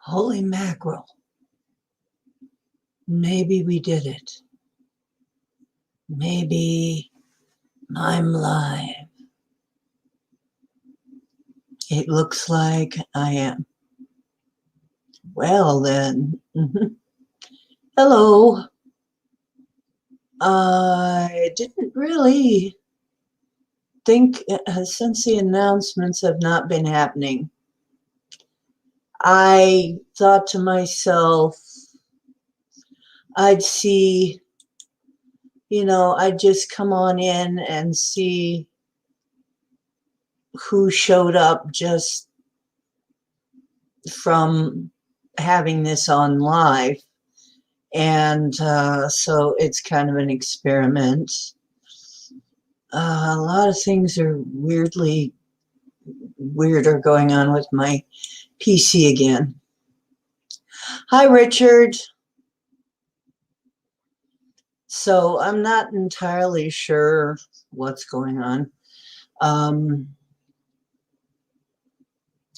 Holy mackerel. Maybe we did it. Maybe I'm live. It looks like I am. Well then. Hello. I didn't really think, since the announcements have not been happening, I thought to myself, I'd see, I'd just come on in and see who showed up just from having this on live. And so it's kind of an experiment. A lot of things are weirder going on with my PC again. Hi, Richard. So I'm not entirely sure what's going on.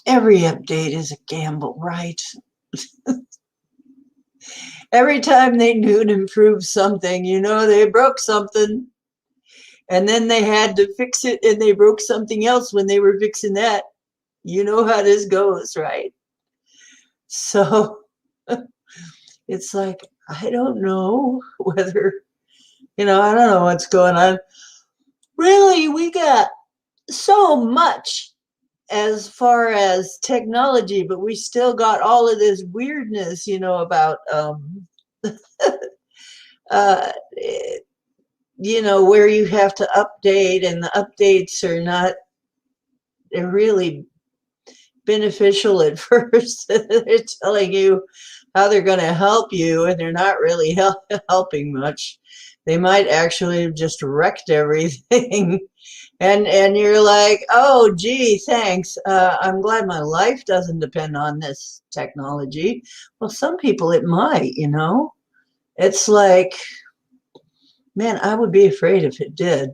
Every update is a gamble, right? Every time they knew and improved something, they broke something. And then they had to fix it, and they broke something else when they were fixing that. You know how this goes, right? So it's like, I don't know whether, I don't know what's going on. Really, we got so much as far as technology, but we still got all of this weirdness, about, where you have to update, and the updates are not really beneficial at first. They're telling you how they're going to help you, and they're not really helping much. They might actually have just wrecked everything. And you're like, oh, gee, thanks. I'm glad my life doesn't depend on this technology. Well, some people it might, It's like, man, I would be afraid if it did.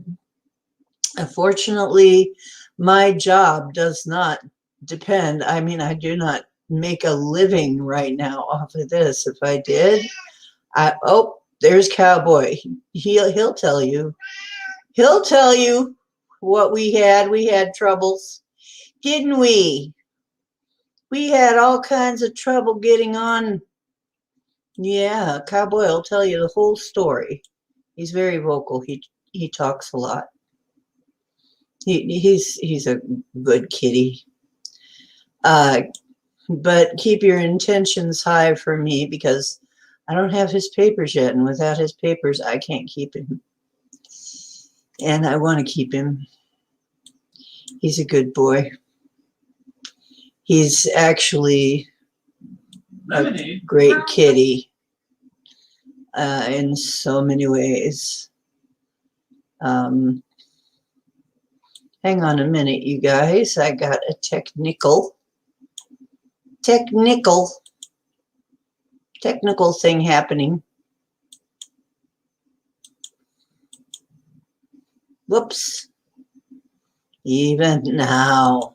Unfortunately, my job does not depend. I mean, I do not make a living right now off of this. If I did, there's Cowboy. He'll tell you. He'll tell you what we had. We had troubles, didn't we? We had all kinds of trouble getting on. Yeah, Cowboy will tell you the whole story. He's very vocal. He talks a lot. He's a good kitty. But keep your intentions high for me, because I don't have his papers yet, and without his papers, I can't keep him. And I want to keep him. He's a good boy. He's actually a great kitty in so many ways. Hang on a minute, you guys. I got a technical thing happening. Whoops. Even now,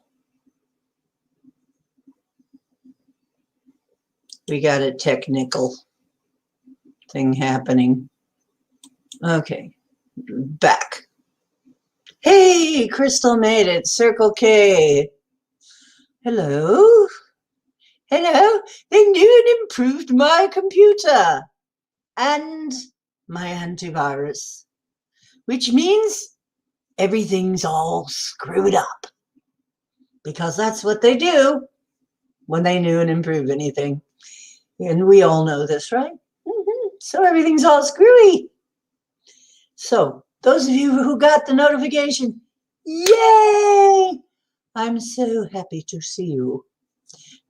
we got a technical thing happening. Okay, back. Hey, Crystal made it. Circle K. Hello. Hello. They new and improved my computer and my antivirus, which means everything's all screwed up, because that's what they do when they new and improve anything. And we all know this, right? So everything's all screwy. So those of you who got the notification, yay! I'm so happy to see you.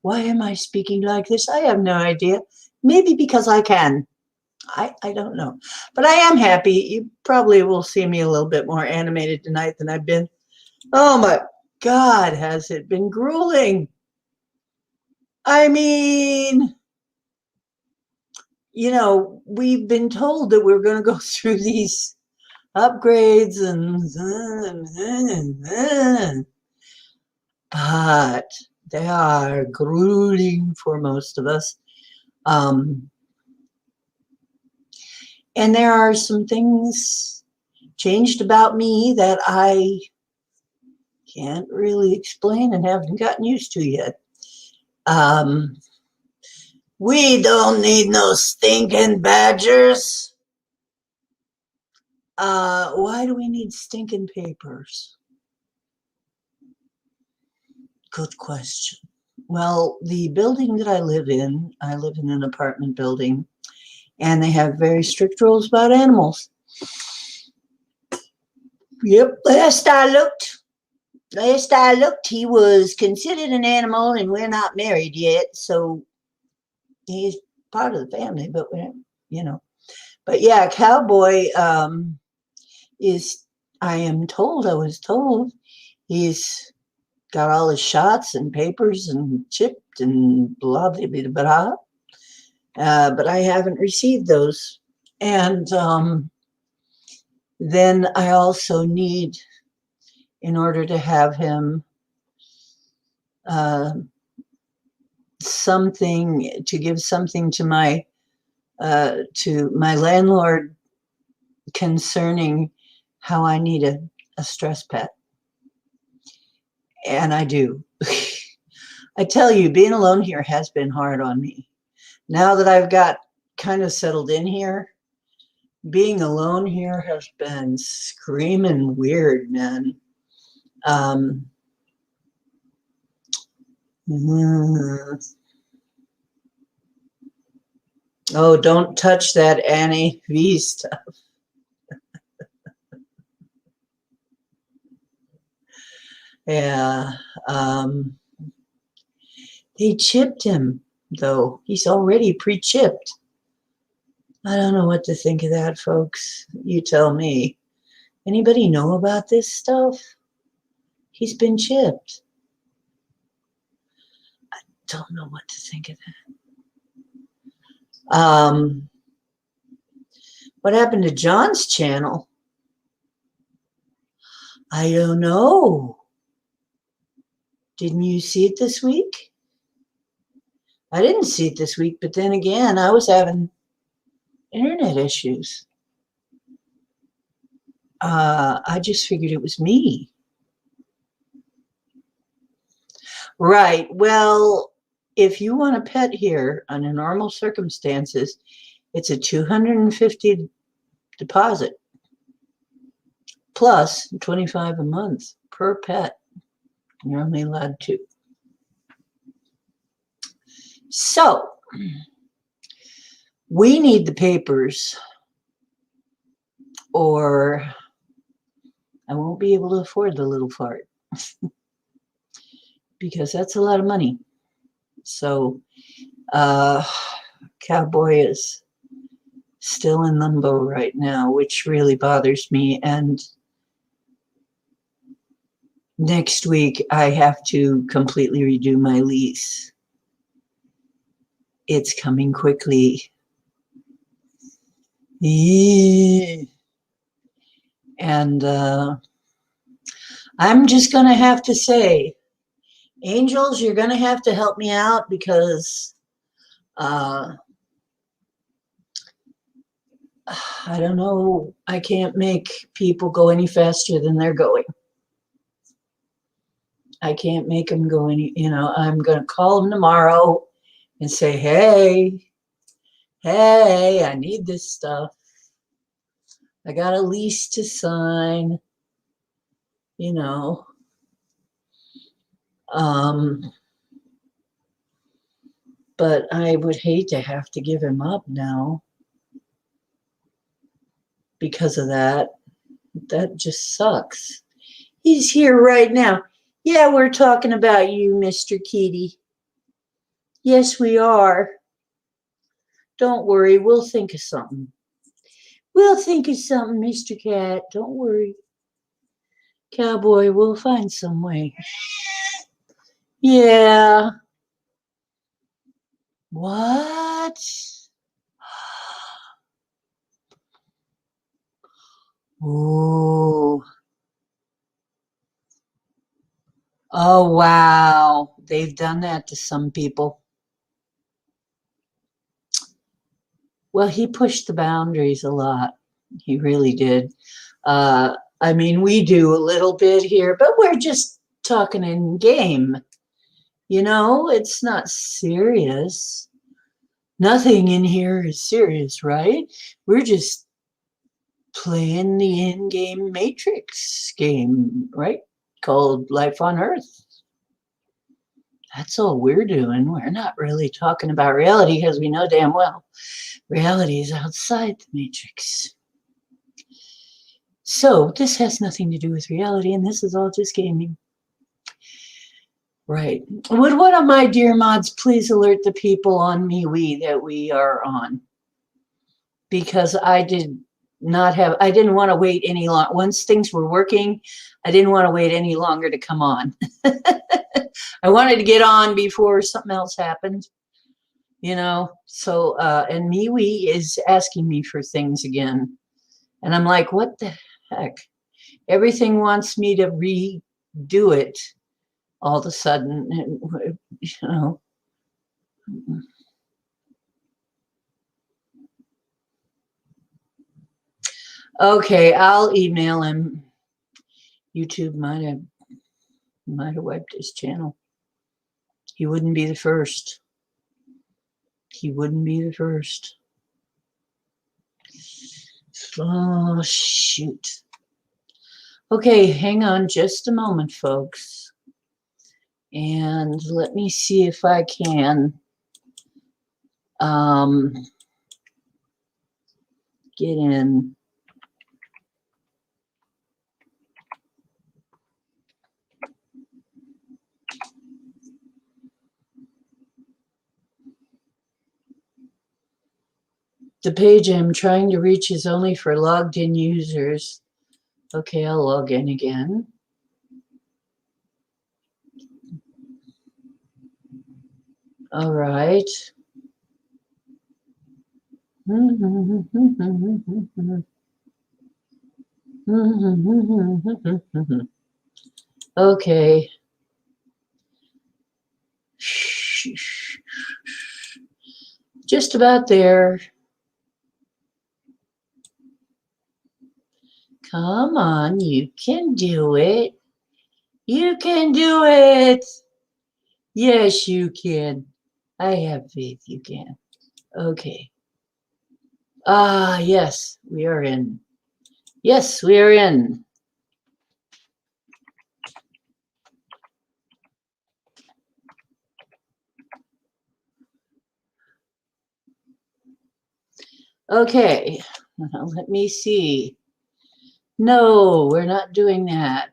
Why am I speaking like this? I have no idea. Maybe because I can. I don't know. But I am happy. You probably will see me a little bit more animated tonight than I've been. Oh my God, has it been grueling? I mean, we've been told that we're going to go through these upgrades and but They are grueling for most of us. And there are some things changed about me that I can't really explain and haven't gotten used to yet. We don't need no stinking badgers. Why do we need stinking papers? Good question. Well, the building that I live in an apartment building, and they have very strict rules about animals. Yep, last I looked, he was considered an animal, and we're not married yet, so he's part of the family, but we're, you know. But yeah, Cowboy is, I was told, he's got all his shots and papers and chipped and blah, blah, blah, blah. But I haven't received those. And then I also need, in order to have him, something, to give something to my landlord concerning how I need a stress pet. And I do. I tell you, being alone here has been hard on me. Now that I've got kind of settled in here, being alone here has been screaming weird, man. Oh, don't touch that Annie V stuff. Yeah. They chipped him, though. He's already pre-chipped. I don't know what to think of that, folks. You tell me. Anybody know about this stuff? He's been chipped. I don't know what to think of that. What happened to John's channel? I don't know. Didn't you see it this week? I didn't see it this week, but then again, I was having internet issues. I just figured it was me. Right. Well, if you want a pet here under normal circumstances, it's a $250 deposit plus $25 a month per pet. You're only allowed 2. So we need the papers, or I won't be able to afford the little fart because that's a lot of money. So Cowboy is still in limbo right now, which really bothers me. And next week, I have to completely redo my lease. It's coming quickly. And I'm just going to have to say, angels, you're going to have to help me out because I don't know. I can't make people go any faster than they're going. I can't make them go any, I'm going to call them tomorrow and say, hey, I need this stuff. I got a lease to sign, but I would hate to have to give him up now because of that. That just sucks. He's here right now. Yeah, we're talking about you, Mr. Kitty. Yes, we are. Don't worry, we'll think of something. We'll think of something, Mr. Cat. Don't worry. Cowboy, we'll find some way. Yeah. What? Oh. Oh, wow. They've done that to some people. Well, he pushed the boundaries a lot. He really did. I mean, we do a little bit here, but we're just talking in game. You know, it's not serious. Nothing in here is serious, right? We're just playing the in-game Matrix game, right? Called Life on Earth. That's all we're doing. We're not really talking about reality because we know damn well reality is outside the Matrix. So this has nothing to do with reality, and this is all just gaming. Right. Would one of my dear mods please alert the people on MeWe that we are on? Because I didn't want to wait any longer. Once things were working, I didn't want to wait any longer to come on. I wanted to get on before something else happened, you know? So, and MeWe is asking me for things again. And I'm like, what the heck? Everything wants me to redo it all of a sudden, you know. Okay, I'll email him. YouTube might have wiped his channel. He wouldn't be the first. He wouldn't be the first. Oh, shoot. Okay, hang on just a moment, folks. And let me see if I can get in. The page I'm trying to reach is only for logged in users. Okay, I'll log in again. All right. Okay. Just about there. Come on, you can do it. You can do it. Yes, you can. I have faith you can. Okay. Ah, yes, we are in. Yes, we are in. Okay, now let me see. No, we're not doing that.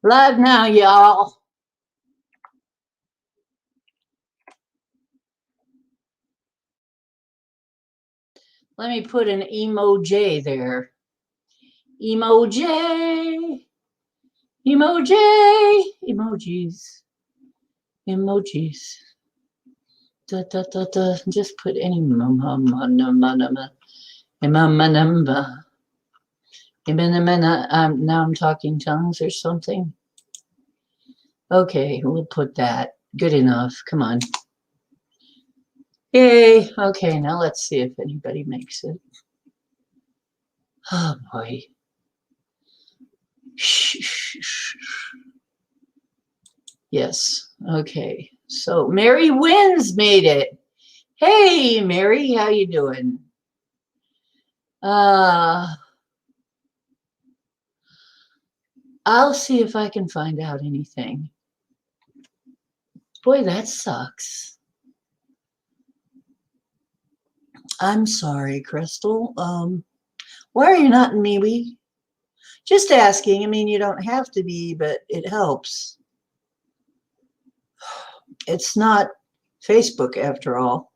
Live now, y'all. Let me put an emoji there. Emoji. Emoji. Emojis. Emojis. Da, da, da, da. Just put any number. Now I'm talking tongues or something. Okay, we'll put that. Good enough. Come on. Yay. Okay, now let's see if anybody makes it. Oh boy. Yes. Okay. So Mary Wins made it. Hey, Mary, how you doing? I'll see if I can find out anything. Boy, that sucks. I'm sorry, Crystal. Why are you not in MeWe? Just asking. I mean, you don't have to be, but it helps. It's not Facebook after all.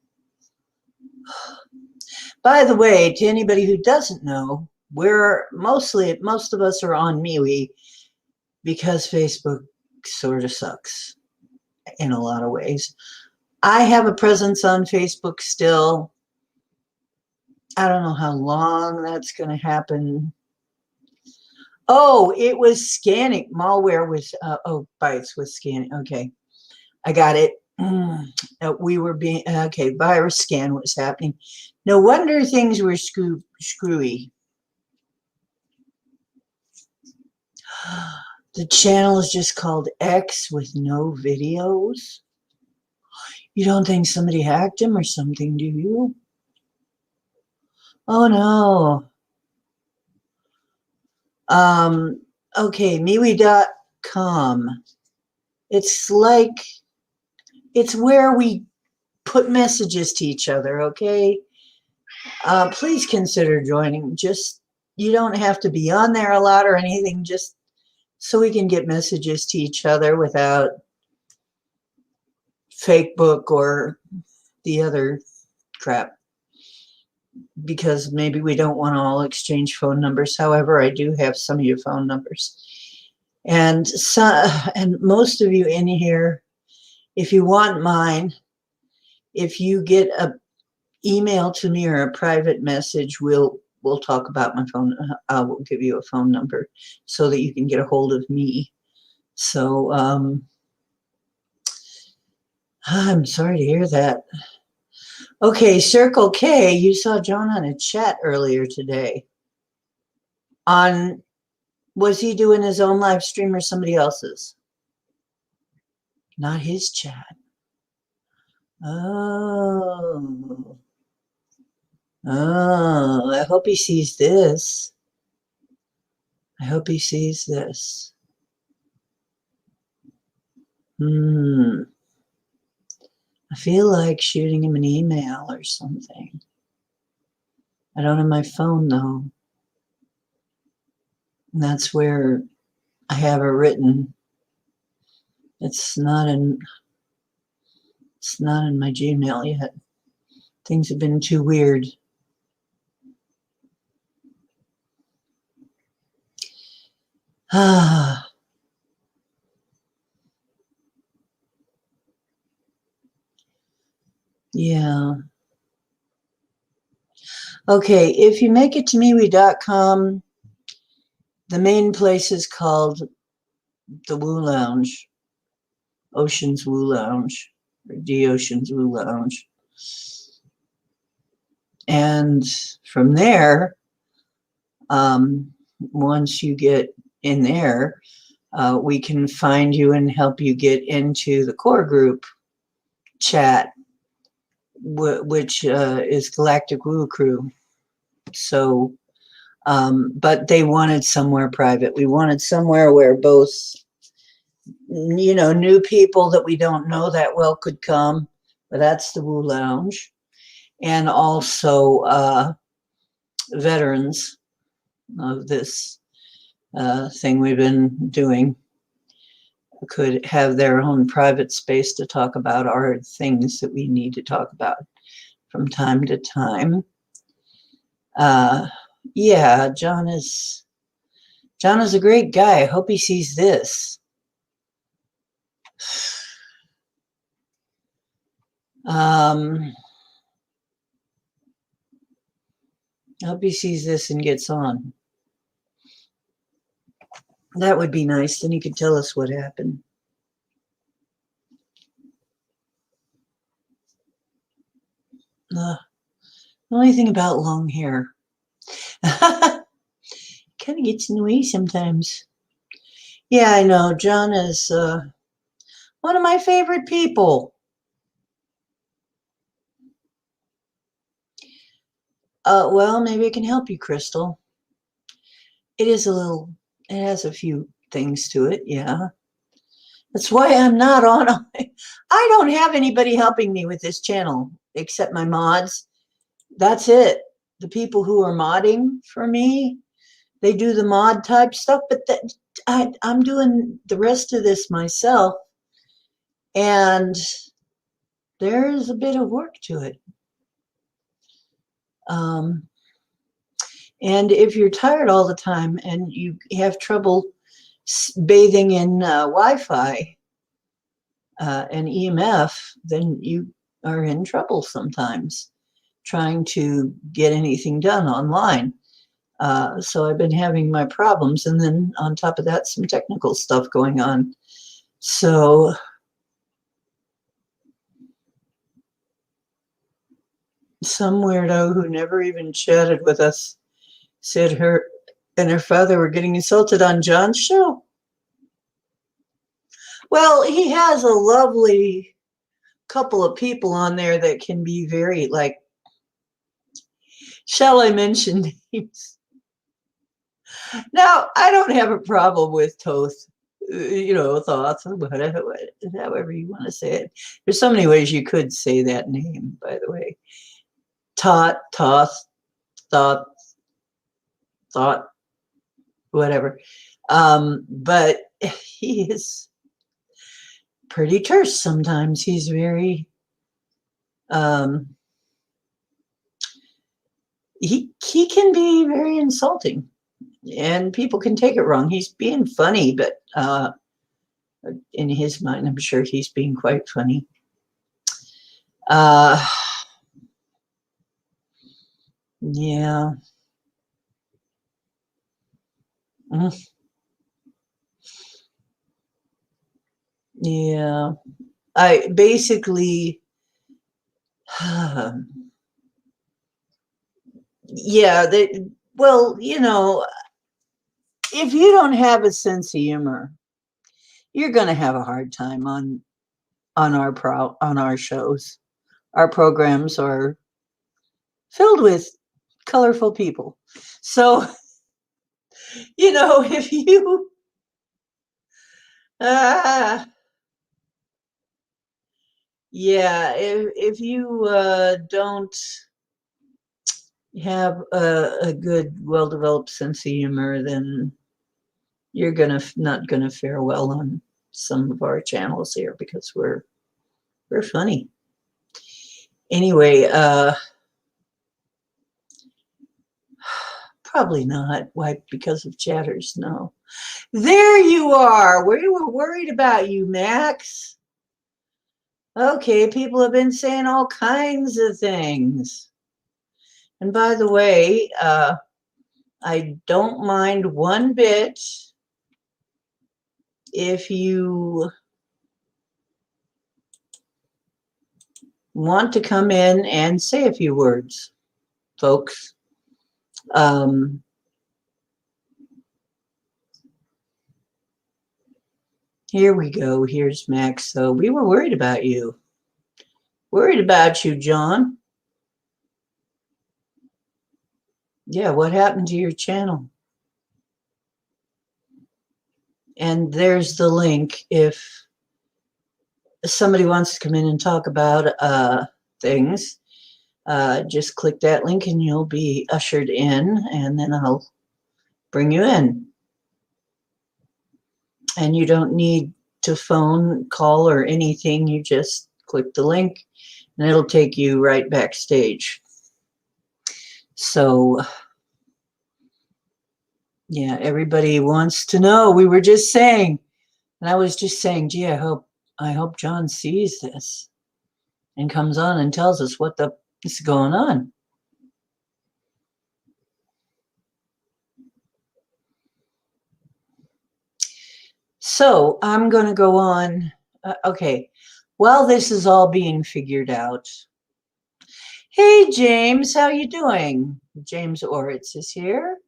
By the way, to anybody who doesn't know, most of us are on MeWe because Facebook sort of sucks in a lot of ways. I have a presence on Facebook still. I don't know how long that's going to happen. Oh, it was scanning. Malware was, bytes was scanning. Okay, I got it. We were being, okay, virus scan was happening. No wonder things were screwy. The channel is just called X with no videos. You don't think somebody hacked him or something, do you? Oh no. Okay, MeWe.com. It's like, it's where we put messages to each other, okay? Please consider joining. Just, you don't have to be on there a lot or anything, just so we can get messages to each other without fake book or the other crap, because maybe we don't want to all exchange phone numbers. However, I do have some of your phone numbers. And most of you in here, if you want mine, if you get a email to me or a private message, we'll talk about my phone. I will give you a phone number so that you can get a hold of me. So I'm sorry to hear that. Okay, Circle K, you saw John on a chat earlier today. Was he doing his own live stream or somebody else's? Not his chat. Oh. Oh, I hope he sees this. I hope he sees this. I feel like shooting him an email or something. I don't have my phone though. And that's where I have it written. It's not in my Gmail yet. Things have been too weird. Ah. Yeah. Okay, if you make it to MeWe.com, the main place is called the Woo Lounge, Ocean's Woo Lounge, or D Ocean's Woo Lounge. And from there, once you get in there, we can find you and help you get into the core group chat, which is Galactic Woo Crew. So, but they wanted somewhere private. We wanted somewhere where both, new people that we don't know that well could come. But that's the Woo Lounge. And also veterans of this thing we've been doing could have their own private space to talk about our things that we need to talk about from time to time. Yeah, John is a great guy. I hope he sees this. I hope he sees this and gets on. That would be nice. Then he could tell us what happened. The only thing about long hair, kind of gets in the way sometimes. Yeah, I know. John is one of my favorite people. Well, maybe I can help you, Crystal. It has a few things to it, yeah. That's why I'm not on. I don't have anybody helping me with this channel except my mods. That's it. The people who are modding for me, they do the mod type stuff, but I'm doing the rest of this myself. And there's a bit of work to it. And if you're tired all the time and you have trouble bathing in Wi-Fi and EMF, then you are in trouble sometimes. trying to get anything done online. So I've been having my problems, and then on top of that, some technical stuff going on. So some weirdo who never even chatted with us said her and her father were getting insulted on John's show. Well, he has a lovely couple of people on there that can be very, like, shall I mention names? Now, I don't have a problem with Toth, thoughts, whatever, however you want to say it. There's so many ways you could say that name, by the way. Toth, thought, whatever. But he is pretty terse sometimes. He's very, he can be very insulting, and people can take it wrong. He's being funny, but in his mind, I'm sure he's being quite funny. Yeah. Yeah. I basically, yeah, well, if you don't have a sense of humor, you're going to have a hard time on our shows. Our programs are filled with colorful people. So, if you yeah, if you don't have a good, well-developed sense of humor, then you're not gonna fare well on some of our channels here, because we're funny. Anyway, probably not. Why? Because of chatters? No. There you are. We were worried about you, Max. Okay, people have been saying all kinds of things. And by the way, I don't mind one bit if you want to come in and say a few words, folks. Here we go. Here's Max. So we were worried about you. Worried about you, John. Yeah, what happened to your channel? And there's the link if somebody wants to come in and talk about things. Just click that link and you'll be ushered in, and then I'll bring you in. And you don't need to phone, call, or anything. You just click the link and it'll take you right backstage. So yeah, everybody wants to know. We were just saying, and I was just saying, gee, I hope John sees this and comes on and tells us what is going on. So I'm going to go on. Okay, while this is all being figured out. Hey, James, how you doing? James Oritz is here.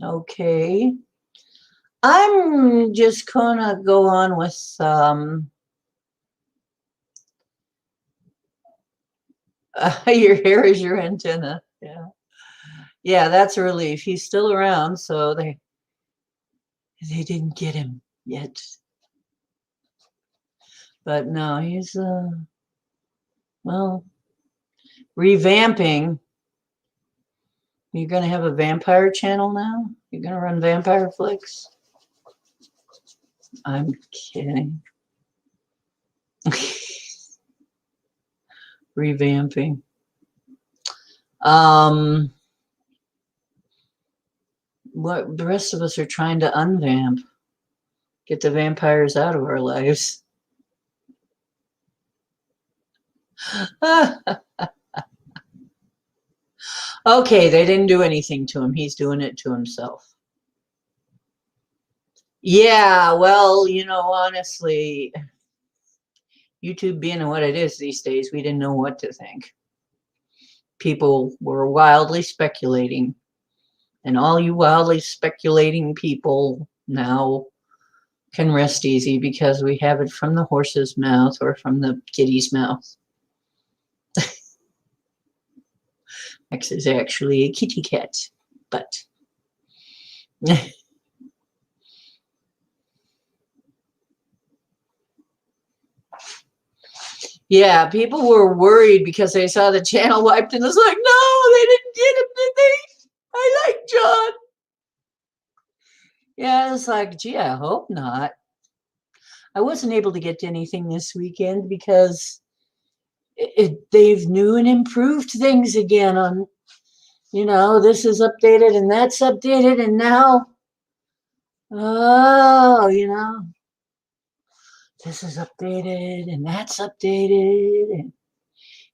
Okay. I'm just going to go on with your hair is your antenna. Yeah. Yeah, that's a relief. He's still around, so they didn't get him yet. But no, he's well, revamping. You're going to have a vampire channel now? You're going to run vampire flicks? I'm kidding. Revamping. What the rest of us are trying to unvamp. Get the vampires out of our lives. Okay, they didn't do anything to him. He's doing it to himself. Yeah, well, honestly, YouTube being what it is these days, we didn't know what to think. People were wildly speculating. And all you wildly speculating people now can rest easy because we have it from the horse's mouth or from the kitty's mouth. X is actually a kitty cat, but yeah, people were worried because they saw the channel wiped and it's like, no, they didn't get him, did they? I like John. Yeah, it's like, gee, I hope not. I wasn't able to get to anything this weekend because they've new and improved things again on, this is updated and that's updated and now, oh, this is updated and that's updated and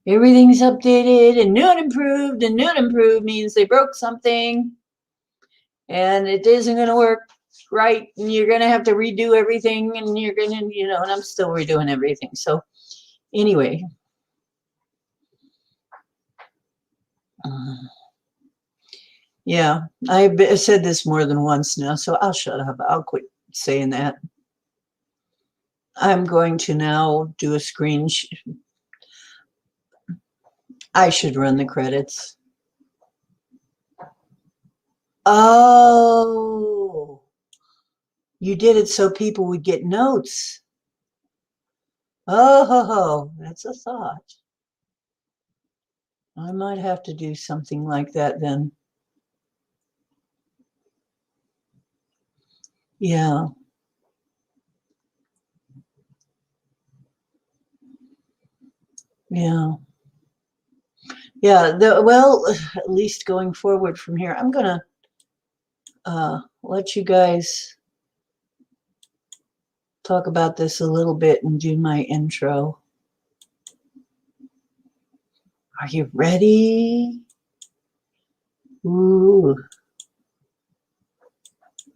everything's updated and new and improved means they broke something and it isn't going to work right and you're going to have to redo everything and you're going to, and I'm still redoing everything. So anyway, yeah, I've said this more than once now, so I'll shut up. I'll quit saying that. I'm going to now do a screen. I should run the credits. Oh, you did it so people would get notes. Oh, that's a thought. I might have to do something like that then. Yeah. Yeah. Yeah. Well, at least going forward from here, I'm going to let you guys talk about this a little bit and do my intro. Are you ready? Ooh.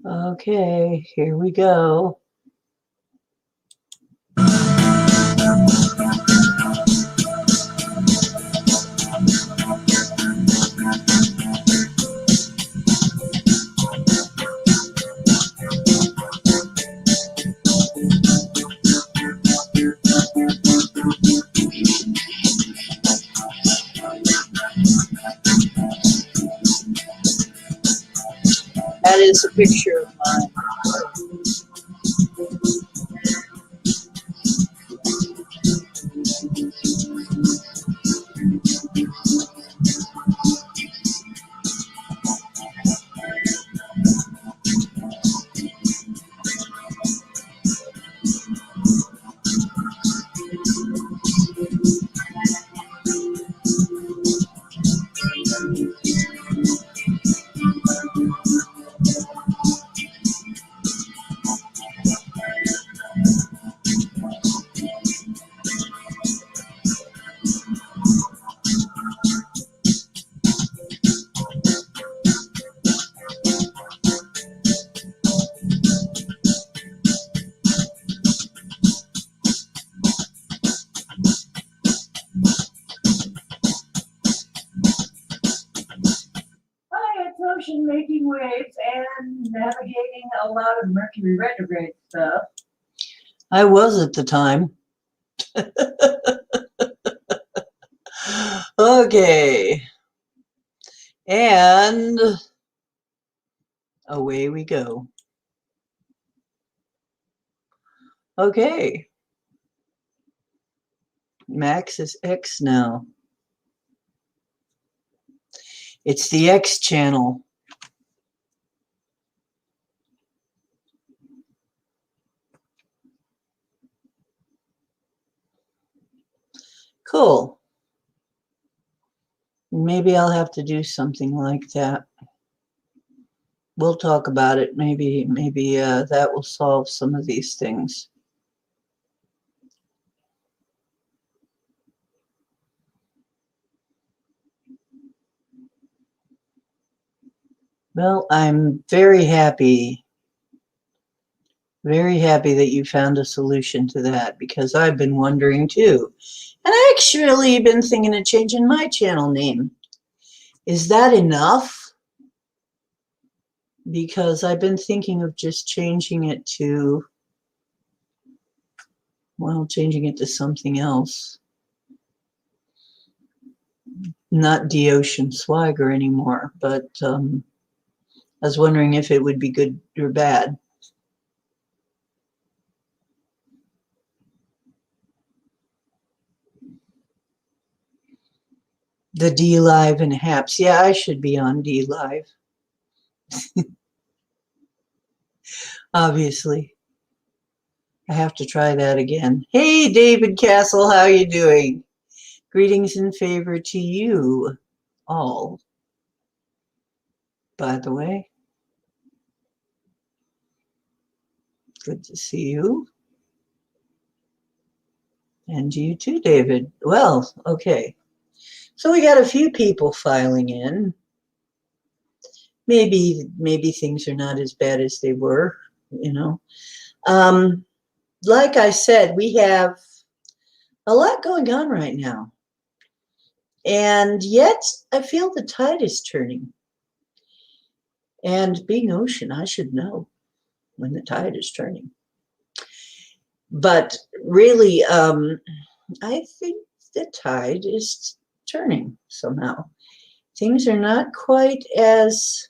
Okay, here we go. That is a picture of mine. Ocean making waves and navigating a lot of Mercury retrograde stuff. I was at the time. Okay. And away we go. Okay. Max is X now. It's the X channel. Cool. Maybe I'll have to do something like that. We'll talk about it. Maybe that will solve some of these things. Well, I'm very happy that you found a solution to that, because I've been wondering too. And I actually been thinking of changing my channel name. Is that enough? Because I've been thinking of just changing it to, well, changing it to something else. Not D-Ocean Swagger anymore, but I was wondering if it would be good or bad. The D Live and Haps. Yeah, I should be on D Live. Obviously. I have to try that again. Hey, David Castle, how you doing? Greetings and favor to you all, by the way. Good to see you. And you too, David. Well, okay. So we got a few people filing in. Maybe things are not as bad as they were, you know. Like I said, we have a lot going on right now. And yet I feel the tide is turning. And being ocean, I should know when the tide is turning. But really, I think the tide is turning somehow. Things are not quite as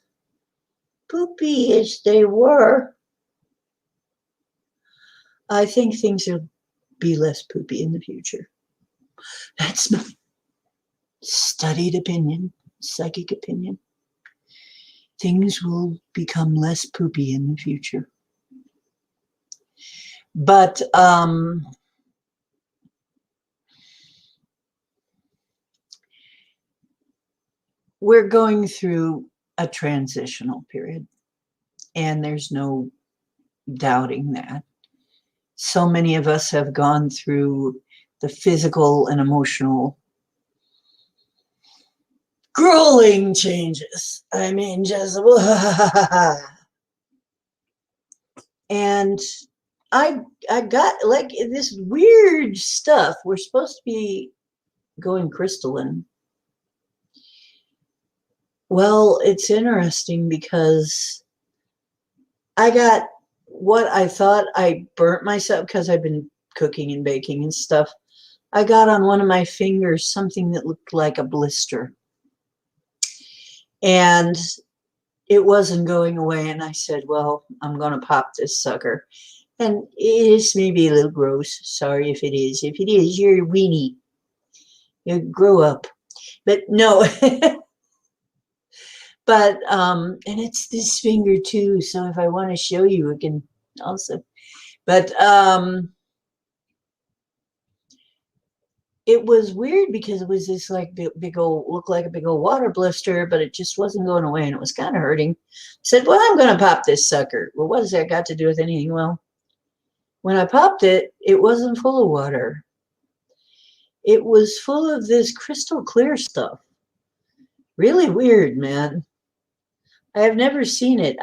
poopy as they were. I think things will be less poopy in the future. That's my studied opinion, psychic opinion. Things will become less poopy in the future. But we're going through a transitional period, and there's no doubting that. So many of us have gone through the physical and emotional grueling changes. I mean, just and I got like this weird stuff. We're supposed to be going crystalline. Well, it's interesting because I got what I thought I burnt myself because I've been cooking and baking and stuff. I got on one of my fingers something that looked like a blister. And it wasn't going away. And I said, well, I'm going to pop this sucker. And it is maybe a little gross. Sorry if it is. If it is, you're a weenie. You grow up. But no. But, and it's this finger too. So if I want to show you, I can also. But it was weird because it was this like big old, looked like a big old water blister, but it just wasn't going away and it was kind of hurting. I said, well, I'm going to pop this sucker. Well, what has that got to do with anything? Well, when I popped it, it wasn't full of water. It was full of this crystal clear stuff. Really weird, man. I have never seen it.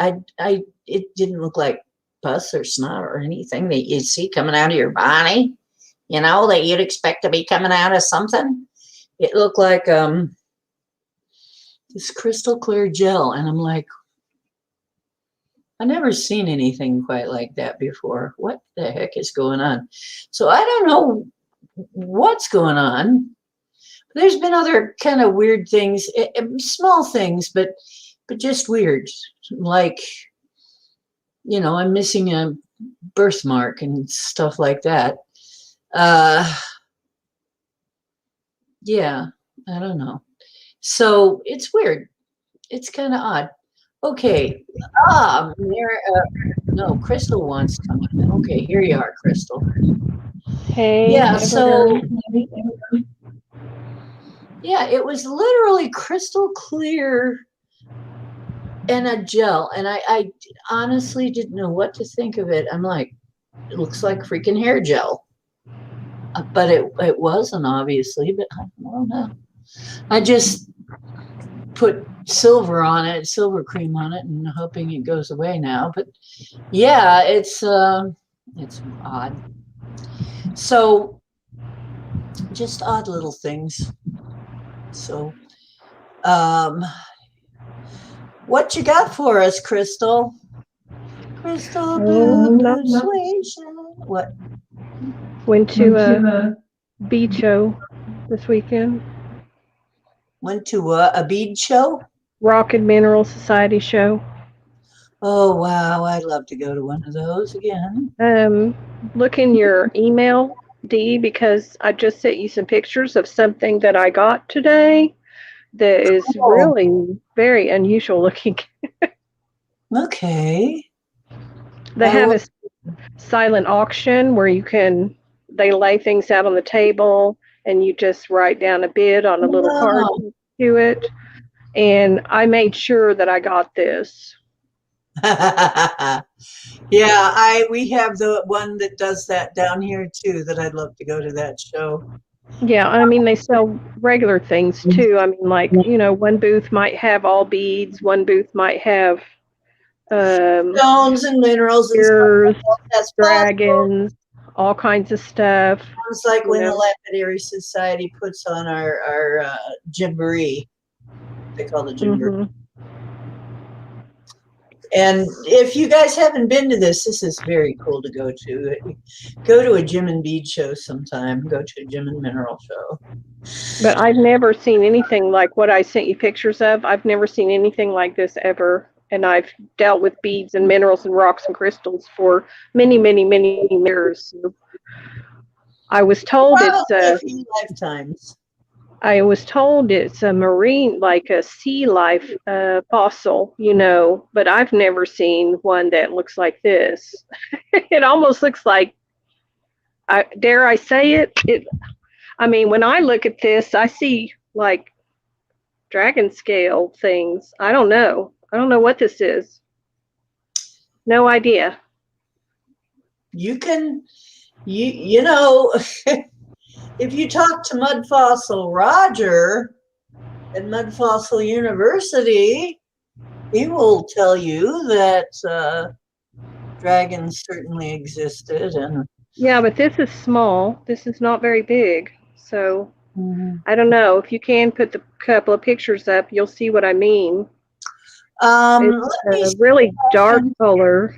It didn't look like pus or snot or anything that you see coming out of your body, you know, that you'd expect to be coming out of something. It looked like this crystal clear gel. And I'm like, I've never seen anything quite like that before. What the heck is going on? So I don't know what's going on. There's been other kind of weird things, small things, but just weird. Like, you know, I'm missing a birthmark and stuff like that. Yeah, I don't know. So it's weird. It's kind of odd. Okay. No, Crystal wants to come in. Okay, here you are, Crystal. Hey, Yeah, so everyone. yeah, it was literally crystal clear and a gel. And I honestly didn't know what to think of it. I'm like, it looks like freaking hair gel. But it wasn't, obviously, but I don't know. I just, put silver on it, silver cream on it, and hoping it goes away now. But yeah, it's odd. So just odd little things. So what you got for us, Crystal? Crystal persuasion. What? Went to a bead show this weekend. Went to a bead show? Rock and Mineral Society show. Oh, wow. I'd love to go to one of those again. Look in your email, Dee, because I just sent you some pictures of something that I got today that is really very unusual looking. Okay. They have a silent auction where they lay things out on the table and you just write down a bid on a little card to it. And I made sure that I got this. Yeah, we have the one that does that down here too, that I'd love to go to that show. Yeah, I mean, they sell regular things too. I mean, like, one booth might have all beads, one booth might have stones and minerals and ears, stuff. dragons, all kinds of stuff. It's like when the Lapidary Society puts on our jamboree. They call it jamboree. Mm-hmm. And if you guys haven't been to this is very cool to go to. Go to a gem and bead show sometime. Go to a gem and mineral show. But I've never seen anything like what I sent you pictures of. I've never seen anything like this ever. And I've dealt with beads and minerals and rocks and crystals for many, many, many years. I was told it's a few lifetimes. I was told it's a marine, like a sea life fossil, but I've never seen one that looks like this. It almost looks like, dare I say it? I mean, when I look at this, I see like dragon scale things. I don't know. I don't know what this is. No idea. You can, you know, if you talk to Mud Fossil Roger at Mud Fossil University, he will tell you that dragons certainly existed. And yeah, but this is small. This is not very big. So I don't know. If you can put the couple of pictures up, you'll see what I mean. It's a really dark color.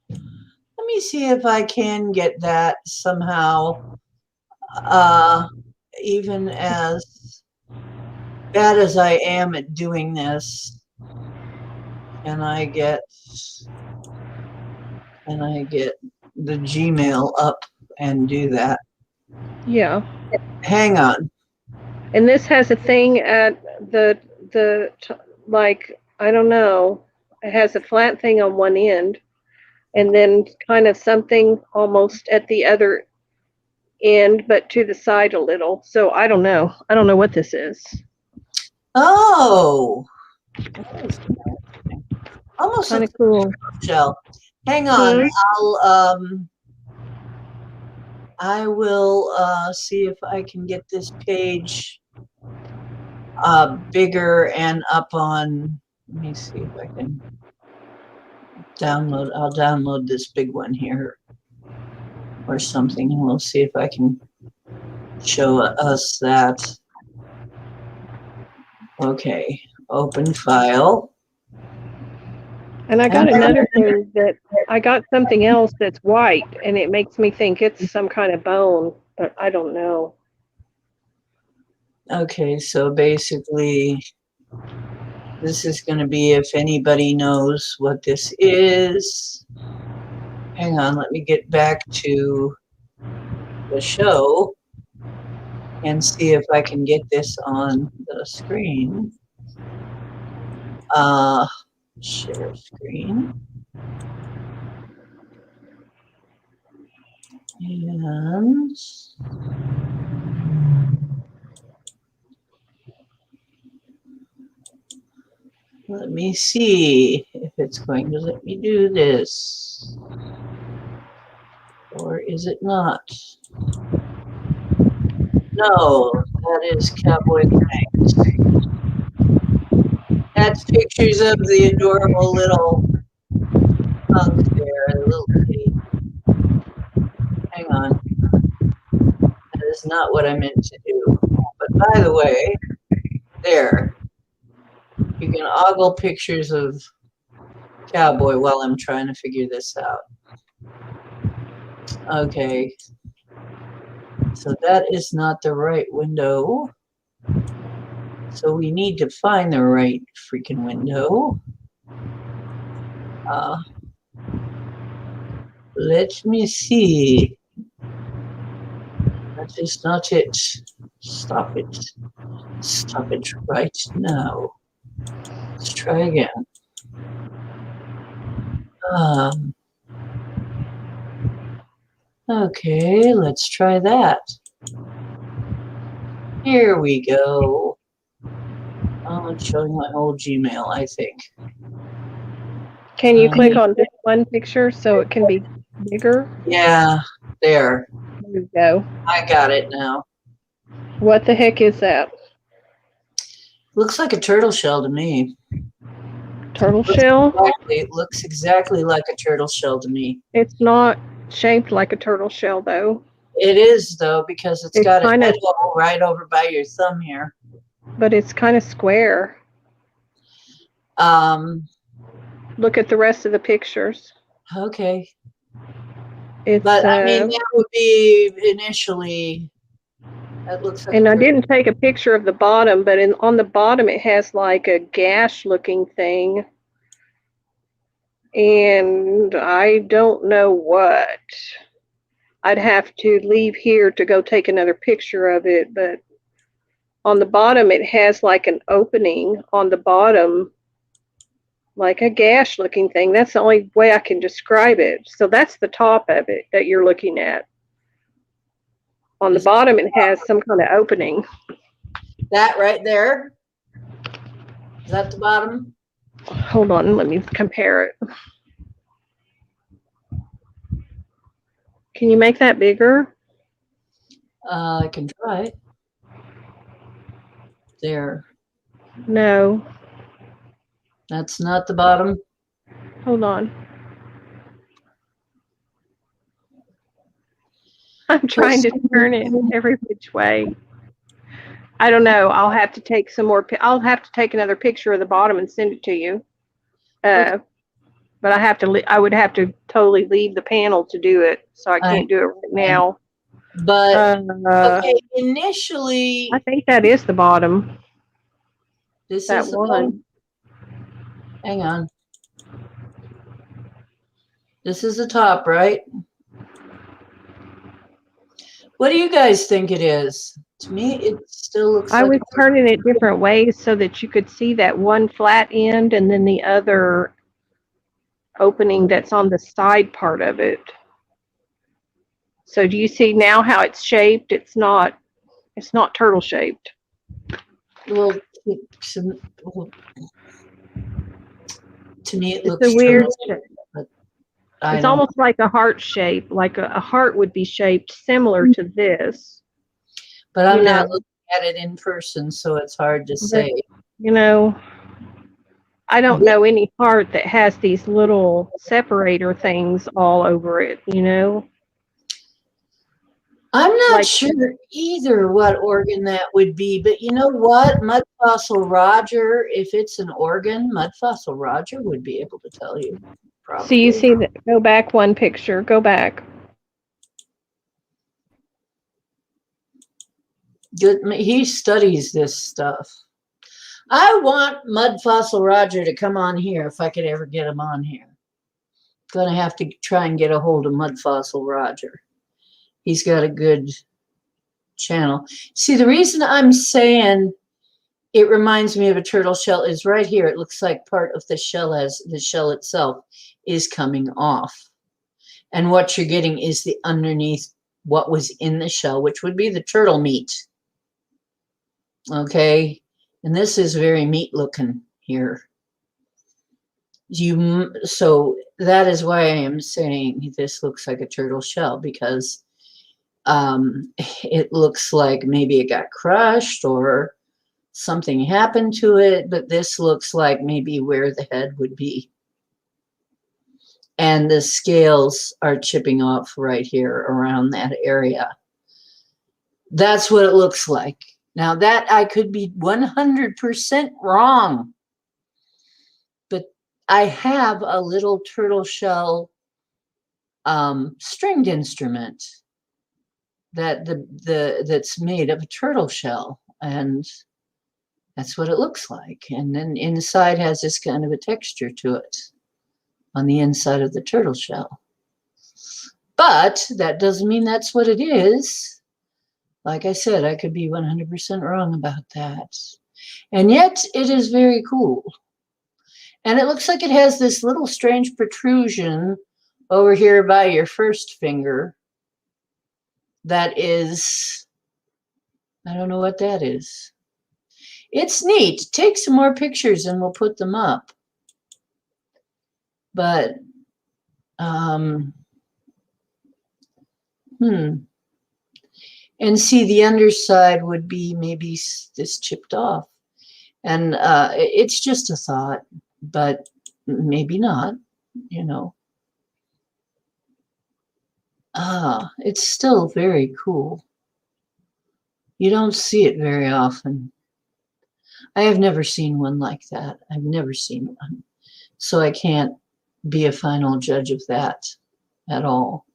Let me see if I can get that somehow. Even as bad as I am at doing this, can I get the Gmail up and do that? Yeah. Hang on. And this has a thing at the like, I don't know, it has a flat thing on one end and then kind of something almost at the other end, but to the side a little. So I don't know. I don't know what this is. Oh, almost kind of cool. Shell. Hang on. I will see if I can get this page bigger and up on. Let me see if I can download. I'll download this big one here or something, and we'll see if I can show us that. Okay, open file. And I got another thing that I got something else that's white, and it makes me think it's some kind of bone, but I don't know. Okay, so basically, this is going to be if anybody knows what this is. Hang on, let me get back to the show and see if I can get this on the screen. Share screen. And let me see if it's going to let me do this. Or is it not? No, that is Cowboy Cranks. That's pictures of the adorable little punk there, a little kitty. Hang on. That is not what I meant to do. But by the way, there. You can ogle pictures of cowboy while I'm trying to figure this out. Okay. So that is not the right window. So we need to find the right freaking window. Let me see. That is not it. Stop it. Stop it right now. Let's try again. Okay, let's try that. Here we go. Oh, it's showing my whole Gmail, I think. Can you click on this one picture so it can be bigger? Yeah, there. There we go. I got it now. What the heck is that? Looks like a turtle shell to me. Turtle shell? It looks exactly like a turtle shell to me. It's not shaped like a turtle shell, though. It is, though, because it's got a head hole right over by your thumb here. But it's kind of square. Look at the rest of the pictures. Okay. But I mean, that would be initially. That looks like. And I didn't take a picture of the bottom, but on the bottom it has like a gash-looking thing. And I don't know what. I'd have to leave here to go take another picture of it, but on the bottom it has like an opening on the bottom, like a gash looking thing. That's the only way I can describe it. So that's the top of it that you're looking at. On the bottom it has some kind of opening. That right there? Is that the bottom? Hold on, let me compare it. Can you make that bigger? I can try. There. No. That's not the bottom? Hold on. I'm trying to turn it every which way. I don't know. I'll have to take some more. I'll have to take another picture of the bottom and send it to you. Okay. But I have to. I would have to totally leave the panel to do it, so I can't do it right now. But okay, initially, I think that is the bottom. This that is the one. bottom. Hang on. This is the top, right? What do you guys think it is? To me, it still looks like. I was turning it different ways so that you could see that one flat end and then the other opening that's on the side part of it. So do you see now how it's shaped? It's not turtle shaped. Well, to me, it looks a weird shape. It's almost like a heart shape, like a heart would be shaped similar to this. But I'm not looking at it in person, so it's hard to say. I don't know any heart that has these little separator things all over it, I'm not sure either what organ that would be, but you know what? Mud Fossil Roger, if it's an organ, Mud Fossil Roger would be able to tell you. Probably. So you see that, go back one picture, go back. Good, he studies this stuff. I want Mud Fossil Roger to come on here if I could ever get him on here. Gonna have to try and get a hold of Mud Fossil Roger. He's got a good channel. See, the reason I'm saying it reminds me of a turtle shell is right here. It looks like part of the shell as the shell itself is coming off. And what you're getting is the underneath what was in the shell, which would be the turtle meat. Okay. And this is very meat looking here. So that is why I am saying this looks like a turtle shell, because it looks like maybe it got crushed or something happened to it, but this looks like maybe where the head would be. And the scales are chipping off right here around that area. That's what it looks like. Now that I could be 100% wrong, but I have a little turtle shell stringed instrument that's made of a turtle shell, and that's what it looks like. And then inside has this kind of a texture to it on the inside of the turtle shell. But that doesn't mean that's what it is. Like I said, I could be 100% wrong about that. And yet it is very cool. And it looks like it has this little strange protrusion over here by your first finger. That is, I don't know what that is. It's neat. Take some more pictures and we'll put them up. But, and see, the underside would be maybe this chipped off. And it's just a thought, but maybe not, you know. It's still very cool. You don't see it very often. I have never seen one like that. I've never seen one. So I can't be a final judge of that at all.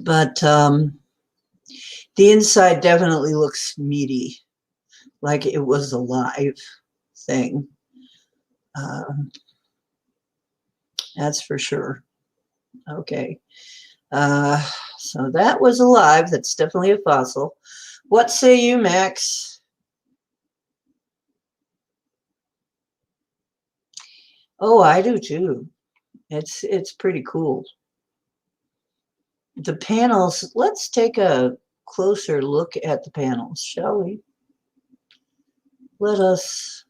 But the inside definitely looks meaty, like it was a live thing. That's for sure. Okay. So that was alive. That's definitely a fossil. What say you, Max? Oh, I do too. It's pretty cool. The panels, let's take a closer look at the panels, shall we? Let us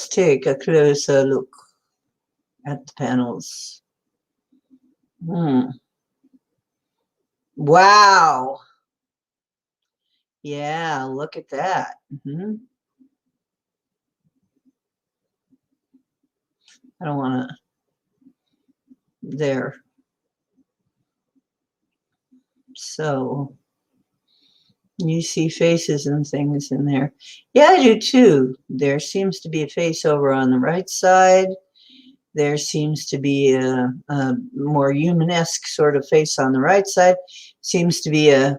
take a closer look at the panels. Wow. Yeah, look at that. I don't want to. There. So you see faces and things in there. Yeah, I do too. There seems to be a face over on the right side. There seems to be a more human-esque sort of face on the right side. Seems to be a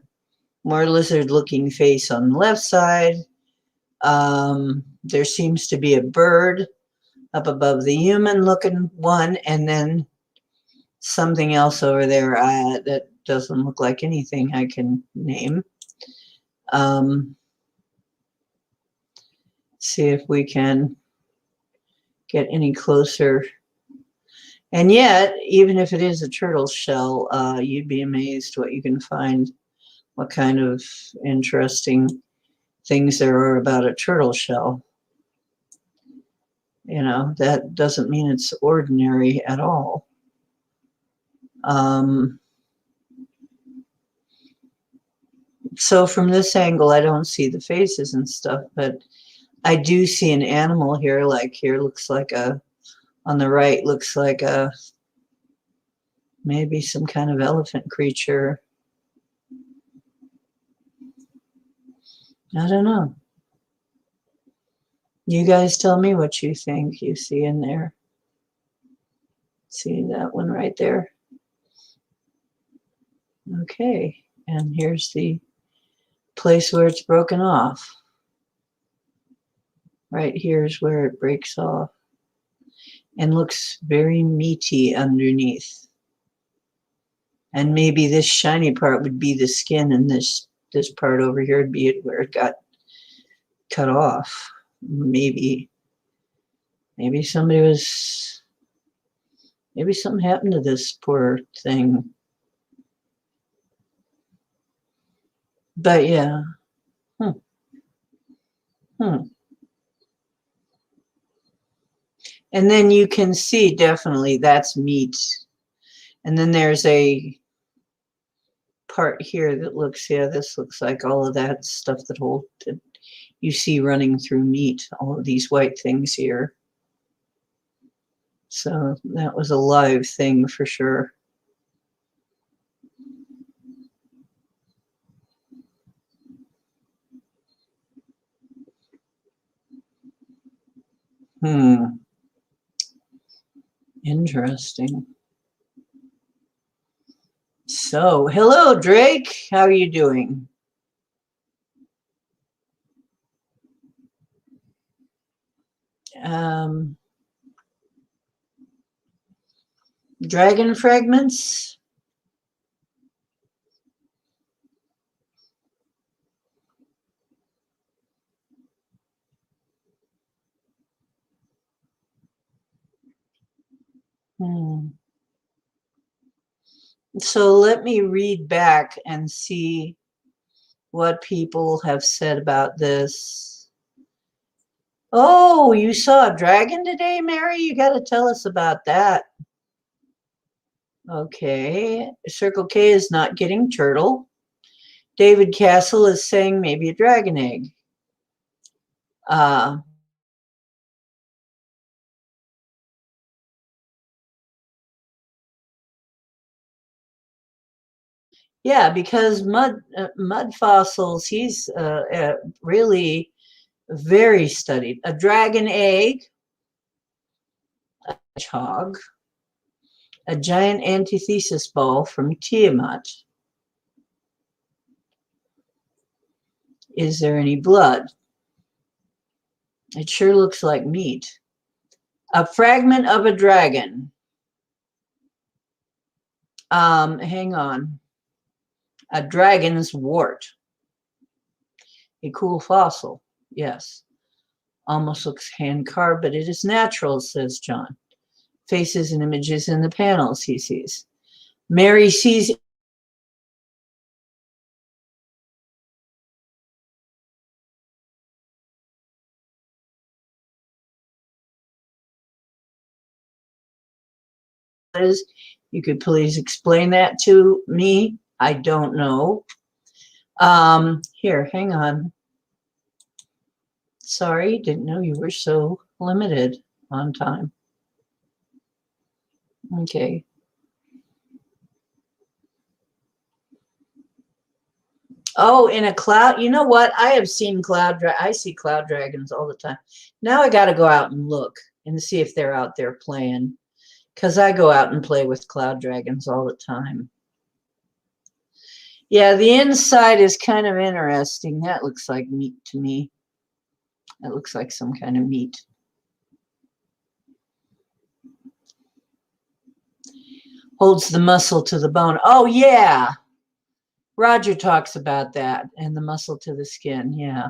more lizard-looking face on the left side. There seems to be a bird up above the human-looking one, and then something else over there that doesn't look like anything I can name. See if we can get any closer. And yet, even if it is a turtle shell, you'd be amazed what you can find, what kind of interesting things there are about a turtle shell. You know, that doesn't mean it's ordinary at all. So from this angle, I don't see the faces and stuff, but I do see an animal here. Like here looks like a, on the right looks like a, maybe some kind of elephant creature. I don't know. You guys tell me what you think you see in there. See that one right there? Okay, and here's the place where it's broken off. Right here is where it breaks off and looks very meaty underneath. And maybe this shiny part would be the skin, and this part over here would be where it got cut off. Maybe somebody was, maybe something happened to this poor thing. But yeah. And then you can see definitely that's meat. And then there's a part here that looks, yeah, this looks like all of that stuff that you see running through meat, all of these white things here. So that was a live thing for sure. Interesting. So, hello, Drake. How are you doing? Dragon fragments? So let me read back and see what people have said about this. Oh, you saw a dragon today, Mary? You got to tell us about that. Okay. Circle K is not getting turtle. David Castle is saying maybe a dragon egg. Yeah, because mud fossils, he's really very studied. A dragon egg, a hedgehog, a giant antithesis ball from Tiamat. Is there any blood? It sure looks like meat. A fragment of a dragon. Hang on. A dragon's wart. A cool fossil. Yes. Almost looks hand carved, but it is natural, says John. Faces and images in the panels he sees. Mary sees you could please explain that to me? I don't know. Here, hang on. Sorry, didn't know you were so limited on time. Okay. Oh, in a cloud. You know what? I have seen I see cloud dragons all the time. Now I got to go out and look and see if they're out there playing, because I go out and play with cloud dragons all the time. Yeah, the inside is kind of interesting. That looks like meat to me. That looks like some kind of meat. Holds the muscle to the bone. Oh, yeah. Roger talks about that, and the muscle to the skin. Yeah.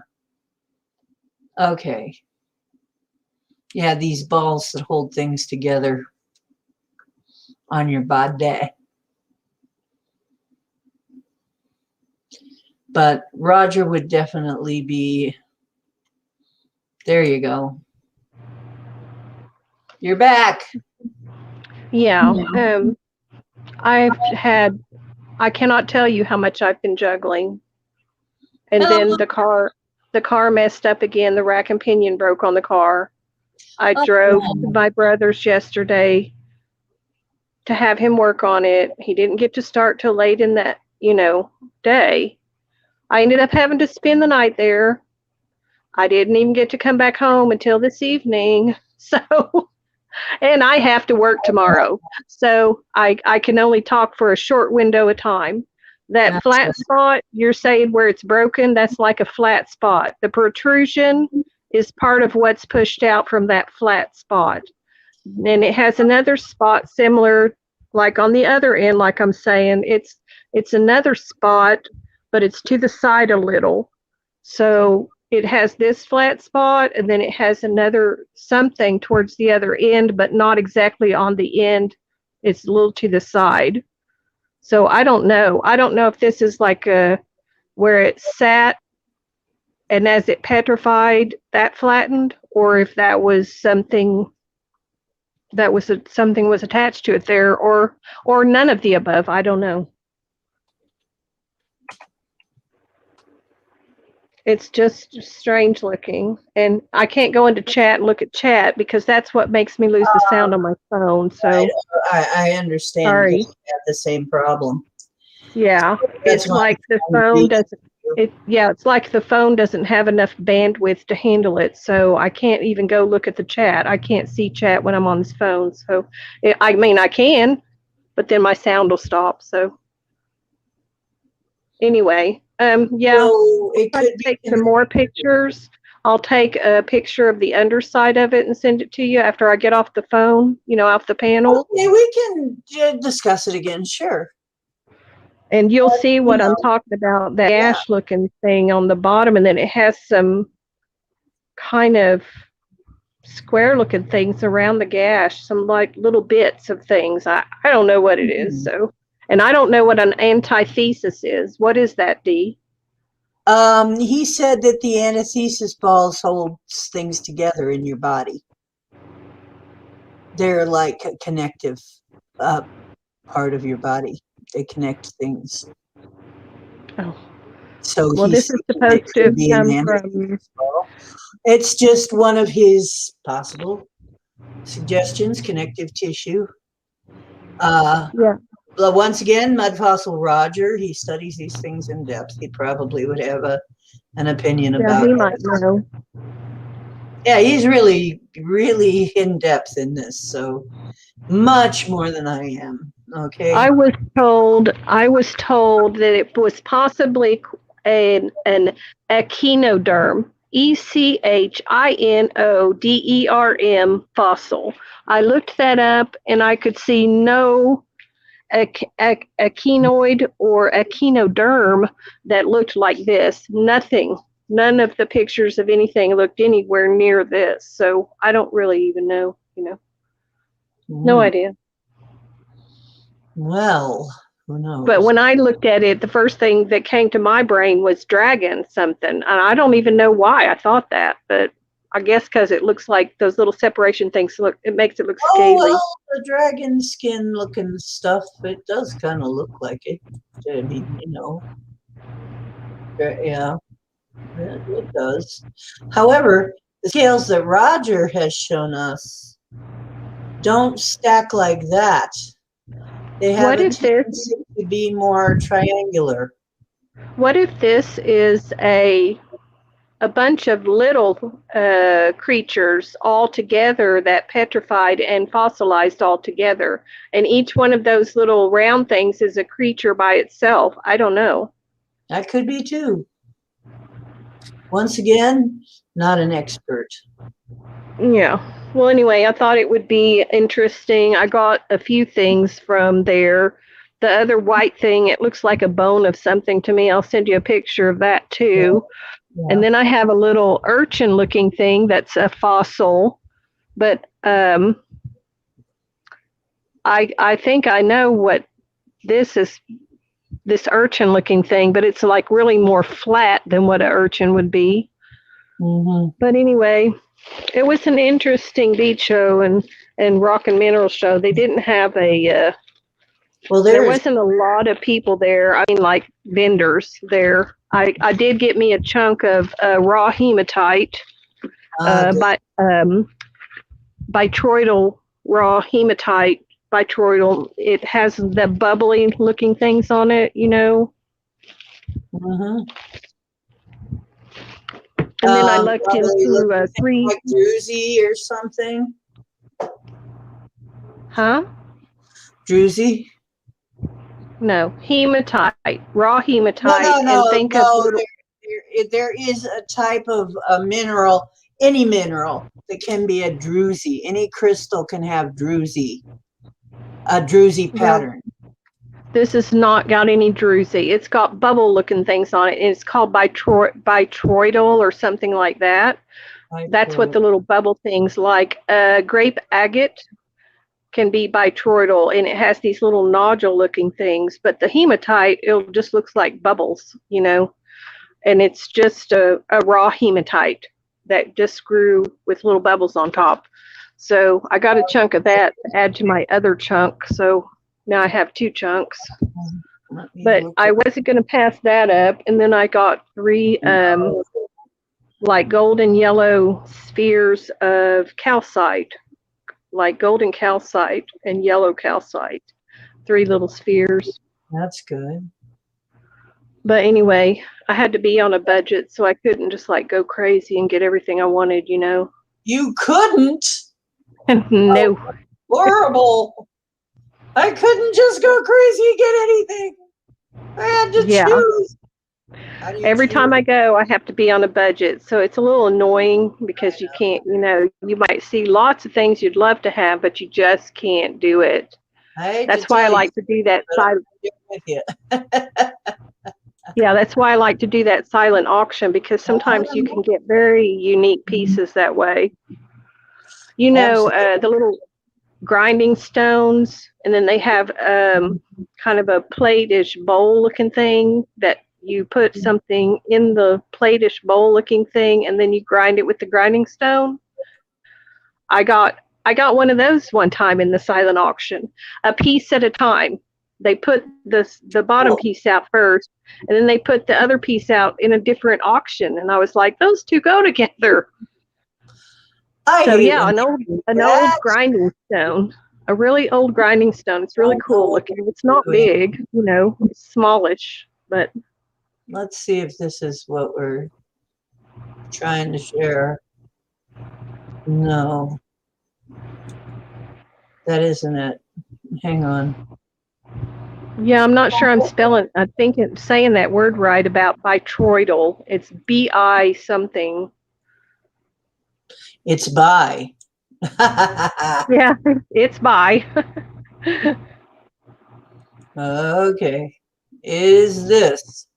Okay. Yeah, these balls that hold things together on your body. But Roger would definitely be. There you go. You're back. Yeah. I cannot tell you how much I've been juggling. And then the car messed up again. The rack and pinion broke on the car. I drove to my brother's yesterday to have him work on it. He didn't get to start till late in that, day. I ended up having to spend the night there. I didn't even get to come back home until this evening. So, and I have to work tomorrow. So I can only talk for a short window of time. That flat spot, you're saying where it's broken, that's like a flat spot. The protrusion is part of what's pushed out from that flat spot. And it has another spot similar, like on the other end, like I'm saying, it's another spot, but it's to the side a little. So it has this flat spot, and then it has another something towards the other end, but not exactly on the end. It's a little to the side. So I don't know. I don't know if this is like where it sat, and as it petrified, that flattened, or if that was something something was attached to it there, or none of the above. I don't know. It's just strange looking. And I can't go into chat and look at chat because that's what makes me lose the sound on my phone. So I understand because sorry. I have the same problem. Yeah. That's It's why I'm like the trying to phone reach doesn't you. it's like the phone doesn't have enough bandwidth to handle it. So I can't even go look at the chat. I can't see chat when I'm on this phone. So I mean I can, but then my sound will stop. So anyway, yeah, So I'll it try to could be take some more pictures. I'll take a picture of the underside of it and send it to you after I get off the phone, off the panel. okay. We can discuss it again. Sure. And you'll see You what I'm know, talking about, that yeah. ash looking thing on the bottom. And then it has some kind of square looking things around the gash, some like little bits of things. I don't know what it is. So, and I don't know what an antithesis is. What is that, Dee? He said that the anesthesis balls holds things together in your body. They're like a connective part of your body. They connect things. Oh, So well, he's this is thinking it supposed to could have be an come from. anesthesis ball. It's just one of his possible suggestions, connective tissue. Yeah. Well, once again, Mud Fossil Roger, he studies these things in depth. He probably would have an opinion Yeah, about he it. might know. Yeah, he's really, really in depth in this, so much more than I am. Okay. I was told that it was possibly an echinoderm, echinoderm fossil. I looked that up and I could see no echinoid or echinoderm that looked like this. Nothing. None of the pictures of anything looked anywhere near this. So I don't really even know. No idea. Well, who But knows? when I looked at it, the first thing that came to my brain was dragon something. And I don't even know why I thought that, but I guess because it looks like those little separation things it makes it look Oh, scaly. well, the dragon skin looking stuff, it does kind of look like it. I mean, yeah, it does. However, the scales that Roger has shown us don't stack like that. They have What a if this tendency to be more triangular. what if this is a bunch of little creatures all together that petrified and fossilized all together, and each one of those little round things is a creature by itself? I don't know. That could be too. Once again, not an expert. Yeah. Well, anyway, I thought it would be interesting. I got a few things from there. The other white thing, it looks like a bone of something to me. I'll send you a picture of that too. Yeah. And then I have a little urchin looking thing that's a fossil, but I think I know what this is, this urchin looking thing, but it's like really more flat than what an urchin would be. Mm-hmm. But anyway, it was an interesting beach show and rock and mineral show. They didn't have Well, there there's wasn't a lot of people there. I mean, like vendors there. I did get me a chunk of raw hematite, by bitroidal raw hematite. Bitroidal. It has the bubbly looking things on it, Mm-hmm. And then I looked into three. Like druzy or something. Huh? Druzy? No, hematite, raw hematite, No. and think of No. little. There is a type of a mineral, any mineral that can be a druzy. Any crystal can have druzy, a druzy Well, pattern. this has not got any druzy. It's got bubble-looking things on it, and it's called bitroidal or something like that. That's what the little bubble things like. Grape agate can be bitroidal, and it has these little nodule-looking things. But the hematite, it just looks like bubbles, and it's just a raw hematite that just grew with little bubbles on top. So I got a chunk of that to add to my other chunk. So now I have two chunks. But I wasn't going to pass that up. And then I got three like golden yellow spheres of calcite, like golden calcite and yellow calcite. 3 little spheres. That's good. But anyway, I had to be on a budget, so I couldn't just like go crazy and get everything I wanted, you know. You couldn't? No. Oh, horrible. I couldn't just go crazy and get anything. I had to Yeah. choose. How do you Every choose? time I go, I have to be on a budget. So it's a little annoying because you can't, you know, you might see lots of things you'd love to have, but you just can't do it. I hate to That's why I tell you, like to do that but I'm silent. with you. Yeah, that's why I like to do that silent auction because sometimes you can get very unique pieces that way. You know, Absolutely. the little grinding stones, and then they have kind of a plate-ish bowl-looking thing that you put something in the plate-ish bowl-looking thing, and then you grind it with the grinding stone. I got I got one of those one time in the silent auction, a piece at a time. They put the bottom Cool. piece out first, and then they put the other piece out in a different auction, and I was like, those two go together. I So hate yeah, when they do an old that. grinding stone, a really old grinding stone. It's really Don't know cool what looking. It's they're not doing. big, you know, it's smallish, but Let's see if this is what we're trying to share. No, that isn't it. Hang on. yeah, I'm not sure I think I'm saying that word right about bitroidal. It's BI something. It's by. Yeah, it's by. Okay. Is this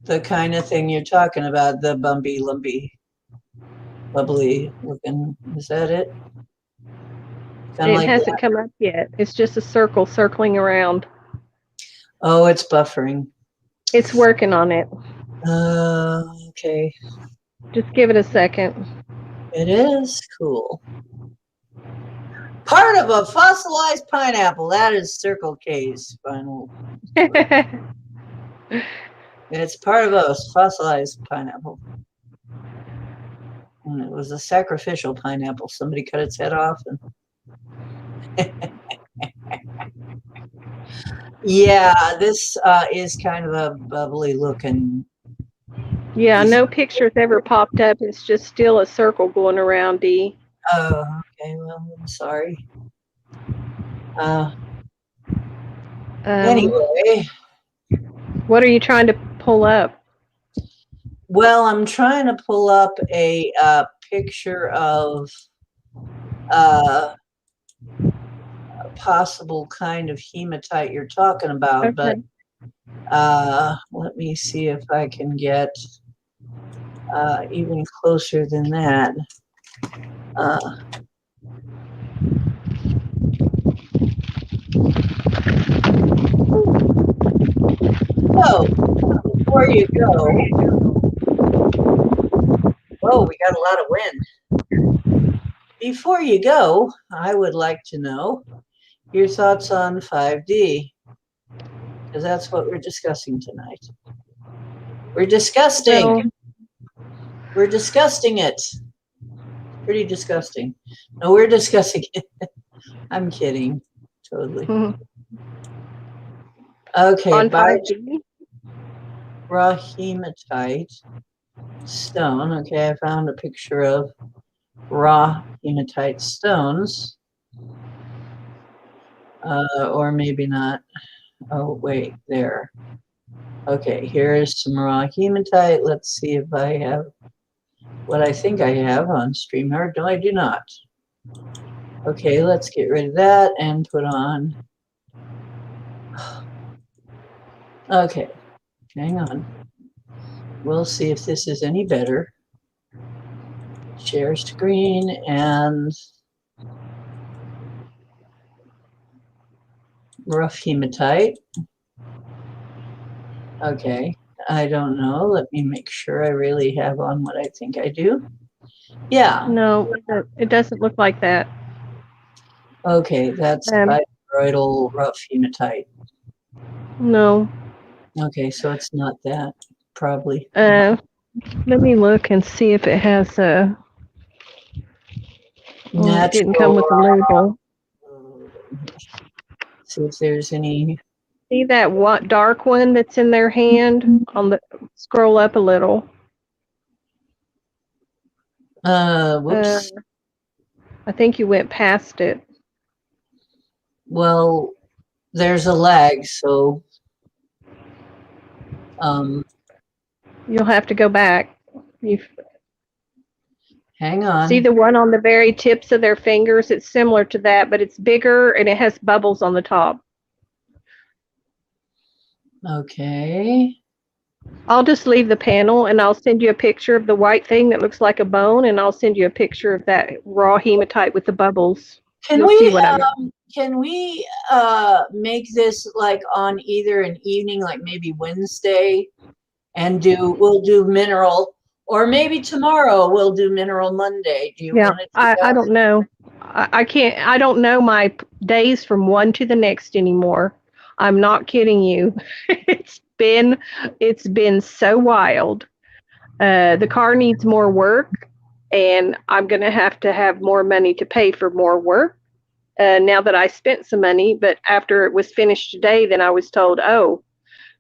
the kind of thing you're talking about? The bumpy, lumpy, bubbly looking. Is that it? Kind of It like hasn't that. come up yet. It's just a circle circling around. Oh, it's buffering. It's working on it. Okay. Just give it a second. It is cool. Part of a fossilized pineapple. That is Circle K's final. It's part of a fossilized pineapple. And it was a sacrificial pineapple. Somebody cut its head off. And yeah, this is kind of a bubbly looking. Yeah, no pictures ever popped up. It's just still a circle going around, Dee. Oh, okay. Well, I'm sorry. Anyway, What are you trying to pull up? well, I'm trying to pull up a picture of a possible kind of hematite you're talking about, but let me see if I can get even closer than that. So, before you go, whoa, we got a lot of wind. Before you go, I would like to know your thoughts on 5D, because that's what we're discussing tonight. We're disgusting. Well, We're disgusting it. Pretty disgusting. No, we're discussing it. I'm kidding. Totally. Okay, on by 5D? raw hematite stone. Okay, I found a picture of raw hematite stones. Or maybe not. Oh, wait, there. Okay, here is some raw hematite. Let's see if I have what I think I have on StreamYard. No, I do not. Okay, let's get rid of that and put on. Okay, hang on. We'll see if this is any better. Share screen and rough hematite. Okay, I don't know. Let me make sure I really have on what I think I do. Yeah. No, it doesn't look like that. Okay, that's bioroidal rough hematite. No. Okay, so it's not that, probably. Let me look and see if it has a. Oh, it didn't come Natural. with a label. See if there's any. See that dark one that's in their hand? On the scroll up a little. Whoops. I think you went past it. Well, there's a lag, so You'll have to go back. You hang see on. the one on the very tips of their fingers? It's similar to that, but it's bigger and it has bubbles on the top. Okay. I'll just leave the panel and I'll send you a picture of the white thing that looks like a bone, and I'll send you a picture of that raw hematite with the bubbles. Can You'll see we what I mean. make this like on either an evening, like maybe Wednesday, and we'll do mineral, or maybe tomorrow we'll do mineral Monday. Do you Yeah, want to do I that? don't know. I can't. I don't know my days from one to the next anymore. I'm not kidding you. it's been it's been so wild. The car needs more work, and I'm going to have more money to pay for more work. Now that I spent some money, but after it was finished today, then I was told, oh,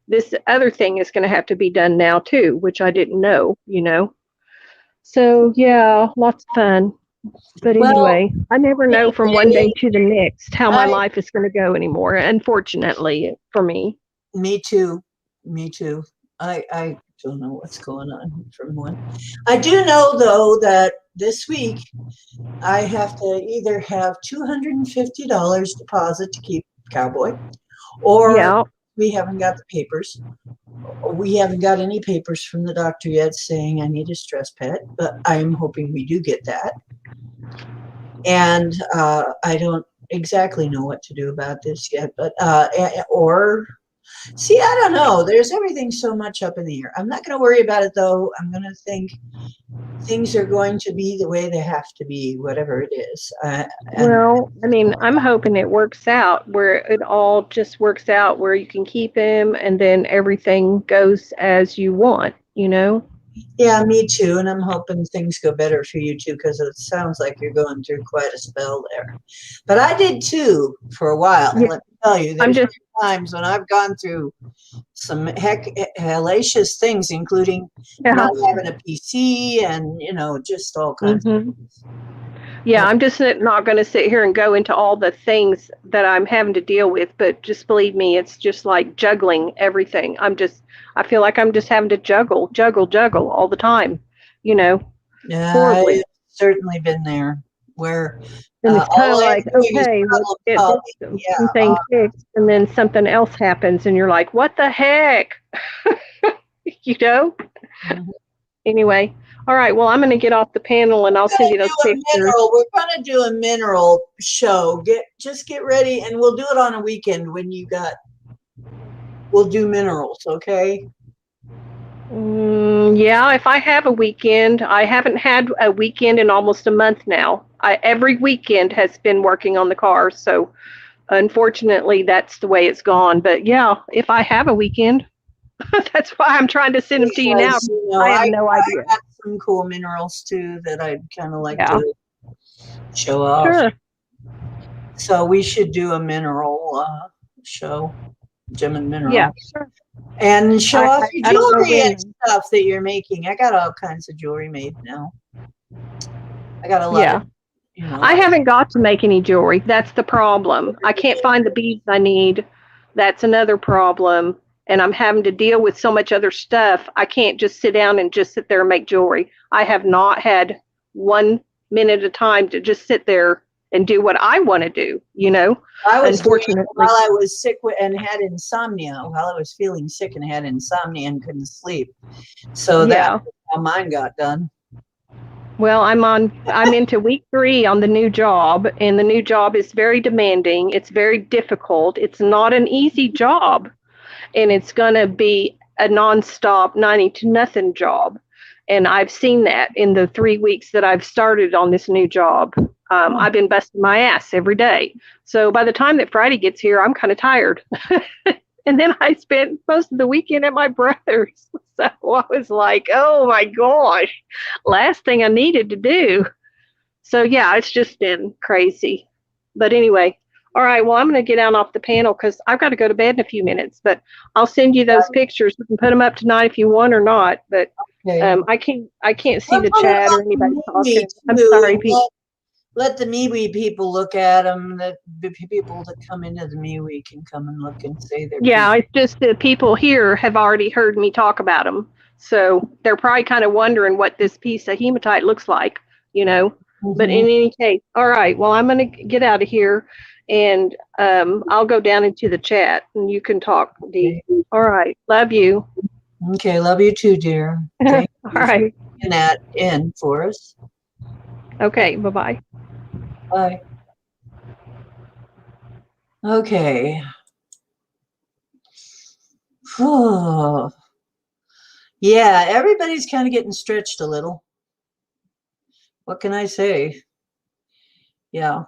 this other thing is going to have to be done now too, which I didn't know. So yeah, lots of fun. But Well, anyway, I never know from one day anyway, to the next how my I life is going to go anymore, unfortunately for me. me too. Me too. I don't know what's going on from one. I do know though that this week I have to either have $250 deposit to keep Cowboy, or Yeah. we haven't got the papers. We haven't got any papers from the doctor yet saying I need a stress pet, but I'm hoping we do get that. And I don't exactly know what to do about this yet, but or see, I don't know. There's everything so much up in the air. I'm not going to worry about it though. I'm going to think things are going to be the way they have to be, whatever it is. And Well, I mean, I'm hoping it works out where it all just works out where you can keep him and then everything goes as you want. yeah, me too. And I'm hoping things go better for you too, because it sounds like you're going through quite a spell there. But I did too for a while. And Yeah, let me tell you, I'm there's just, been times when I've gone through some hellacious things, including yeah. not having a PC and, just all kinds of hmm things. Yeah, But I'm just not going to sit here and go into all the things that I'm having to deal with, but just believe me, it's just like juggling everything. I feel like I'm just having to juggle all the time, you know, yeah, I've horribly. certainly been there where And it's kind of all I'm like, doing is okay, let's problem get solving. one thing fixed, and then something else happens, and you're like, what the heck? you know? Yeah. Anyway, all right, well, I'm going to get off the panel and I'll send you those pictures. We're gonna do a mineral show. Get ready, and we'll do it on a weekend when we'll do minerals, okay? Yeah, if I have a weekend, I haven't had a weekend in almost a month now. Every weekend has been working on the car, so unfortunately, that's the way it's gone. But yeah, if I have a weekend, that's why I'm trying to send them to you now. Because I have I no idea. got some cool minerals too that I'd kind of like Yeah, to show off. sure. So we should do a mineral show, gem and Yeah, mineral, sure. and show off your I don't know jewelry and when. stuff that you're making. I got all kinds of jewelry made now. I got a lot of, Yeah. I haven't got to make any jewelry. That's the problem. I can't find the beads I need. That's another problem. And I'm having to deal with so much other stuff. I can't just sit down and just sit there and make jewelry. I have not had 1 minute of time to just sit there and do what I want to do, I was doing it while unfortunately. I was sick and had insomnia, while I was feeling sick and had insomnia and couldn't sleep. So that's Yeah. how mine got done. Well, I'm into week 3 on the new job, and the new job is very demanding. It's very difficult. It's not an easy job, and it's going to be a nonstop 90 to nothing job. And I've seen that in the 3 weeks that I've started on this new job. I've been busting my ass every day. So by the time that Friday gets here, I'm kind of tired. And then I spent most of the weekend at my brother's. So I was like, oh my gosh, last thing I needed to do. So yeah, it's just been crazy. But anyway, all right. Well, I'm going to get out off the panel because I've got to go to bed in a few minutes. But I'll send you those pictures. You can put them up tonight if you want or not. But Okay. I can't see I'll the put it chat or on anybody MeWe talking. I'm too, sorry, and Pete. let the MeWe people look at them. The people that come into the MeWe can come and look and say their Yeah, piece. it's just the people here have already heard me talk about them. So they're probably kind of wondering what this piece of hematite looks like, you know. But Hmm. in any case, all right, well, I'm going to get out of here and I'll go down into the chat and you can talk, Dee. Okay. All right. Love you. Okay, love you too, dear. All Thank you for right. bringing that in for us. Okay. Bye bye. Bye. Okay. Oh, yeah, everybody's kind of getting stretched a little. What can I say? Yeah.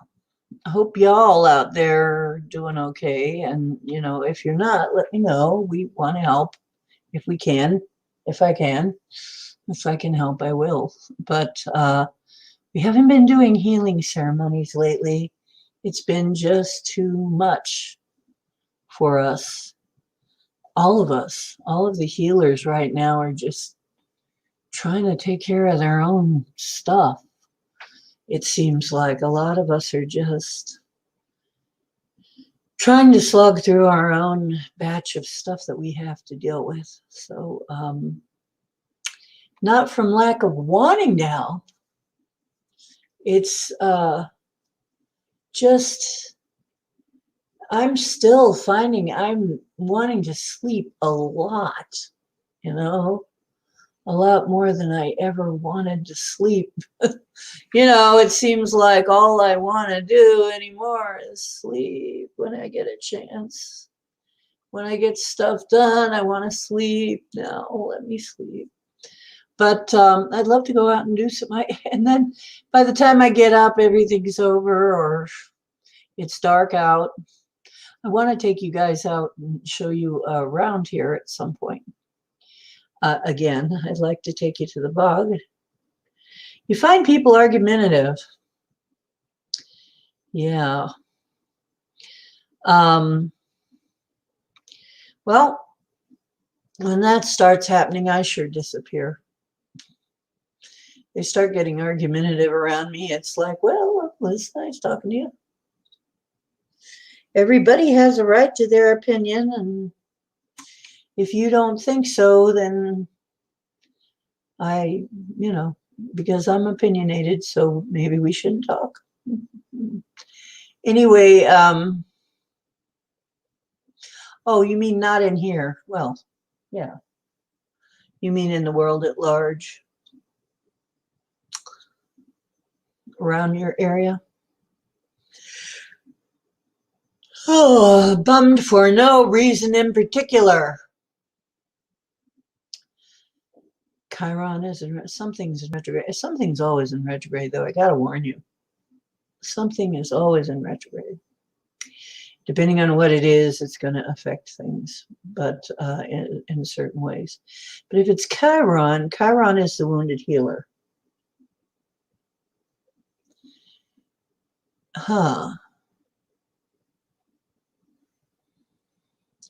I hope y'all out there are doing okay. And, if you're not, let me know. We want to help if we can, if I can. If I can help, I will. But we haven't been doing healing ceremonies lately. It's been just too much for us. All of us, all of the healers right now are just trying to take care of their own stuff. It seems like a lot of us are just trying to slug through our own batch of stuff that we have to deal with. So, not from lack of wanting to help. It's just, I'm still finding I'm wanting to sleep a lot, you know, a lot more than I ever wanted to sleep. It seems like all I want to do anymore is sleep when I get a chance. When I get stuff done, I want to sleep. Now, let me sleep. But I'd love to go out and do something. And then by the time I get up, everything's over or it's dark out. I want to take you guys out and show you around here at some point. Again, I'd like to take you to the bog. You find people argumentative. Yeah. Um, well, when that starts happening, I sure disappear. They start getting argumentative around me. It's like, well, it's nice talking to you. Everybody has a right to their opinion, and if you don't think so, then I, because I'm opinionated, so maybe we shouldn't talk. Anyway, oh, you mean not in here? Well, yeah. You mean in the world at large, around your area? Oh, bummed for no reason in particular. Chiron is something's in retrograde. Something's always in retrograde, though. I gotta warn you, something is always in retrograde. Depending on what it is, it's going to affect things, but in certain ways. But if it's Chiron, Chiron is the wounded healer. Huh.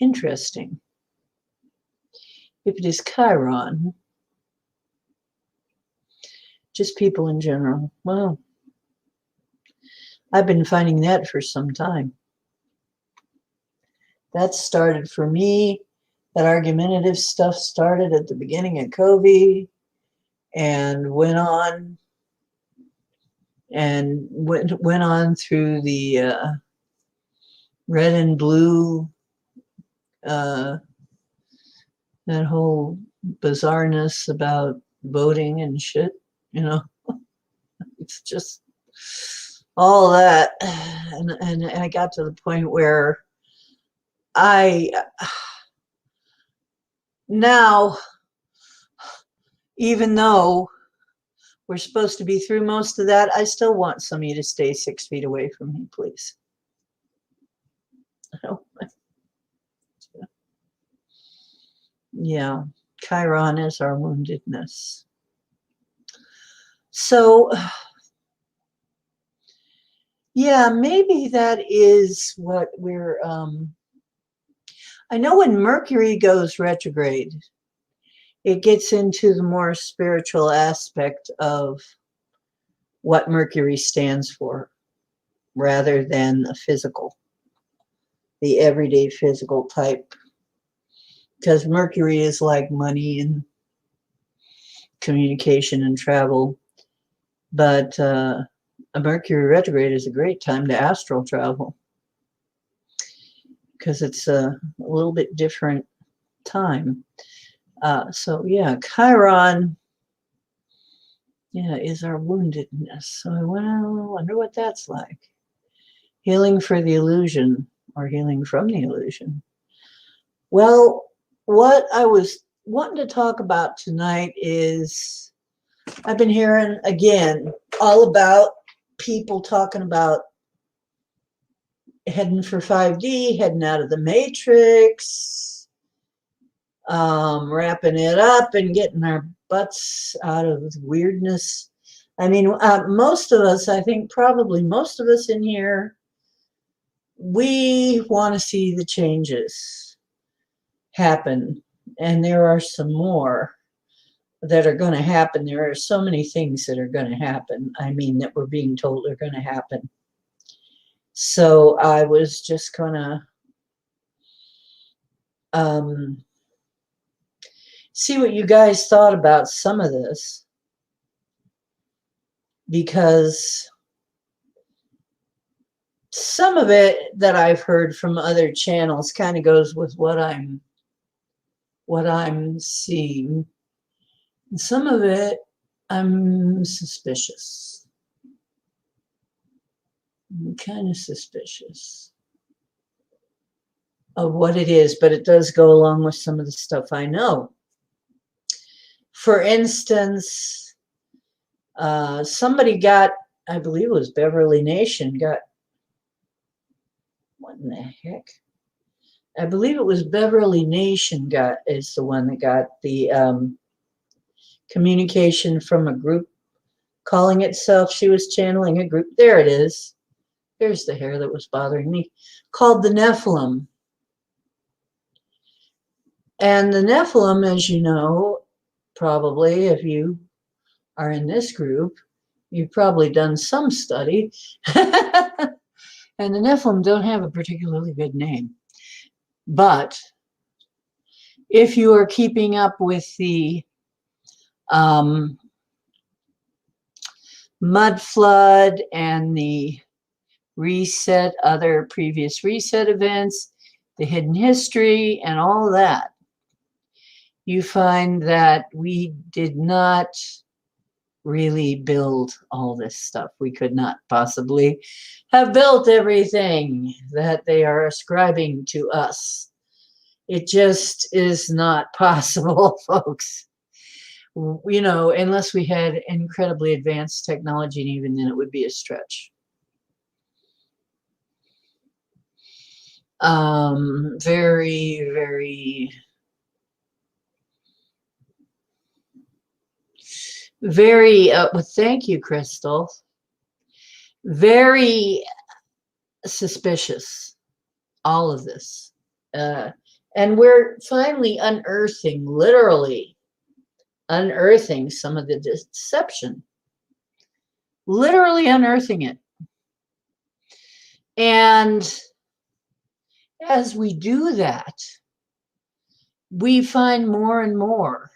Interesting. If it is Chiron, just people in general. Well, I've been finding that for some time. That started for me. That argumentative stuff started at the beginning of COVID and went on through the red and blue, uh, that whole bizarreness about voting and shit, you know. It's just all that, and I got to the point where I now, even though we're supposed to be through most of that, I still want some of you to stay 6 feet away from me, please. Yeah. Chiron is our woundedness. So, yeah, maybe that is what we're, I know when Mercury goes retrograde, it gets into the more spiritual aspect of what Mercury stands for, rather than the physical, the everyday physical type. Because Mercury is like money and communication and travel. But a Mercury retrograde is a great time to astral travel, because it's a little bit different time. So yeah, Chiron, yeah, is our woundedness. So I wonder what that's like. Healing for the illusion, or healing from the illusion. Well, what I was wanting to talk about tonight is, I've been hearing again all about people talking about heading for 5D, heading out of the matrix, wrapping it up and getting our butts out of weirdness. I mean, most of us, I think probably most of us in here, we want to see the changes happen. And there are some more that are going to happen. There are so many things that are going to happen. I mean, that we're being told are going to happen. So I was just going to see what you guys thought about some of this, because some of it that I've heard from other channels kind of goes with what I'm seeing. And some of it I'm suspicious. I'm kind of suspicious of what it is, but it does go along with some of the stuff I know. For instance, somebody got, I believe it was Beverly Nation, got, what in the heck? I believe it was Beverly Nation is the one that got the communication from a group calling itself, she was channeling a group. There it is. There's the hair that was bothering me. Called the Nephilim. And the Nephilim, as you know, probably if you are in this group, you've probably done some study. And the Nephilim don't have a particularly good name. But if you are keeping up with the mud flood and the reset, other previous reset events, the hidden history, and all of that, you find that we did not really build all this stuff. We could not possibly have built everything that they are ascribing to us. It just is not possible, folks. You know, unless we had incredibly advanced technology, and even then it would be a stretch. Very, very, very, well, thank you, Crystal. Very suspicious, all of this. And we're finally unearthing, literally unearthing some of the deception. Literally unearthing it. And as we do that, we find more and more.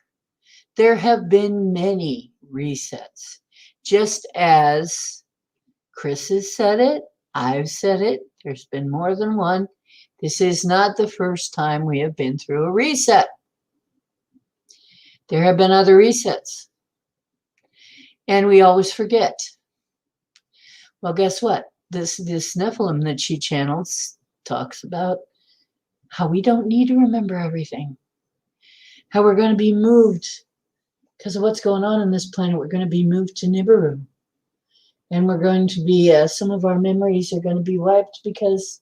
There have been many resets. Just as Chris has said it, I've said it, there's been more than one. This is not the first time we have been through a reset. There have been other resets. And we always forget. Well, guess what? This Nephilim that she channels talks about how we don't need to remember everything. How we're going to be moved because of what's going on this planet. We're going to be moved to Nibiru. And we're going to be, some of our memories are going to be wiped because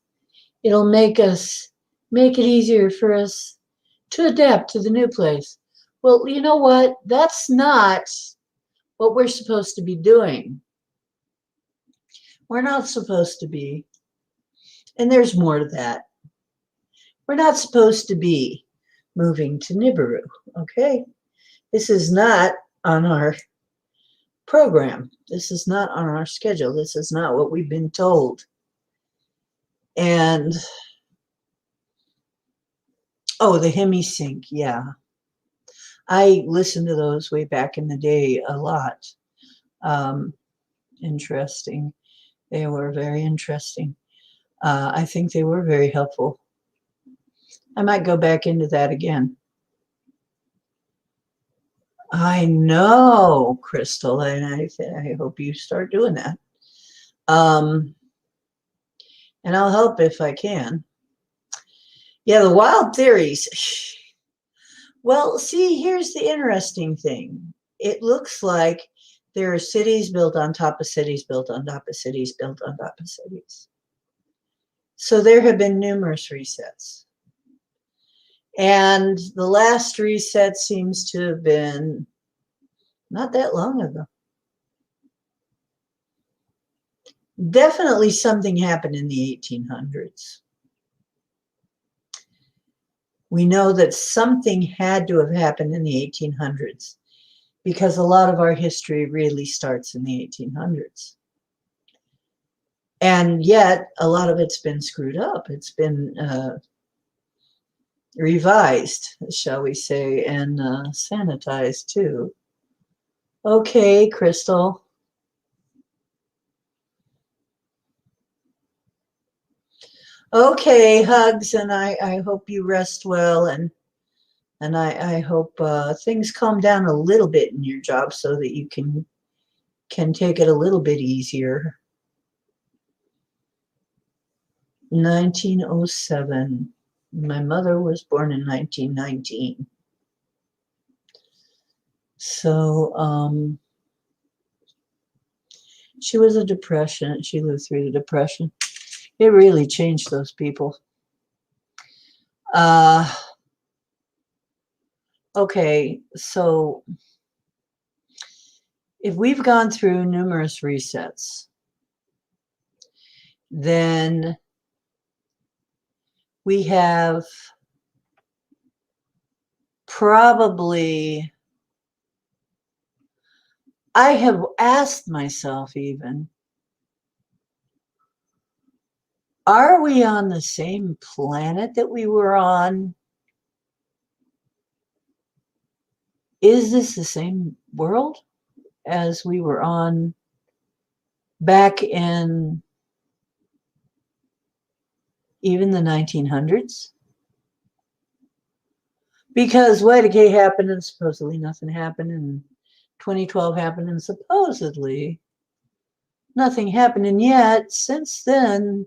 it'll make it easier for us to adapt to the new place. Well, you know what? That's not what we're supposed to be doing. We're not supposed to be, and there's more to that. We're not supposed to be moving to Nibiru, okay? This is not on our program. This is not on our schedule. This is not what we've been told. And, oh, the hemisync, yeah. I listened to those way back in the day a lot. Interesting. They were very interesting. I think they were very helpful. I might go back into that again. I know, Crystal, and I hope you start doing that. And I'll help if I can. Yeah, the wild theories. Well, see, here's the interesting thing. It looks like there are cities built on top of cities, built on top of cities, built on top of cities. So there have been numerous resets. And the last reset seems to have been not that long ago. Definitely something happened in the 1800s. We know that something had to have happened in the 1800s because a lot of our history really starts in the 1800s. And yet, a lot of it's been screwed up. It's been revised, shall we say, and sanitized too. Okay, Crystal. Okay, hugs, and I hope you rest well, and I hope things calm down a little bit in your job so that you can take it a little bit easier. 1907. My mother was born in 1919. So she was a depression. She lived through the depression. It really changed those people. Okay, so if we've gone through numerous resets, then we have probably, I have asked myself even, are we on the same planet that we were on? Is this the same world as we were on back in even the 1900s? Because Watergate happened and supposedly nothing happened, and 2012 happened and supposedly nothing happened. And yet, since then,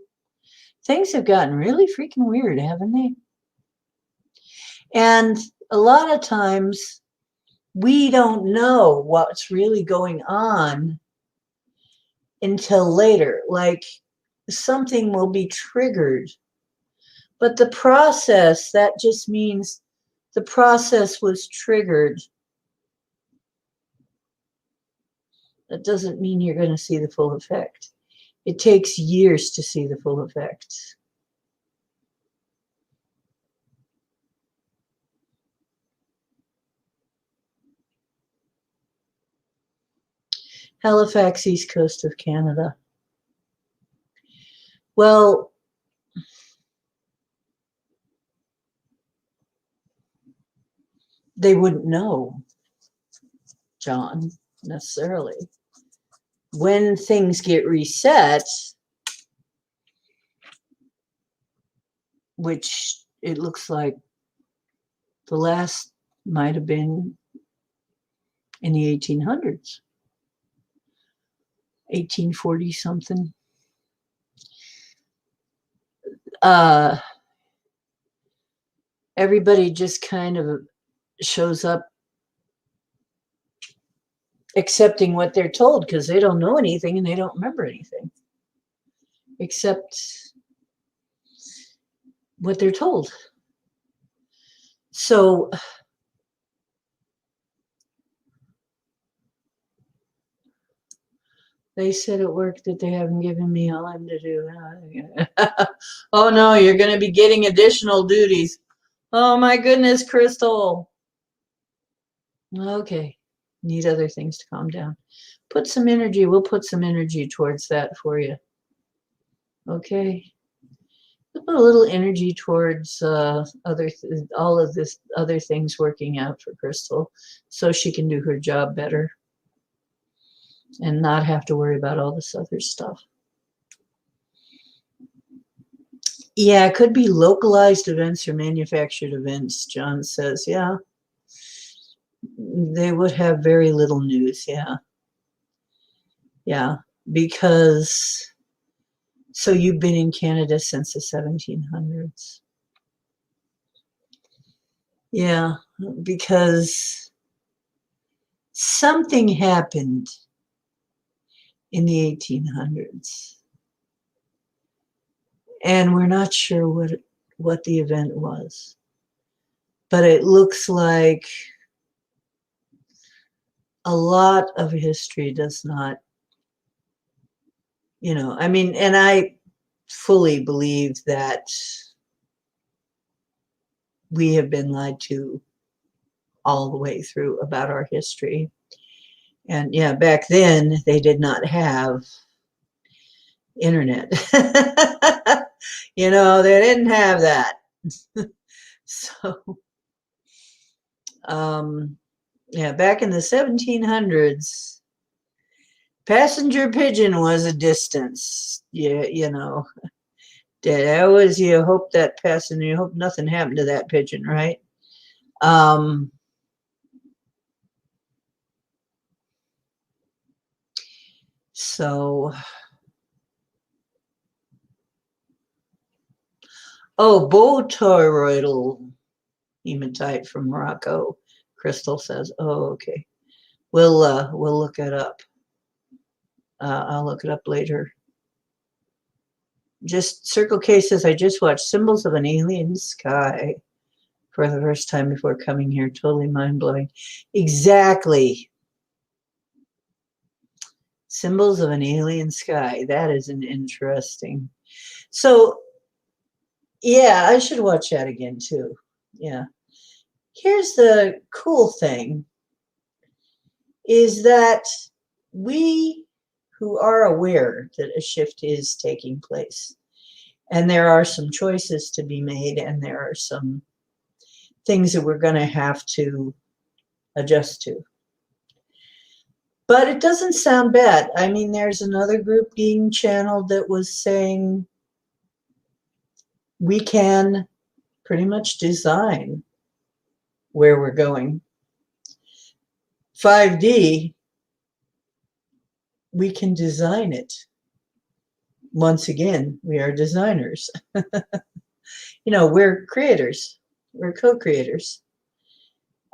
things have gotten really freaking weird, haven't they? And a lot of times, we don't know what's really going on until later. Like something will be triggered. But the process, that just means the process was triggered. That doesn't mean you're going to see the full effect. It takes years to see the full effect. Halifax, east coast of Canada. Well, they wouldn't know, John, necessarily. When things get reset, which it looks like the last might have been in the 1800s, 1840 something. Everybody just kind of shows up accepting what they're told because they don't know anything and they don't remember anything except what they're told. So They said at work that they haven't given me all I'm to do. Oh no, you're going to be getting additional duties. Oh my goodness, Crystal. Okay, need other things to calm down. Put some energy, we'll put some energy towards that for you. Okay. We'll put a little energy towards all of this other things working out for Crystal so she can do her job better and not have to worry about all this other stuff. Yeah, it could be localized events or manufactured events, John says. Yeah. They would have very little news, yeah. Yeah, because so you've been in Canada since the 1700s. Yeah, because something happened in the 1800s, and we're not sure what the event was, but it looks like a lot of history does not, I mean, and I fully believe that we have been lied to all the way through about our history. And yeah, back then they did not have internet. They didn't have that. So, yeah, back in the 1700s, passenger pigeon was a distance. Yeah, that was, you hope nothing happened to that pigeon, right? So, botoroidal hematite from Morocco. Crystal says, "Oh, okay. We'll look it up. I'll look it up later." Just Circle K says, "I just watched Symbols of an Alien Sky for the first time before coming here. Totally mind blowing." Exactly. Symbols of an Alien Sky. That is an interesting. So, yeah, I should watch that again too. Yeah. Here's the cool thing is that we who are aware that a shift is taking place, and there are some choices to be made, and there are some things that we're going to have to adjust to. But it doesn't sound bad. I mean, there's another group being channeled that was saying we can pretty much design where we're going. 5D, we can design it. Once again, we are designers. We're creators. We're co-creators.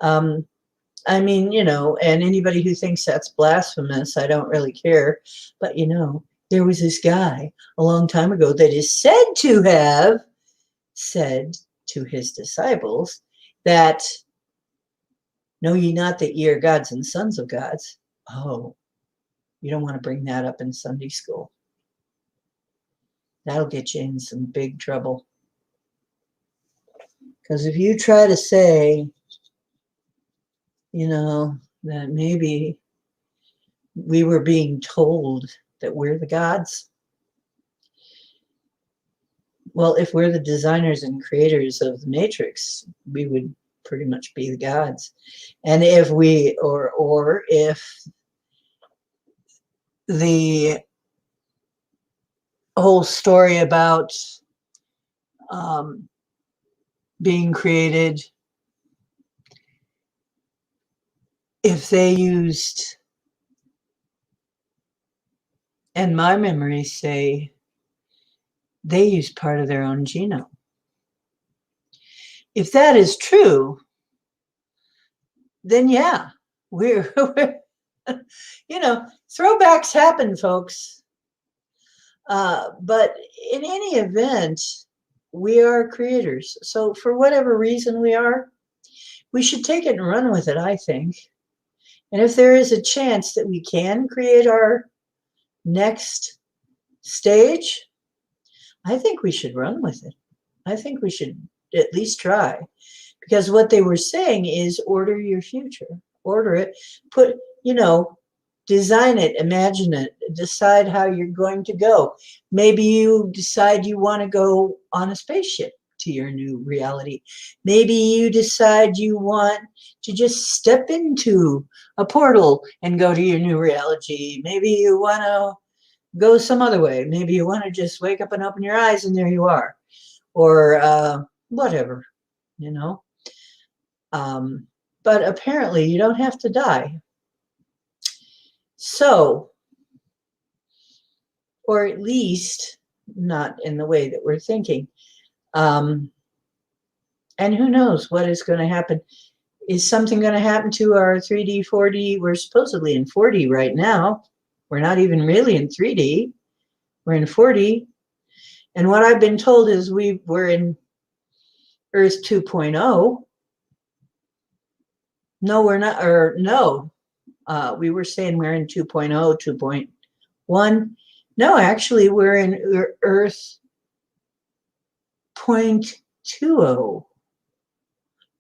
I mean, and anybody who thinks that's blasphemous, I don't really care. But, there was this guy a long time ago that is said to have said to his disciples that, "Know ye not that ye are gods and sons of gods?" Oh, you don't want to bring that up in Sunday school. That'll get you in some big trouble. Because if you try to say, that maybe we were being told that we're the gods, well, if we're the designers and creators of the Matrix, we would pretty much be the gods. And if we, or if the whole story about being created, if they used, and my memories say, they used part of their own genome. If that is true, then yeah, we're throwbacks happen, folks. But in any event, we are creators. So for whatever reason we should take it and run with it, I think. And if there is a chance that we can create our next stage, I think we should run with it. I think we should at least try. Because what they were saying is order your future, order it, put, design it, imagine it, decide how you're going to go. Maybe you decide you want to go on a spaceship to your new reality. Maybe you decide you want to just step into a portal and go to your new reality. Maybe you want to go some other way. Maybe you want to just wake up and open your eyes and there you are. Or whatever, you know. But apparently you don't have to die. So, or at least not in the way that we're thinking. And who knows what is going to happen? Is something going to happen to our 3D, 4D? We're supposedly in 4D right now. We're not even really in 3D. We're in 4D. And what I've been told is we're in Earth 2.0. No, we're not, or no. We were saying we're in 2.0, 2.1. No, actually, we're in Earth 0.20.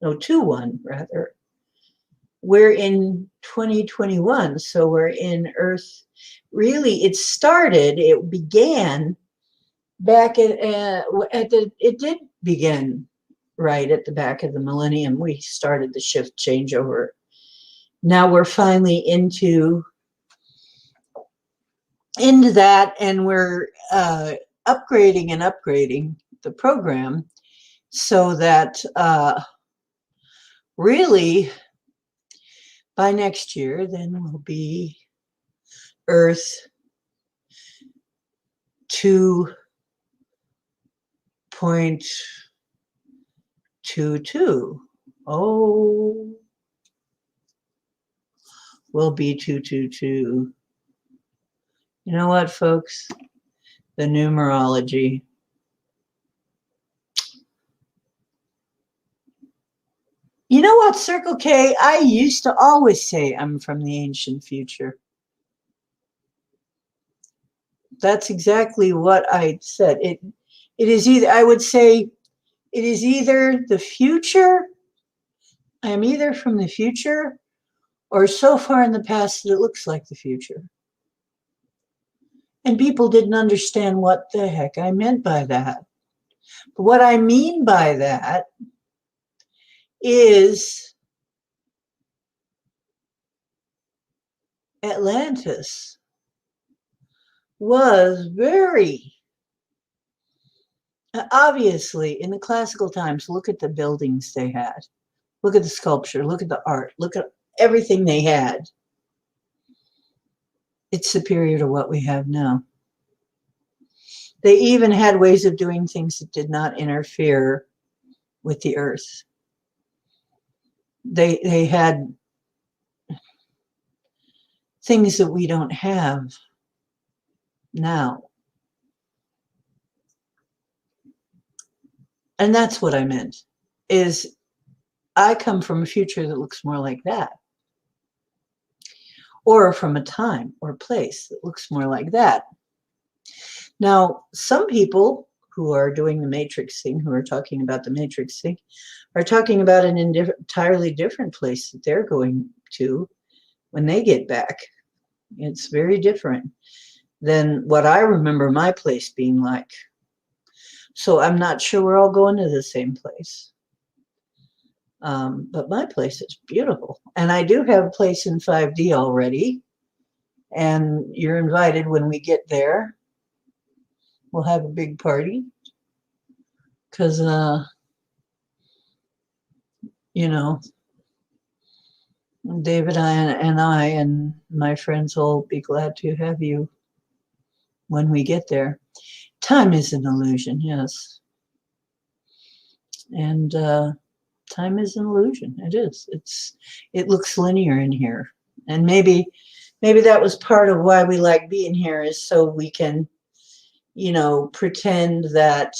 No, 2.1 rather. We're in 2021, so we're in Earth. Really, it began back it did begin right at the back of the millennium. We started the shift changeover. Now we're finally into that, and we're upgrading the program so that really by next year, then we'll be Earth 2.22. Oh, we'll be 222. You know what, folks? The numerology. You know what, Circle K? I used to always say I'm from the ancient future. That's exactly what I said. It is either, I would say, it is either the future. I am either from the future or so far in the past that it looks like the future. And people didn't understand what the heck I meant by that. But what I mean by that is Atlantis was very obviously in the classical times. Look at the buildings they had. Look at the sculpture. Look at the art. Look at everything they had. It's superior to what we have now. They even had ways of doing things that did not interfere with the earth. They had things that we don't have now. And that's what I meant, is I come from a future that looks more like that. Or from a time or place that looks more like that. Now, some people who are doing the matrix thing, who are talking about the matrix thing, are talking about an entirely different place that they're going to when they get back. It's very different than what I remember my place being like. So I'm not sure we're all going to the same place. But my place is beautiful. And I do have a place in 5D already. And you're invited when we get there. We'll have a big party. Because, David and I and my friends will be glad to have you when we get there. Time is an illusion, yes. And time is an illusion. It is. It looks linear in here. And maybe that was part of why we like being here, is so we can, pretend that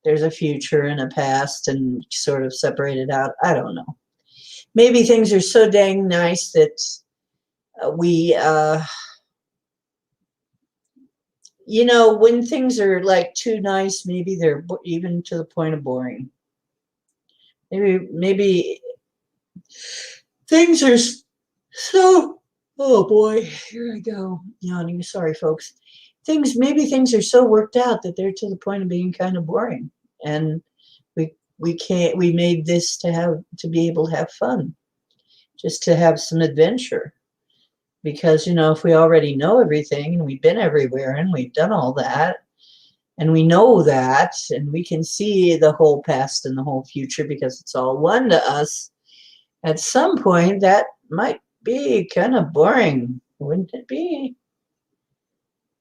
there's a future and a past and sort of separate it out. I don't know. Maybe things are so dang nice that we you know, when things are like too nice, maybe they're even to the point of boring. Maybe things are so, oh boy, here I go, yawning. Sorry, folks. Maybe things are so worked out that they're to the point of being kind of boring. And we made this to be able to have fun, just to have some adventure. Because, you know, if we already know everything and we've been everywhere and we've done all that, and we know that, and we can see the whole past and the whole future because it's all one to us, at some point that might be kind of boring, wouldn't it be?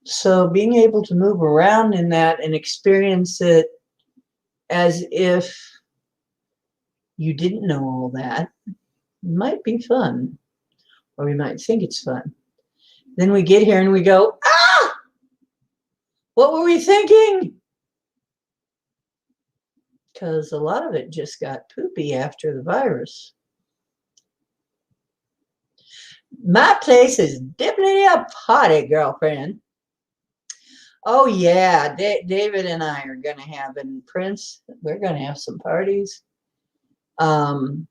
So being able to move around in that and experience it as if you didn't know all that might be fun, or we might think it's fun. Then we get here and we go, ah, what were we thinking? Because a lot of it just got poopy after the virus. My place is definitely a party, girlfriend. Oh yeah, David and I are gonna have, and Prince, we're gonna have some parties. Um,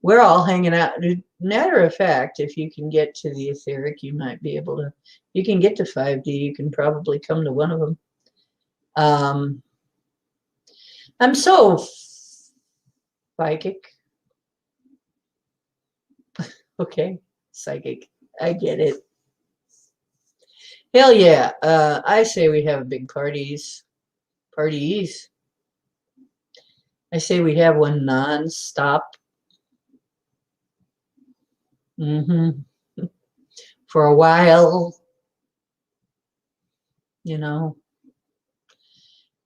we're all hanging out. Matter of fact, if you can get to the etheric, you might be able to. You can get to 5D. You can probably come to one of them. I'm so psychic. Okay, psychic. I get it. Hell yeah. I say we have big parties. Parties. I say we have one non-stop. For a while, you know,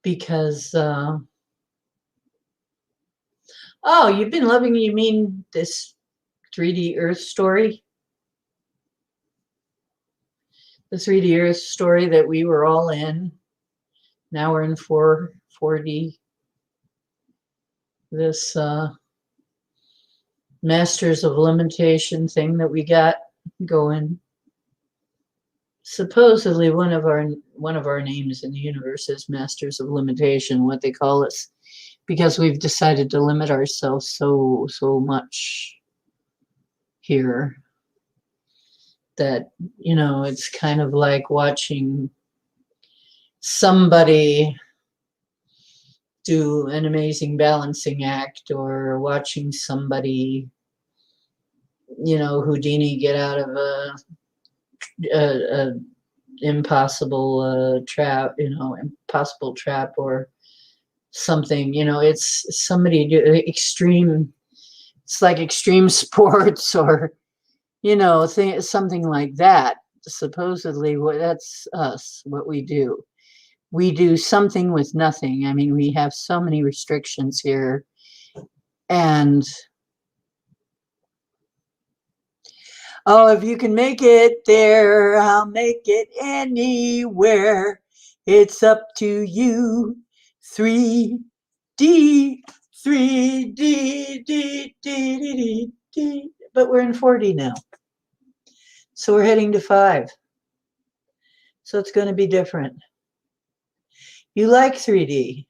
because oh, you've been loving, you mean this 3D Earth story? The 3D Earth story that we were all in. Now we're in 4D. This Masters of Limitation thing that we got going. Supposedly one of our names in the universe is Masters of Limitation, what they call us, because we've decided to limit ourselves so much here that, you know, it's kind of like watching somebody do an amazing balancing act, or watching somebody, you know, Houdini get out of a impossible trap, you know, impossible trap or something, you know, it's somebody do extreme, it's like extreme sports, or, you know, something like that. Supposedly, that's us, what we do. We do something with nothing. I mean, we have so many restrictions here. And, oh, if you can make it there, I'll make it anywhere. It's up to you. 3D, 3D, D, D, D, D. But we're in 4D now. So we're heading to 5. So it's going to be different. You like 3D.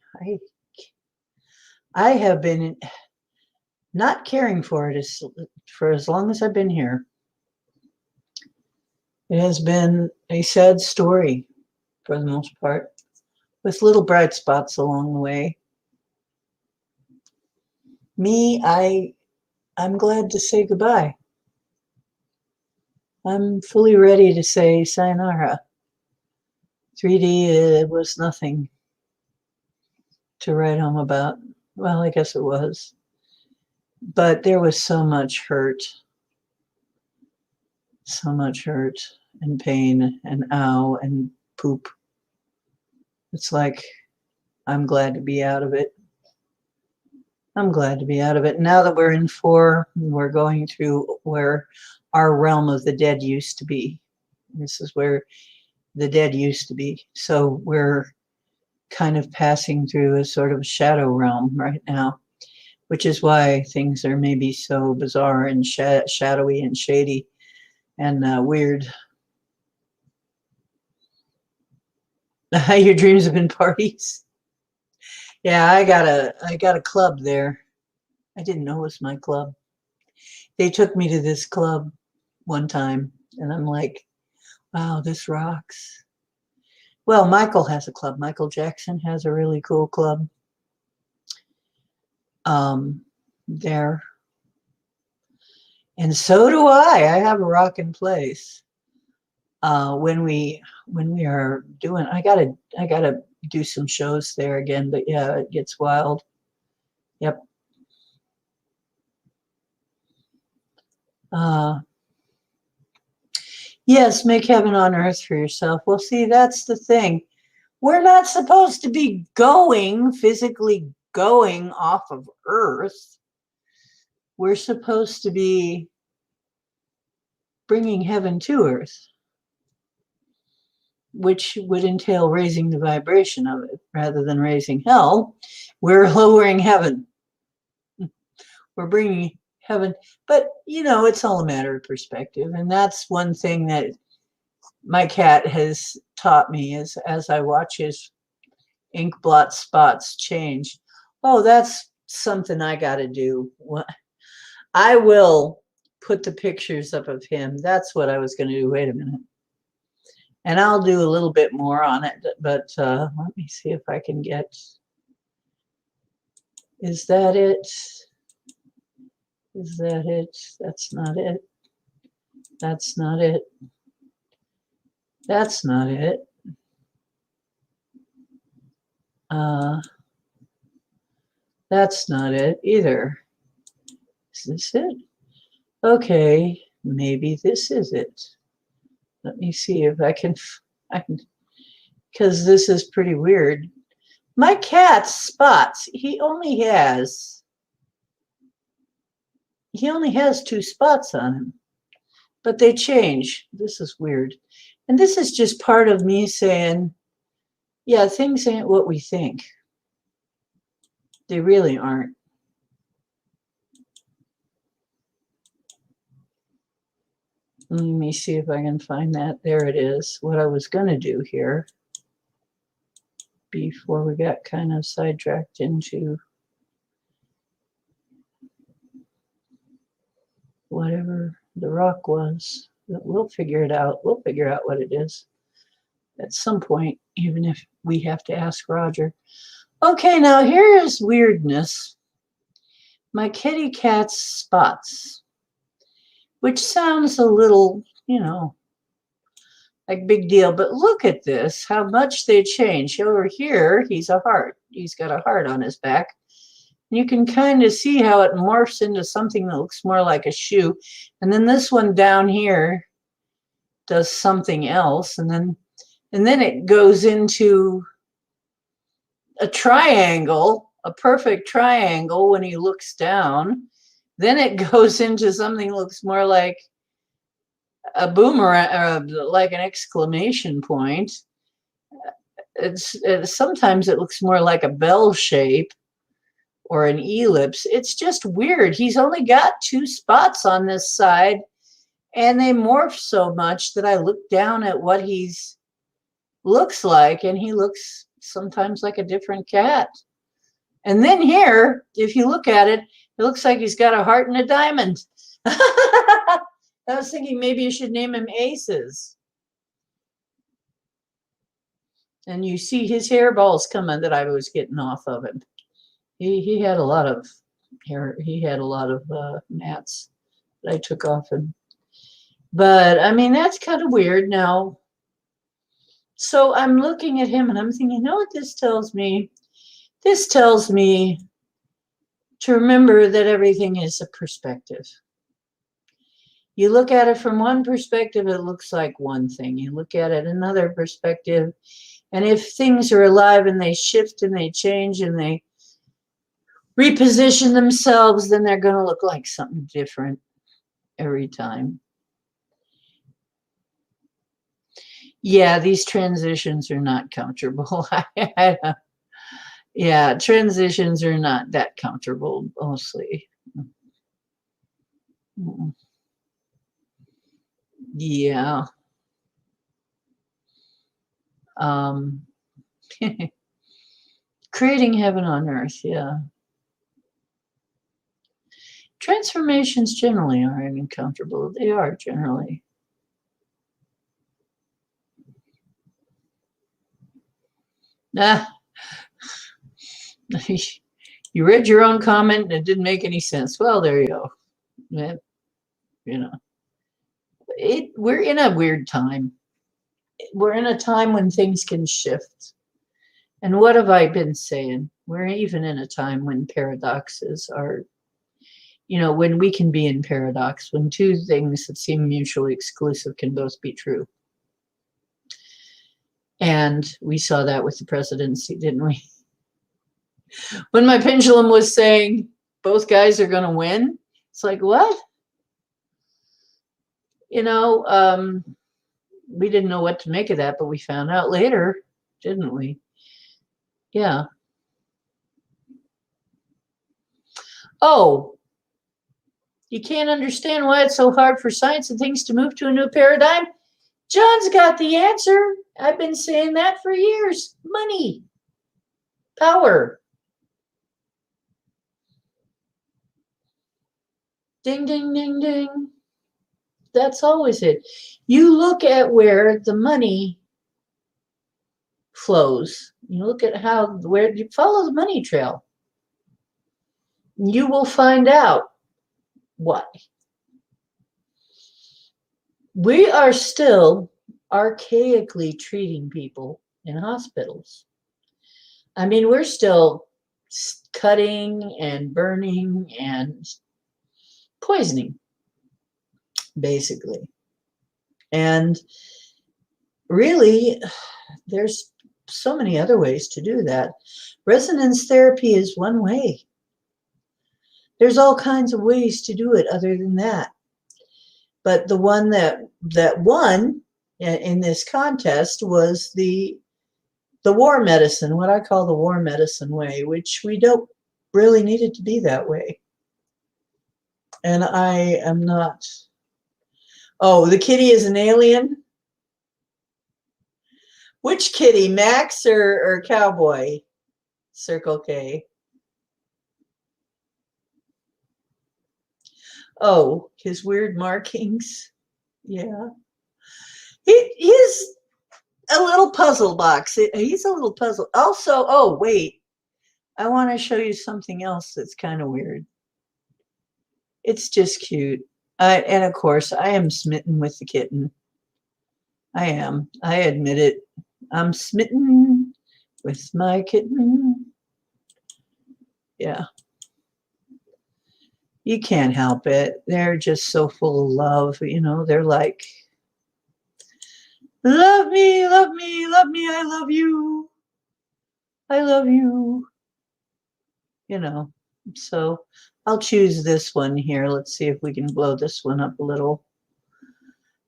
I have been not caring for it for as long as I've been here. It has been a sad story for the most part, with little bright spots along the way. Me, I'm glad to say goodbye. I'm fully ready to say sayonara. 3D was nothing to write home about. Well, I guess it was. But there was so much hurt and pain and ow and poop. It's like, I'm glad to be out of it. I'm glad to be out of it. Now that we're in 4, we're going through where our realm of the dead used to be. This is where the dead used to be. So we're kind of passing through a sort of shadow realm right now, which is why things are maybe so bizarre and shadowy and shady and weird. Your dreams have been parties. Yeah, I got a club there. I didn't know it was my club. They took me to this club one time, and I'm like, wow, this rocks. Well, Michael has a club. Michael Jackson has a really cool club um, there, and so do I. I have a rockin' place. When we are doing, I gotta do some shows there again. But yeah, it gets wild. Yep. Uh, yes, make heaven on earth for yourself. Well, see, that's the thing. We're not supposed to be going, physically going off of Earth. We're supposed to be bringing heaven to Earth, which would entail raising the vibration of it rather than raising hell. We're lowering heaven. We're bringing heaven. But, you know, it's all a matter of perspective. And that's one thing that my cat has taught me is as I watch his ink blot spots change. Oh, that's something I got to do. I will put the pictures up of him. That's what I was going to do. Wait a minute. And I'll do a little bit more on it, but let me see if I can get, is that it? Is that it? That's not it. That's not it. That's not it. Uh, that's not it either. Is this it? Okay, maybe this is it. Let me see if I can find, because this is pretty weird. My cat's spots, he only has 2 spots on him, but they change. This is weird. And this is just part of me saying, yeah, things ain't what we think. They really aren't. Let me see if I can find that. There it is. What I was going to do here before we got kind of sidetracked into whatever the rock was. We'll figure it out. We'll figure out what it is at some point, even if we have to ask Roger. Okay, now here is weirdness. My kitty cat's spots, which sounds a little, you know, like big deal, but look at this, how much they change. Over here, he's a heart. He's got a heart on his back. You can kind of see how it morphs into something that looks more like a shoe. And then this one down here does something else. And then it goes into a triangle, a perfect triangle when he looks down. Then it goes into something that looks more like a boomerang, or like an exclamation point. Sometimes it looks more like a bell shape or an ellipse. It's just weird. He's only got 2 spots on this side, and they morph so much that I look down at what he's looks like, and he looks sometimes like a different cat. And then here, if you look at it, it looks like he's got a heart and a diamond. I was thinking maybe you should name him Aces. And you see his hairballs coming that I was getting off of him. He had a lot of hair. He had a lot of mats that I took off him. But I mean, that's kind of weird now. So I'm looking at him and I'm thinking, you know what this tells me? This tells me to remember that everything is a perspective. You look at it from one perspective, it looks like one thing. You look at it another perspective, and if things are alive and they shift and they change and they reposition themselves, then they're going to look like something different every time. Yeah, these transitions are not comfortable. Yeah, transitions are not that comfortable, mostly. Yeah. Creating heaven on earth, yeah. Transformations generally aren't uncomfortable. They are generally. Ah, you read your own comment and it didn't make any sense. Well, there you go. Yeah, you know, we're in a weird time. We're in a time when things can shift. And what have I been saying? We're even in a time when paradoxes are, when we can be in paradox, when two things that seem mutually exclusive can both be true. And we saw that with the presidency, didn't we? When my pendulum was saying both guys are going to win, it's like, what? We didn't know what to make of that, but we found out later, didn't we? Yeah. Oh, you can't understand why it's so hard for science and things to move to a new paradigm? John's got the answer. I've been saying that for years. Money. Power. Ding, ding, ding, ding. That's always it. You look at where the money flows. You look at where you follow the money trail. You will find out why. We are still archaically treating people in hospitals. I mean, we're still cutting and burning and poisoning, basically. And really, there's so many other ways to do that. Resonance therapy is one way. There's all kinds of ways to do it other than that. But the one that won in this contest was the war medicine, what I call the war medicine way, which we don't really need it to be that way. And I am not. Oh, the kitty is an alien? Which kitty, Max or Cowboy? Circle K. Oh, his weird markings. Yeah. He's a little puzzle box. He's a little puzzle. Also, oh, wait. I want to show you something else that's kind of weird. It's just cute. And of course, I am smitten with the kitten. I am. I admit it. I'm smitten with my kitten. Yeah. You can't help it. They're just so full of love. They're like, love me, love me, love me. I love you. I love you. So I'll choose this one here. Let's see if we can blow this one up a little.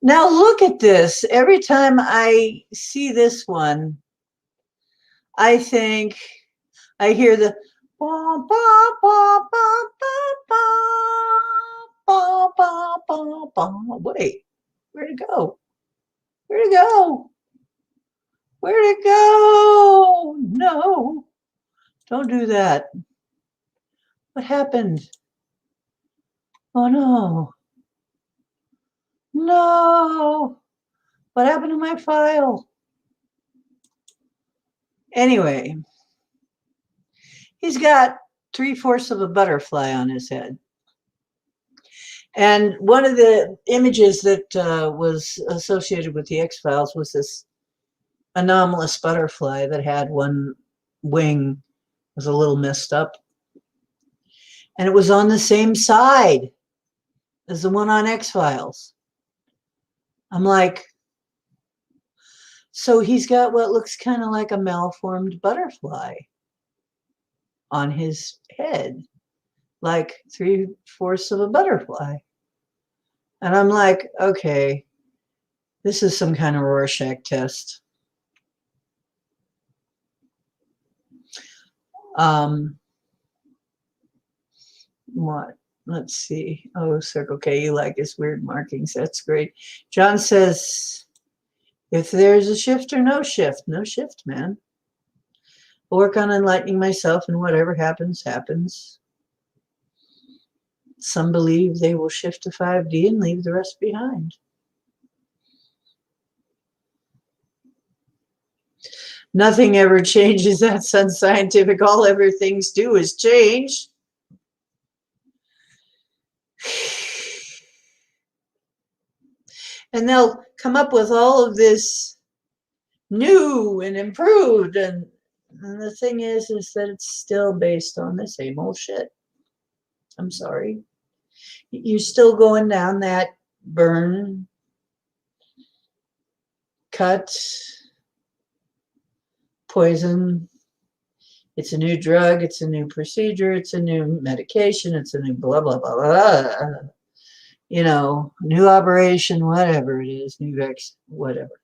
Now look at this. Every time I see this one, I hear the ba ba ba ba ba ba ba ba ba. Wait, where'd it go? Where'd it go? Where'd it go? No, don't do that. What happened? Oh no. No. What happened to my file? Anyway, he's got 3/4 of a butterfly on his head. And one of the images that was associated with the X-Files was this anomalous butterfly that had one wing was a little messed up. And it was on the same side as the one on X-Files. I'm like, so he's got what looks kind of like a malformed butterfly on his head, like 3/4 of a butterfly. And I'm like, okay, this is some kind of Rorschach test. What? Let's see. Oh, Circle K, you like his weird markings. That's great. John says, if there's a shift or no shift, no shift, man. work on enlightening myself, and whatever happens, happens. Some believe they will shift to 5D and leave the rest behind. Nothing ever changes. That's unscientific. All ever things do is change. And they'll come up with all of this new and improved. And the thing is that it's still based on the same old shit. I'm sorry. You're still going down that burn, cut, poison. It's a new drug. It's a new procedure. It's a new medication. It's a new blah, blah, blah, blah. You know, new operation, whatever it is, new vaccine, whatever.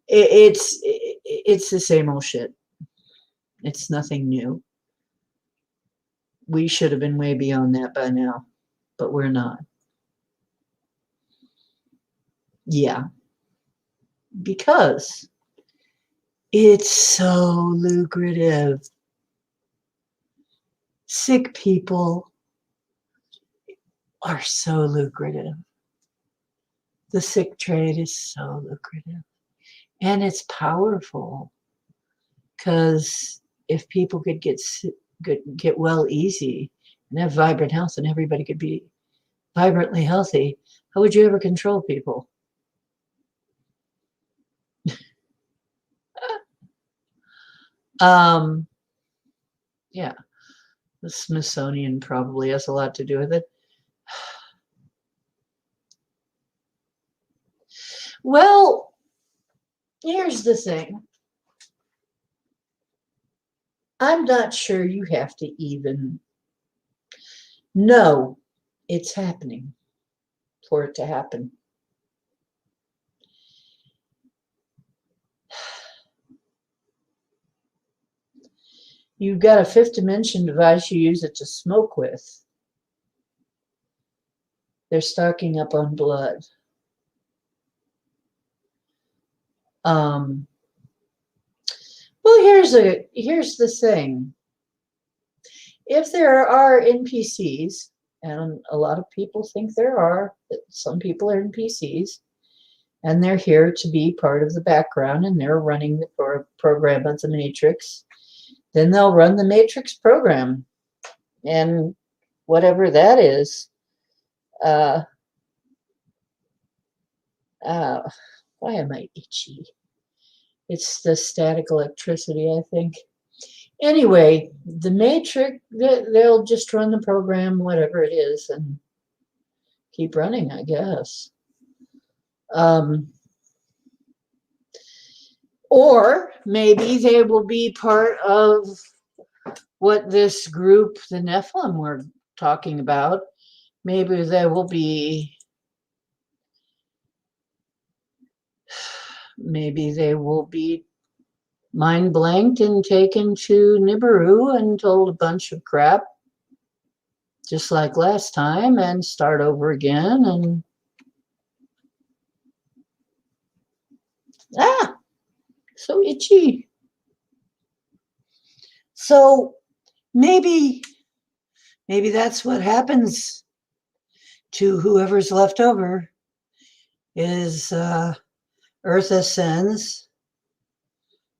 It's the same old shit. It's nothing new. We should have been way beyond that by now, but we're not. Yeah. Because it's so lucrative. Sick people are so lucrative. The sick trade is so lucrative. And it's powerful. Because if people could get well easy and have vibrant health, and everybody could be vibrantly healthy, how would you ever control people? Yeah, the Smithsonian probably has a lot to do with it. Well, here's the thing. I'm not sure you have to even know it's happening for it to happen. You've got a fifth dimension device, you use it to smoke with. They're stocking up on blood. Well, here's the thing. If there are NPCs, and a lot of people think there are, some people are NPCs, and they're here to be part of the background, and they're running the program of the Matrix, then they'll run the Matrix program. And whatever that is, why am I itchy? It's the static electricity, I think. Anyway, the Matrix, they'll just run the program, whatever it is, and keep running, I guess. Or maybe they will be part of what this group, the Nephilim, we're talking about. Maybe they will be mind blanked and taken to Nibiru and told a bunch of crap, just like last time, and start over again. And so itchy. So maybe that's what happens to whoever's left over, is Earth ascends,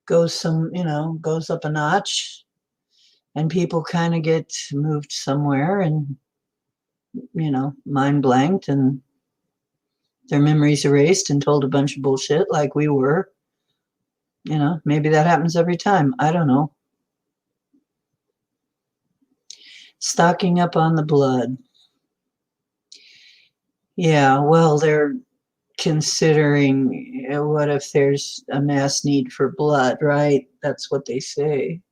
goes up a notch, and people kind of get moved somewhere and, mind blanked and their memories erased and told a bunch of bullshit like we were. Maybe that happens every time. I don't know. Stocking up on the blood. Yeah, well, they're considering what if there's a mass need for blood, right? That's what they say.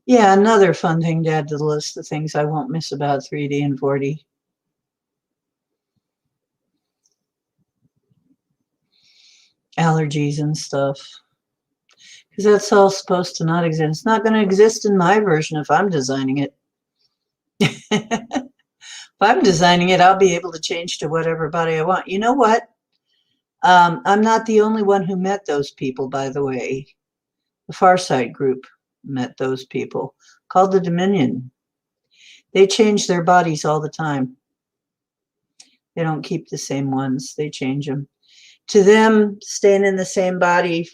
Yeah, another fun thing to add to the list of things I won't miss about 3D and 4D. Allergies and stuff. Because that's all supposed to not exist. It's not going to exist in my version if I'm designing it. If I'm designing it, I'll be able to change to whatever body I want. You know what? I'm not the only one who met those people, by the way. The Far Side group met those people, called the Dominion. They change their bodies all the time. They don't keep the same ones. They change them. To them, staying in the same body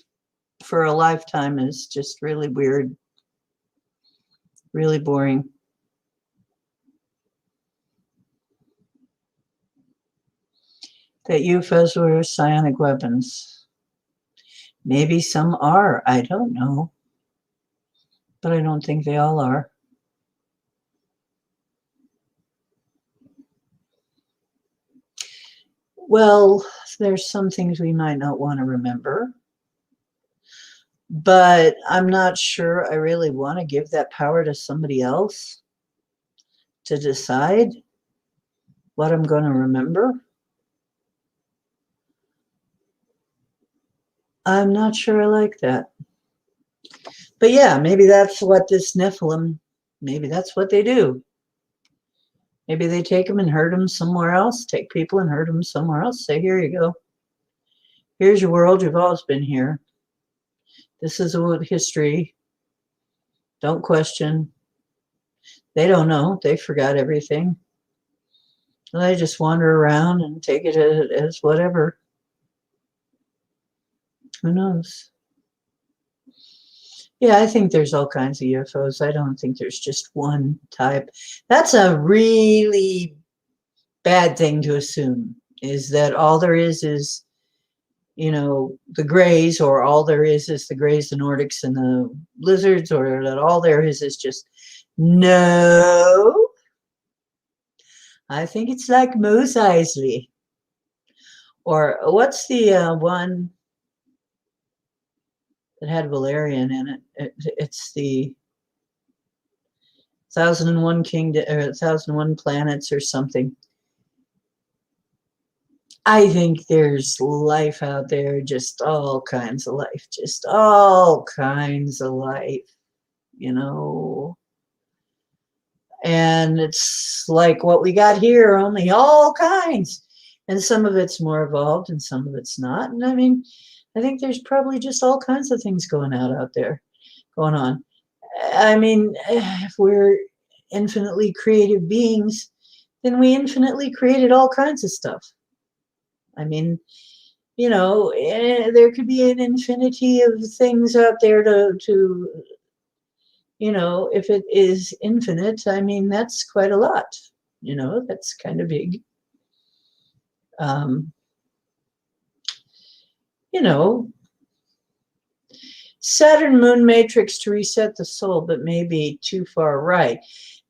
for a lifetime is just really weird, really boring. That UFOs were psionic weapons. Maybe some are. I don't know. But I don't think they all are. Well, there's some things we might not want to remember. But I'm not sure I really want to give that power to somebody else to decide what I'm going to remember. I'm not sure I like that. But yeah, maybe that's what this Nephilim, maybe that's what they do. Maybe they take them and herd them somewhere else, take people and herd them somewhere else. Say, here you go. Here's your world. You've always been here. This is a history. Don't question. They don't know. They forgot everything. They just wander around and take it as whatever. Who knows? Yeah, I think there's all kinds of UFOs. I don't think there's just one type. That's a really bad thing to assume, is that all there is, the grays, or all there is the grays, the Nordics, and the lizards, or that all there is just, no. I think it's like Mos Eisley. Or what's the one that had Valerian in it? It's the 1001 Kingdom, or 1001 Planets, or something. I think there's life out there, just all kinds of life, just all kinds of life, And it's like what we got here, only all kinds. And some of it's more evolved and some of it's not. And I mean, I think there's probably just all kinds of things going out there, going on. I mean, if we're infinitely creative beings, then we infinitely created all kinds of stuff. I mean, there could be an infinity of things out there to if it is infinite, I mean, that's quite a lot. That's kind of big. Um, Saturn moon matrix to reset the soul, but maybe too far right.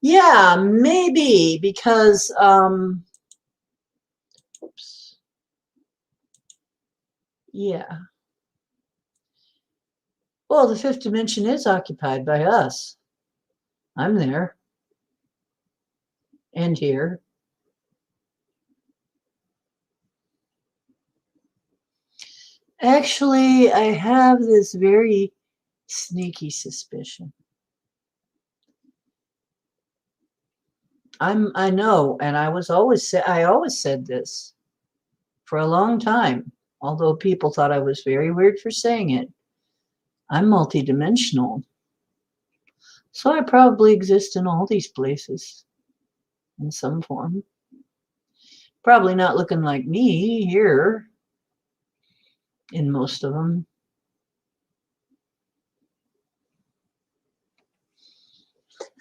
Yeah, maybe, because oops. Yeah. Well, the fifth dimension is occupied by us. I'm there. And here. Actually, I have this very sneaky suspicion. I know, and I always said this for a long time, although people thought I was very weird for saying it. I'm multidimensional. So I probably exist in all these places in some form. Probably not looking like me here in most of them.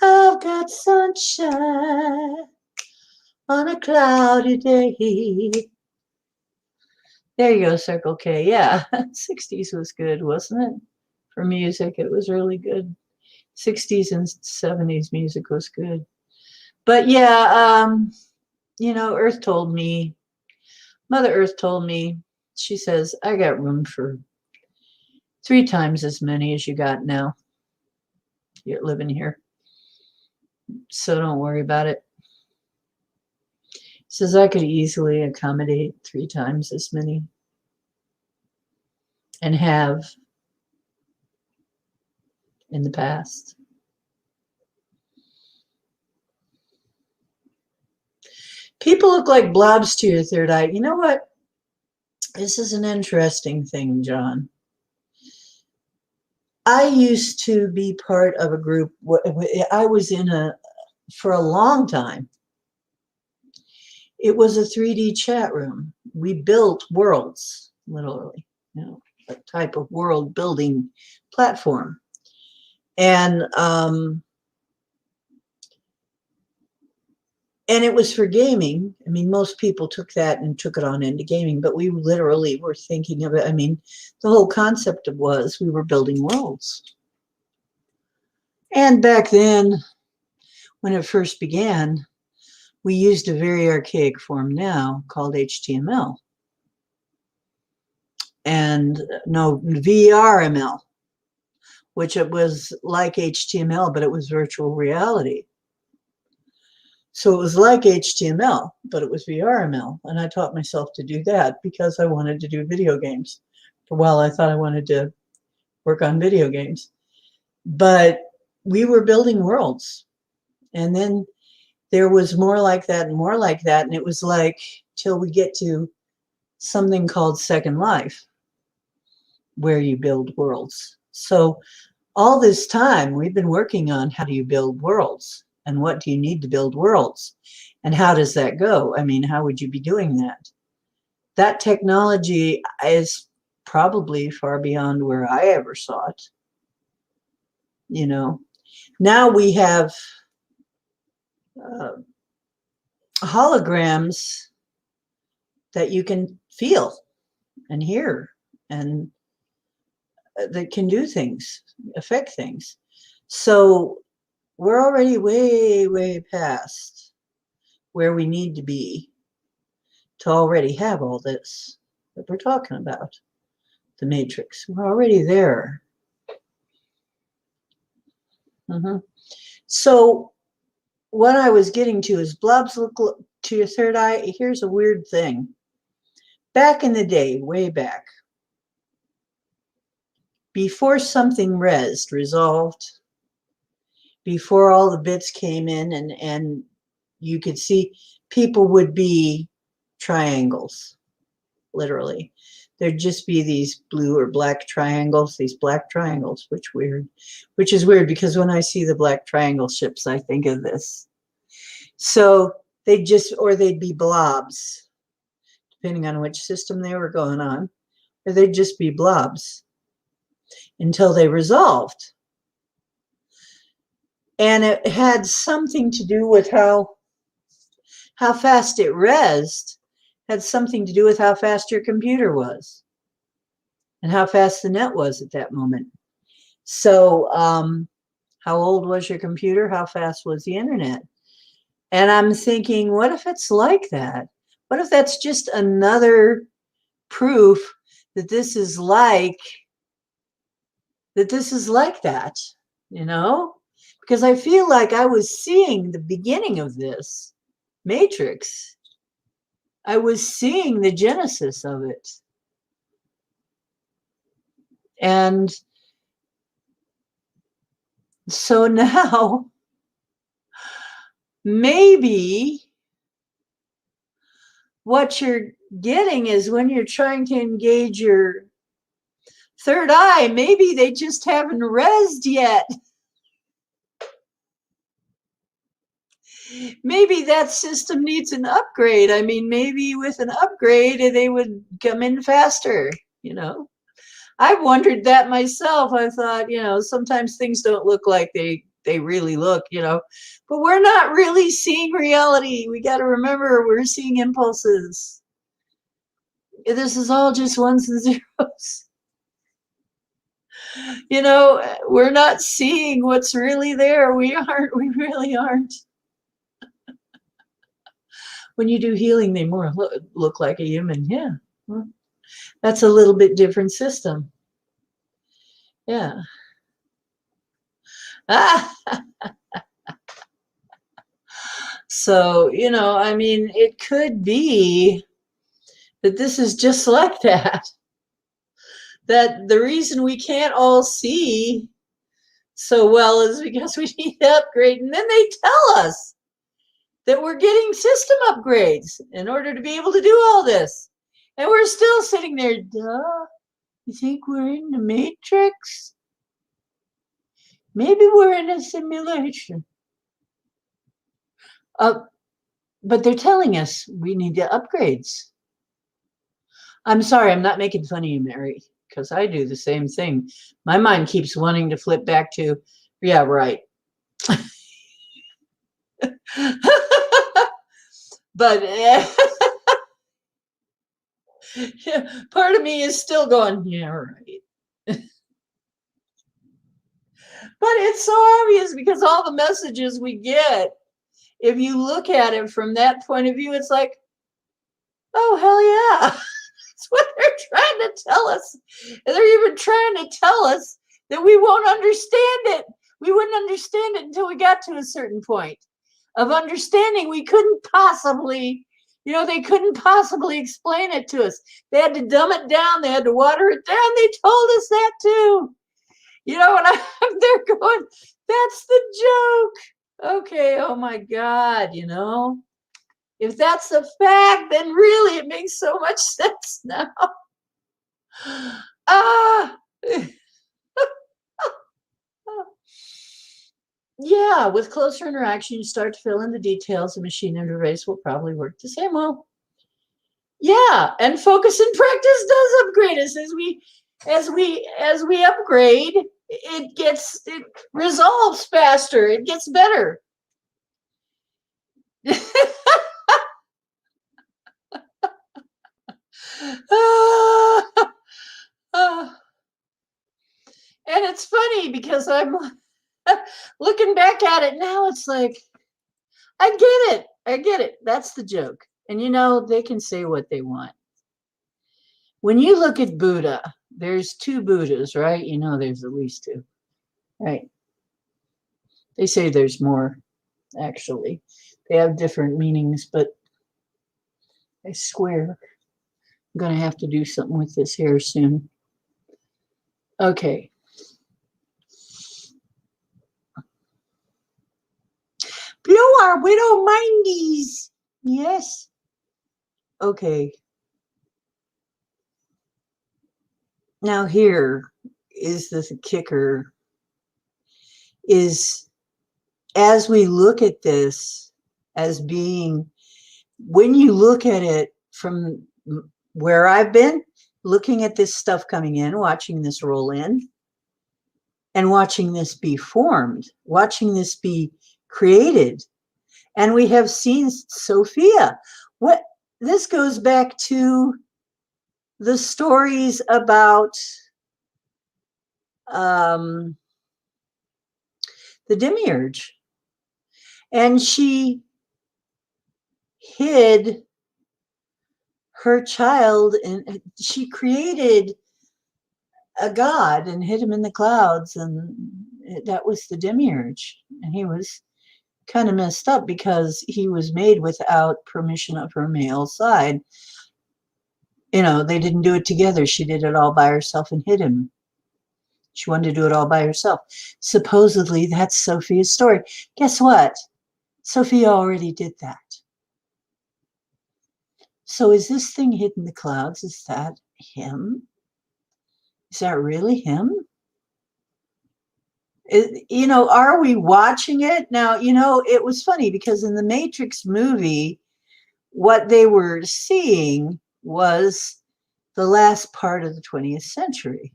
I've got sunshine on a cloudy day. There you go, Circle K. Yeah, 60s was good, wasn't it? For music, it was really good. 60s and 70s music was good. But yeah, Earth told me, Mother Earth told me, she says, I got room for 3 times as many as you got now. You're living here. So don't worry about it. Says I could easily accommodate 3 times as many. And have in the past. People look like blobs to your third eye. You know what? This is an interesting thing, John. I used to be part of a group. I was in for a long time. It was a 3D chat room. We built worlds, literally, a type of world building platform. And it was for gaming. I mean, most people took that and took it on into gaming, but we literally were thinking of it. I mean, the whole concept was we were building worlds. And back then, when it first began, we used a very archaic form now called HTML. And no, VRML, which it was like HTML, but it was virtual reality. So it was like HTML, but it was VRML. And I taught myself to do that because I wanted to do video games. For a while, I thought I wanted to work on video games. But we were building worlds. And then there was more like that and more like that. And it was like till we get to something called Second Life, where you build worlds. So all this time, we've been working on how do you build worlds and what do you need to build worlds and how does that go? I mean, how would you be doing that? That technology is probably far beyond where I ever saw it. Now we have holograms that you can feel and hear and that can do things, affect things. So we're already way, way past where we need to be to already have all this that we're talking about, the matrix. We're already there. So what I was getting to is blobs look to your third eye. Here's a weird thing. Back in the day, way back, before something resolved, before all the bits came in and you could see, people would be triangles, literally. There'd just be these blue or black triangles, which is weird because when I see the black triangle ships, I think of this. So they'd be blobs, depending on which system they were going on, or they'd just be blobs until they resolved. And it had something to do with how fast it resed, had something to do with how fast your computer was and how fast the net was at that moment. So how old was your computer? How fast was the internet? And I'm thinking, what if it's like that? What if that's just another proof that this is like that, Because I feel like I was seeing the beginning of this matrix. I was seeing the genesis of it. And so now, maybe what you're getting is when you're trying to engage your third eye, maybe they just haven't resed yet. Maybe that system needs an upgrade. I mean, maybe with an upgrade, they would come in faster, I've wondered that myself. I thought, sometimes things don't look like they really look, but we're not really seeing reality. We got to remember we're seeing impulses. This is all just ones and zeros. We're not seeing what's really there. We really aren't. When you do healing, they more look like a human. Yeah. Well, that's a little bit different system. Yeah. So, I mean, it could be that this is just like that. That the reason we can't all see so well is because we need to upgrade. And then they tell us that we're getting system upgrades in order to be able to do all this. And we're still sitting there, duh. You think we're in the Matrix? Maybe we're in a simulation. But they're telling us we need the upgrades. I'm sorry, I'm not making fun of you, Mary, because I do the same thing. My mind keeps wanting to flip back to, yeah, right. But part of me is still going, yeah, right. But it's so obvious because all the messages we get, if you look at it from that point of view, it's like, oh, hell yeah. That's what they're trying to tell us. And they're even trying to tell us that we won't understand it. We wouldn't understand it until we got to a certain point of understanding. We couldn't possibly, they couldn't possibly explain it to us. They had to dumb it down. They had to water it down. They told us that too. And I'm there going, that's the joke. Okay, oh my God, If that's a fact, then really it makes so much sense now. Ah, yeah, with closer interaction, you start to fill in the details. The machine interface will probably work the same. Well, yeah, and focus and practice does upgrade us as we upgrade. It resolves faster. It gets better. And it's funny because I'm looking back at it now. It's like, I get it. That's the joke. And they can say what they want. When you look at Buddha, there's two Buddhas, right? There's at least two, right? They say there's more, actually. They have different meanings, but I swear I'm going to have to do something with this hair soon. Okay. Blow our widow mindies. Yes. Okay. Now here is the kicker, is as we look at this as being, when you look at it from where I've been, looking at this stuff coming in, watching this roll in, and watching this be formed, watching this be created. And we have seen Sophia. This goes back to the stories about the demiurge. And she hid her child, and she created a god and hid him in the clouds, and that was the demiurge. And he was kind of messed up because he was made without permission of her male side. They didn't do it together. She did it all by herself and hid him. She wanted to do it all by herself. Supposedly, that's Sophia's story. Guess what? Sophia already did that. So is this thing hidden in the clouds? Is that him? Is that really him? Are we watching it? Now, it was funny because in the Matrix movie, what they were seeing was the last part of the 20th century.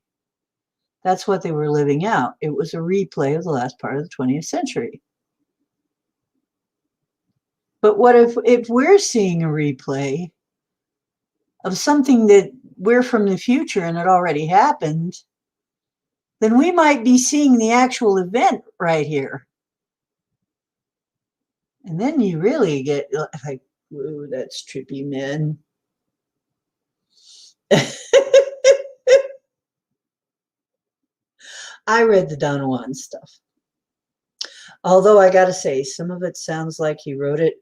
That's what they were living out. It was a replay of the last part of the 20th century. But what if we're seeing a replay of something that we're from the future and it already happened? Then we might be seeing the actual event right here. And then you really get like, whoa, that's trippy, man. I read the waited.Once stuff. Although I got to say, some of it sounds like he wrote it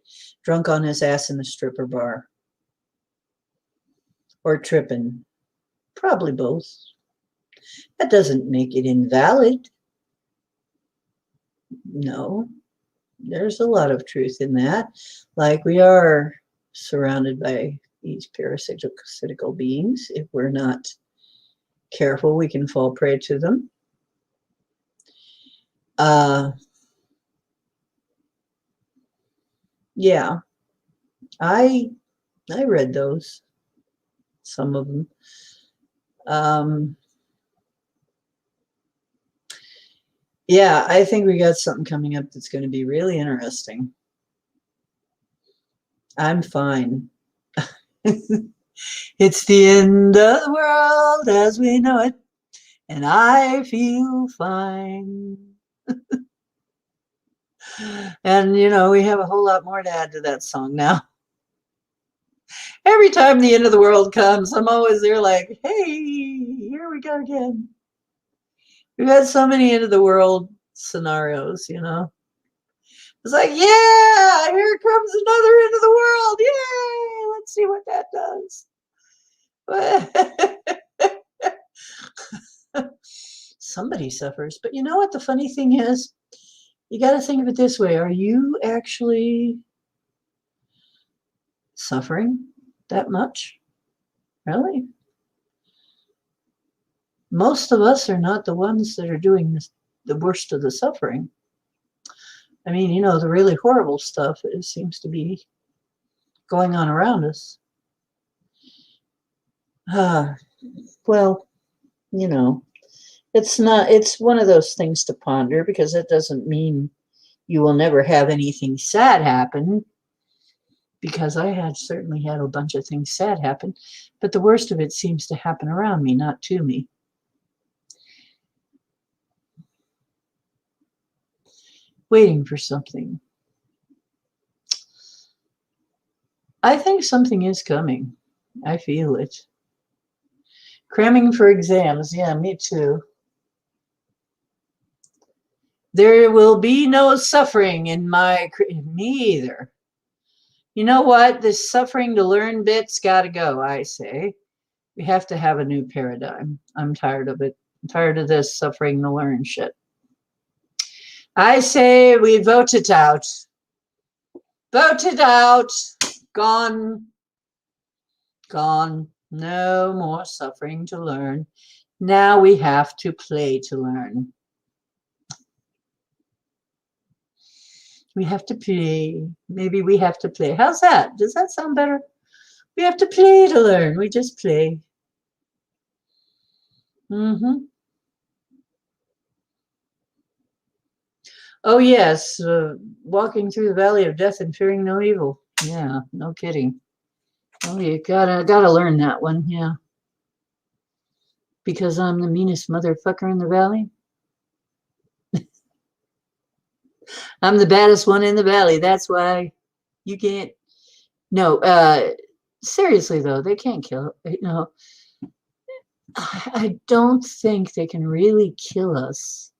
drunk on his ass in a stripper bar. Or tripping. Probably both. That doesn't make it invalid. No. There's a lot of truth in that. Like, we are surrounded by these parasitical beings. If we're not careful, we can fall prey to them. Yeah, I read those, some of them. Yeah, I think we got something coming up that's going to be really interesting. I'm fine. It's the end of the world as we know it, and I feel fine. And, you know, we have a whole lot more to add to that song now. Every time the end of the world comes, I'm always there like, hey, here we go again. We've had so many end of the world scenarios, you know. It's like, yeah, here comes another end of the world. Yay, let's see what that does. Somebody suffers. But you know what the funny thing is? You got to think of it this way. Are you actually suffering that much? Really? Most of us are not the ones that are doing the worst of the suffering. I mean, you know, the really horrible stuff seems to be going on around us. Well, you know, it's one of those things to ponder, because it doesn't mean you will never have anything sad happen, because I had certainly had a bunch of things sad happen, but the worst of it seems to happen around me, not to me. Waiting for something. I think something is coming. I feel it. Cramming for exams. Yeah, me too. There will be no suffering in me either. You know what? This suffering to learn bit's got to go, I say. We have to have a new paradigm. I'm tired of it. I'm tired of this suffering to learn shit. I say we vote it out. Vote it out. Gone. Gone. No more suffering to learn. Now we have to play to learn. We have to play. Maybe we have to play. How's that? Does that sound better? We have to play to learn. We just play. Mm-hmm. Oh, yes. Walking through the valley of death and fearing no evil. Yeah, no kidding. Oh, you gotta learn that one. Yeah. Because I'm the meanest motherfucker in the valley. I'm the baddest one in the valley. That's why you can't. No, seriously though, they can't kill. You know, I don't think they can really kill us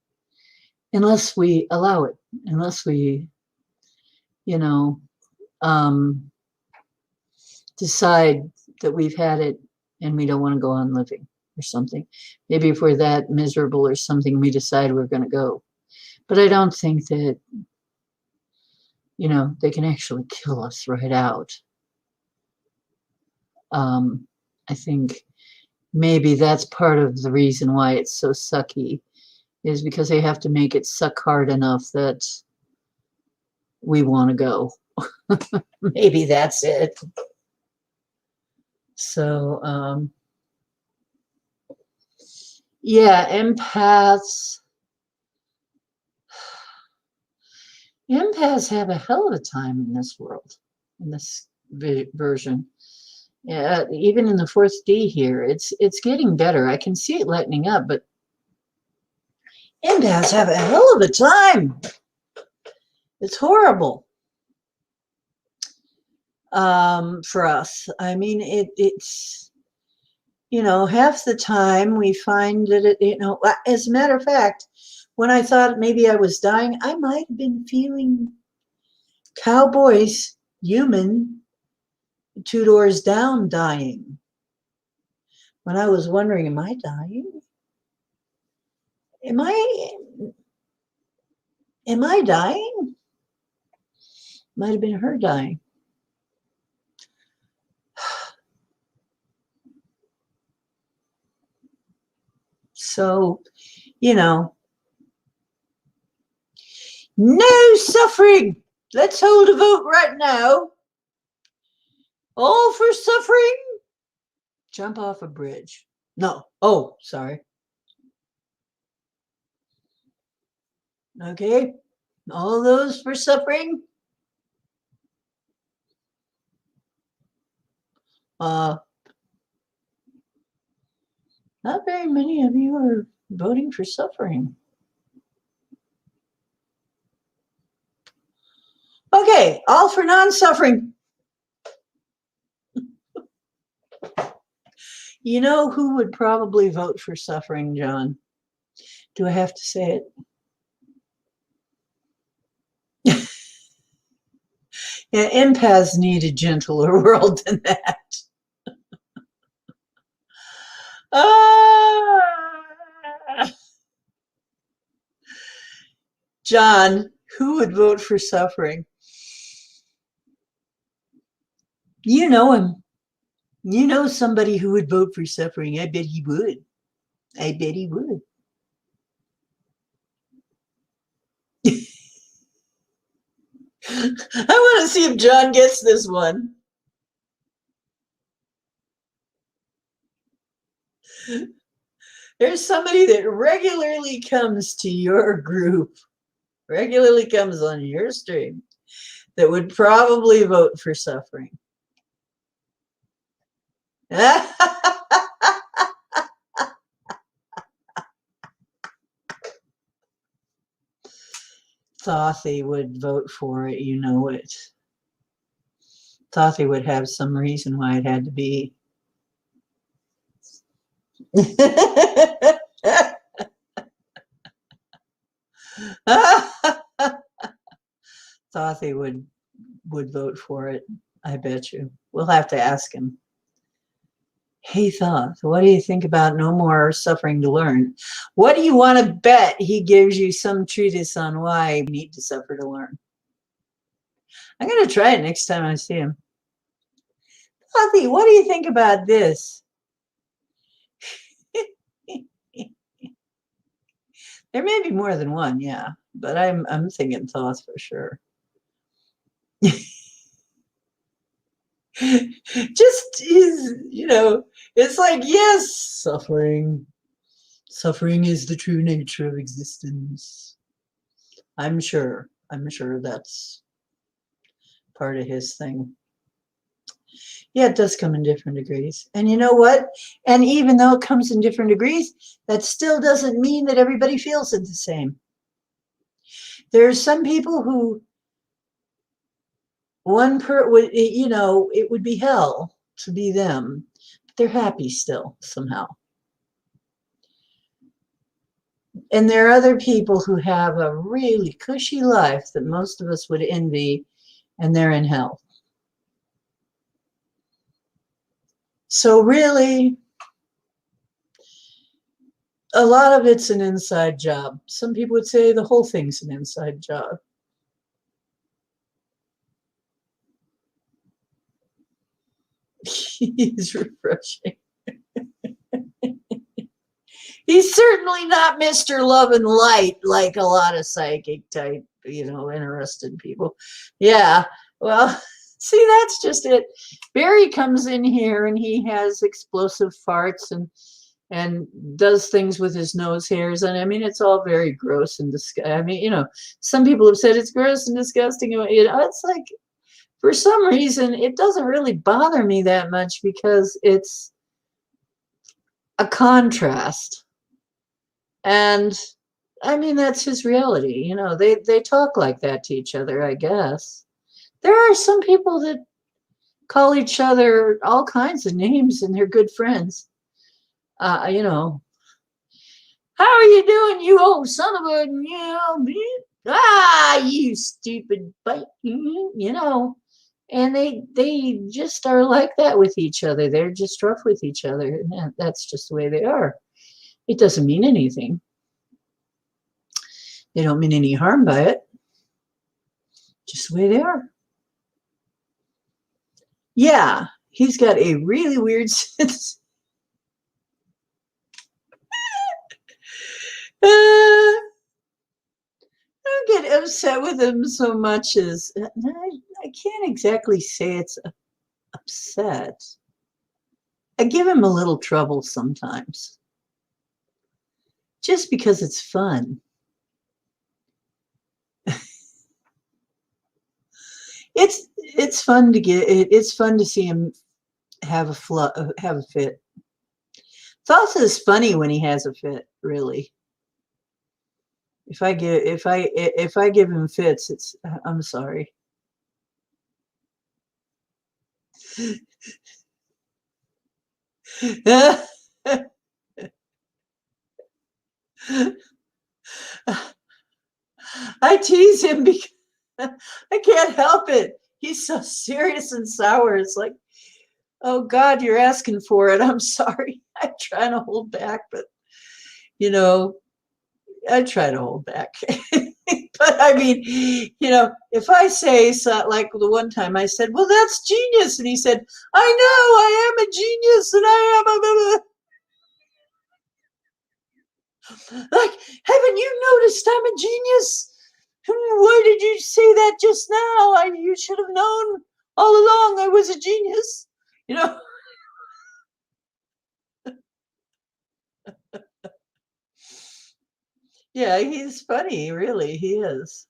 unless we allow it. Unless we, you know, decide that we've had it and we don't want to go on living or something. Maybe if we're that miserable or something, we decide we're going to go. But I don't think that, you know, they can actually kill us right out. I think maybe that's part of the reason why it's so sucky, is because they have to make it suck hard enough that we want to go. Maybe that's it. So, yeah, empaths. Empaths have a hell of a time in this world, in this version. Yeah, even in the fourth D here, it's getting better. I can see it lightening up, but empaths have a hell of a time. It's horrible for us. I mean, it's, you know, half the time we find that it, you know, as a matter of fact, when I thought maybe I was dying, I might have been feeling cowboys, human, 2 doors down, dying. When I was wondering, am I dying? Am I dying? Might have been her dying. So, you know, no suffering. Let's hold a vote right now. All for suffering? Jump off a bridge. No. Oh, sorry. Okay. All those for suffering? Not very many of you are voting for suffering. Okay, all for non-suffering. You know who would probably vote for suffering, John? Do I have to say it? Yeah, empaths need a gentler world than that. Ah! John, who would vote for suffering? You know him. You know somebody who would vote for suffering. I bet he would. I bet he would. I want to see if John gets this one. There's somebody that regularly comes to your group, regularly comes on your stream, that would probably vote for suffering. Thought would vote for it, you know it. Thought would have some reason why it had to be. Thought would vote for it. I bet you. We'll have to ask him. Hey, Thoth, what do you think about no more suffering to learn? What do you want to bet he gives you some treatise on why we need to suffer to learn? I'm going to try it next time I see him. Thothi, what do you think about this? There may be more than one, yeah, but I'm thinking Thoth for sure. Just is, you know, it's like, yes, suffering is the true nature of existence. I'm sure that's part of his thing. Yeah, it does come in different degrees. And you know what? And even though it comes in different degrees, that still doesn't mean that everybody feels it the same. There are some people who would, you know, it would be hell to be them, but they're happy still somehow. And there are other people who have a really cushy life that most of us would envy, and they're in hell. So really, a lot of it's an inside job. Some people would say the whole thing's an inside job. He's refreshing. He's certainly not Mr. Love and Light like a lot of psychic type, you know, interested people. Yeah, well, see, that's just it. Barry comes in here and he has explosive farts and does things with his nose hairs. And I mean, it's all very gross and disgusting. I mean, you know, some people have said it's gross and disgusting. You know, it's like, for some reason, it doesn't really bother me that much because it's a contrast. And I mean, that's his reality. You know, they talk like that to each other, I guess. There are some people that call each other all kinds of names and they're good friends. You know, how are you doing, you old son of a, you know, you stupid bite, you know. And they just are like that with each other. They're just rough with each other. And that's just the way they are. It doesn't mean anything. They don't mean any harm by it. Just the way they are. Yeah, he's got a really weird sense. upset with him so much is I can't exactly say it's upset. I give him a little trouble sometimes, just because it's fun. It's fun to it's fun to see him have a fit. Thoth is funny when he has a fit, really. If I give him fits, I'm sorry. I tease him because I can't help it. He's so serious and sour. It's like, oh God, you're asking for it. I'm sorry. I'm trying to hold back, but you know, I try to hold back. But I mean, if I say so, like the one time I said, well, that's genius. And he said, I know I am a genius and I am a like, haven't you noticed I'm a genius? Why did you say that just now? You should have known all along I was a genius. You know? Yeah, he's funny, really. He is.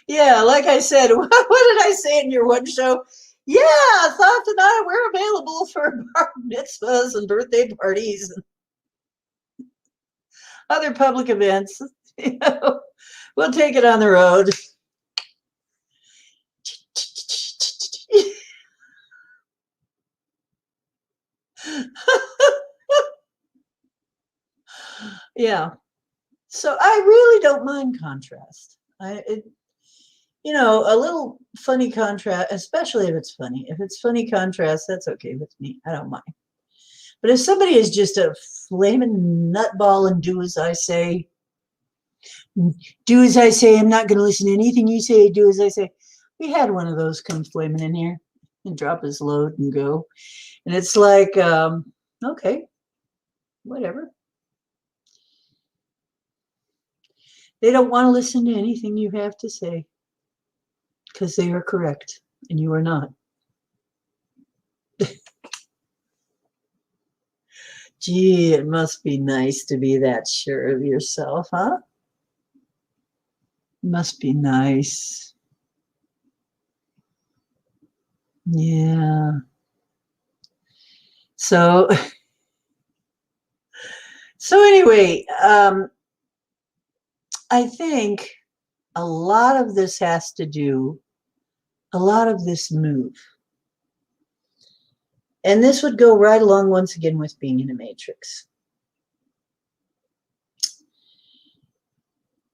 Yeah, like I said, what did I say in your one show? Yeah, Thoth and I, we're available for bar mitzvahs and birthday parties and other public events. We'll take it on the road. Yeah. So I really don't mind contrast. A little funny contrast, especially if it's funny. If it's funny contrast, that's okay with me. I don't mind. But if somebody is just a flaming nutball and do as I say, I'm not going to listen to anything you say, do as I say. We had one of those come flaming in here and drop his load and go. And it's like, okay, whatever. They don't want to listen to anything you have to say because they are correct and you are not. Gee, it must be nice to be that sure of yourself, huh? Must be nice. Yeah. So, anyway, I think a lot of this has to do, a lot of this move. And this would go right along once again with being in a matrix.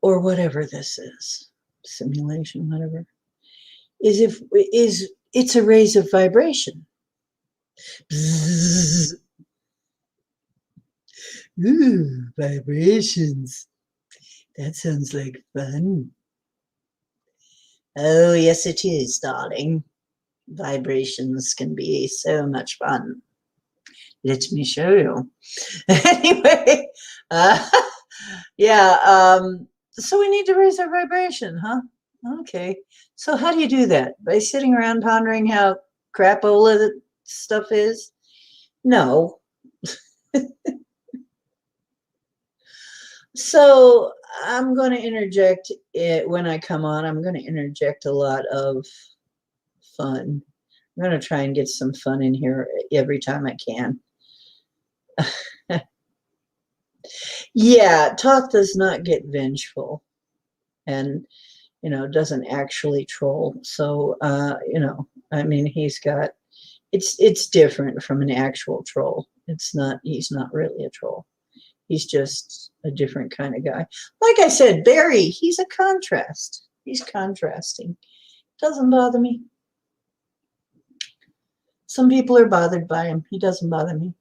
Or whatever this is, simulation, whatever, it's a raise of vibration. Bzzz. Ooh, vibrations. That sounds like fun. Oh, yes, it is, darling. Vibrations can be so much fun. Let me show you. Anyway, yeah, so we need to raise our vibration, huh? Okay. So how do you do that? By sitting around pondering how crapola the stuff is? No. So I'm going to interject it when I come on. I'm going to interject a lot of fun. I'm going to try and get some fun in here every time I can. Yeah, Toth does not get vengeful and, doesn't actually troll. So, I mean, it's different from an actual troll. He's not really a troll. He's just a different kind of guy. Like I said, Barry, he's a contrast. He's contrasting. Doesn't bother me. Some people are bothered by him. He doesn't bother me.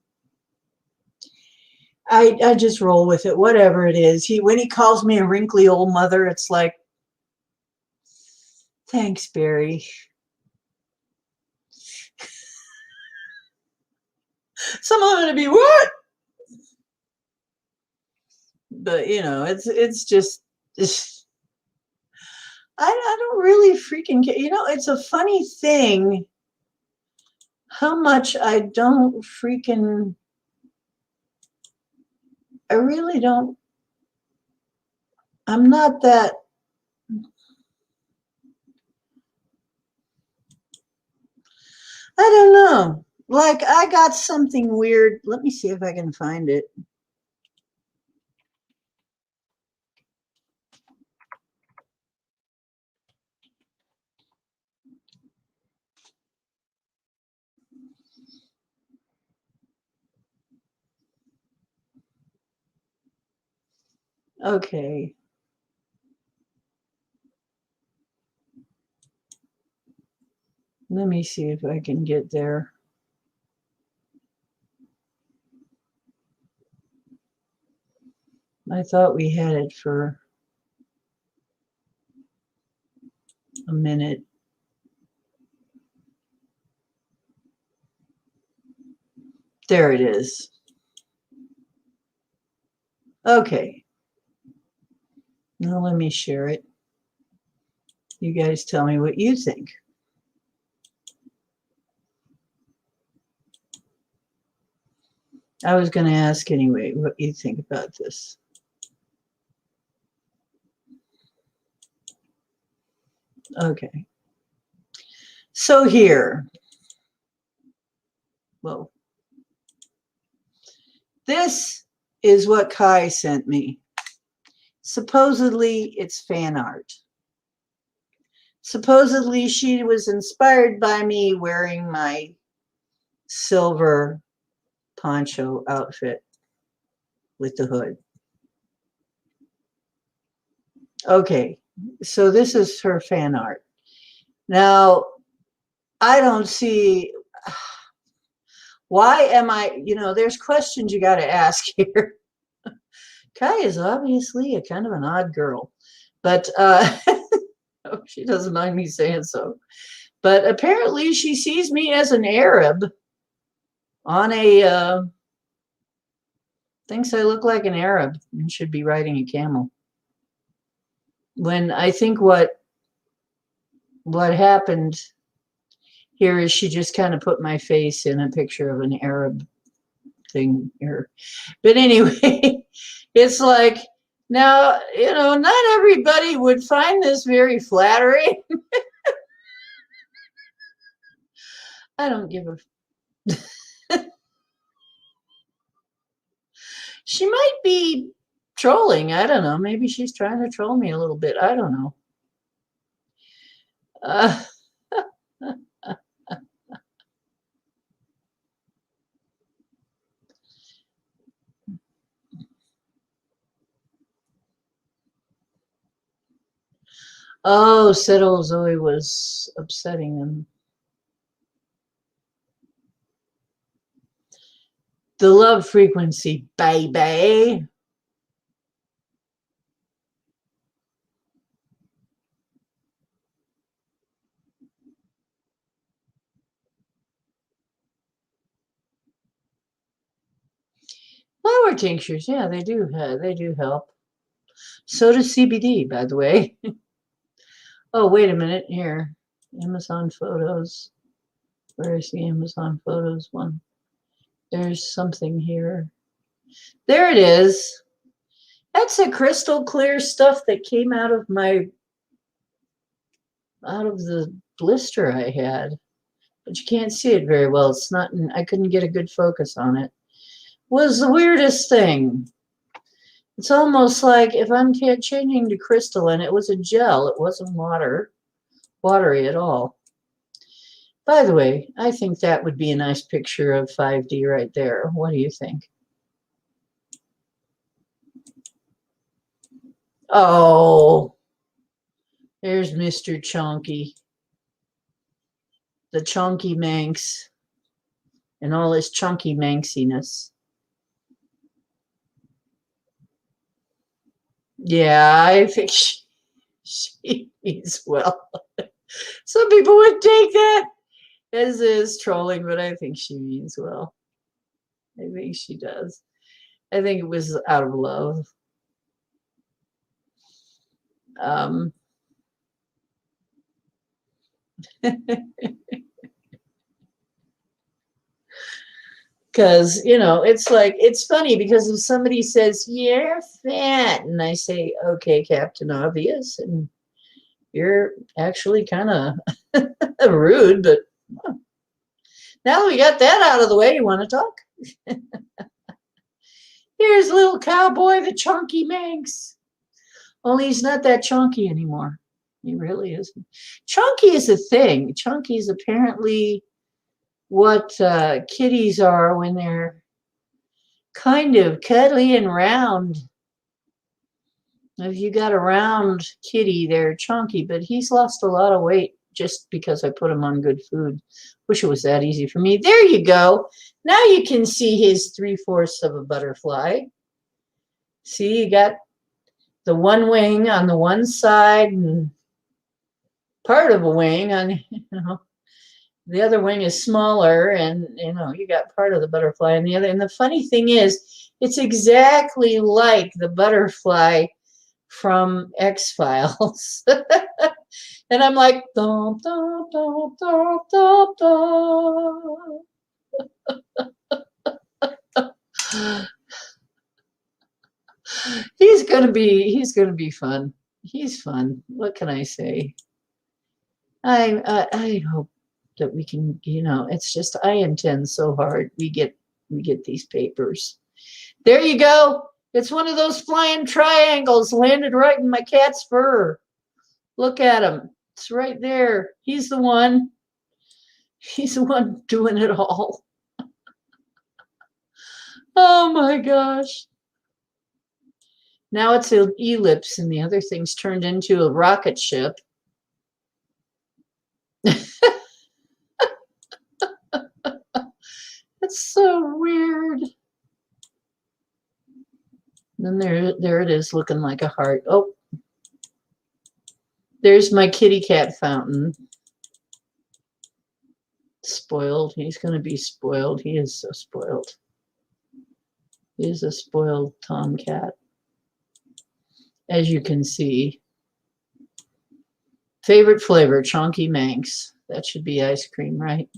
I just roll with it, whatever it is. When he calls me a wrinkly old mother, it's like, thanks, Barry. So I'm going to be what? but it's just I don't really freaking care. It's a funny thing how much I don't freaking, I really don't, I'm not that, I don't know. Like I got something weird. Let me see if I can find it. Okay. Let me see if I can get there. I thought we had it for a minute. There it is. Okay. Now let me share it. You guys tell me what you think. I was going to ask anyway what you think about this. Okay. So here, well, this is what Kai sent me. Supposedly, it's fan art. Supposedly, she was inspired by me wearing my silver poncho outfit with the hood. Okay, so this is her fan art. Now, I don't see, why am I, there's questions you got to ask here. Kai is obviously a kind of an odd girl, but she doesn't mind me saying so. But apparently she sees me as an Arab on a, thinks I look like an Arab and should be riding a camel. When I think what happened here is she just kind of put my face in a picture of an Arab thing here. But anyway, it's like, now, not everybody would find this very flattering. I don't give a. She might be trolling. I don't know. Maybe she's trying to troll me a little bit. I don't know. Oh, said old Zoe was upsetting him. The love frequency, baby. Flower tinctures, yeah, they do help. So does CBD, by the way. Oh, wait a minute. Here, Amazon Photos. Where is the Amazon Photos one? There's something here. There it is. That's the crystal clear stuff that came out of the blister I had. But you can't see it very well. It's not, I couldn't get a good focus on it. Was the weirdest thing. It's almost like if I'm changing to crystal, and it was a gel, it wasn't watery at all. By the way, I think that would be a nice picture of 5D right there. What do you think? Oh, there's Mr. Chonky. The Chonky Manx and all his chunky Manxiness. Yeah, I think she means well. Some people would take that as trolling, but I think she means well. I think she does. I think it was out of love. Um, because, it's like, it's funny because if somebody says, you're fat, and I say, okay, Captain Obvious, and you're actually kind of rude, but now that we got that out of the way, you want to talk? Here's little cowboy, the chunky Manx. Only he's not that chunky anymore. He really isn't. Chunky is a thing. Chunky is apparently what kitties are when they're kind of cuddly and round. If you got a round kitty, they're chunky, but he's lost a lot of weight just because I put him on good food. Wish it was that easy for me. There you go. Now you can see his 3/4 of a butterfly. See, you got the one wing on the one side and part of a wing on, the other wing is smaller, and you got part of the butterfly on the other. And the funny thing is, it's exactly like the butterfly from X-Files. And I'm like, dum, dum, dum, dum, dum, dum. He's gonna be fun. He's fun. What can I say? I hope that we can, it's just I intend so hard we get these papers. There you go. It's one of those flying triangles landed right in my cat's fur. Look at him. It's right there. He's the one. He's the one doing it all. Oh my gosh. Now it's an ellipse and the other thing's turned into a rocket ship. It's so weird. Then there it is looking like a heart. Oh, there's my kitty cat fountain. Spoiled. He's going to be spoiled. He is so spoiled. He is a spoiled tomcat, as you can see. Favorite flavor, Chunky Manx. That should be ice cream, right?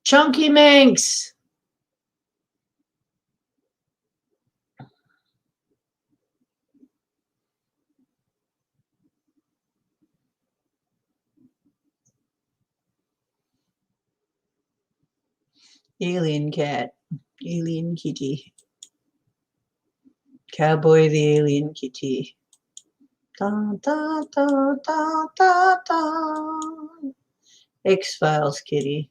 Chunky Manx. Alien cat. Alien kitty. Cowboy the alien kitty. Da, da, da, da, da, da. X-Files kitty.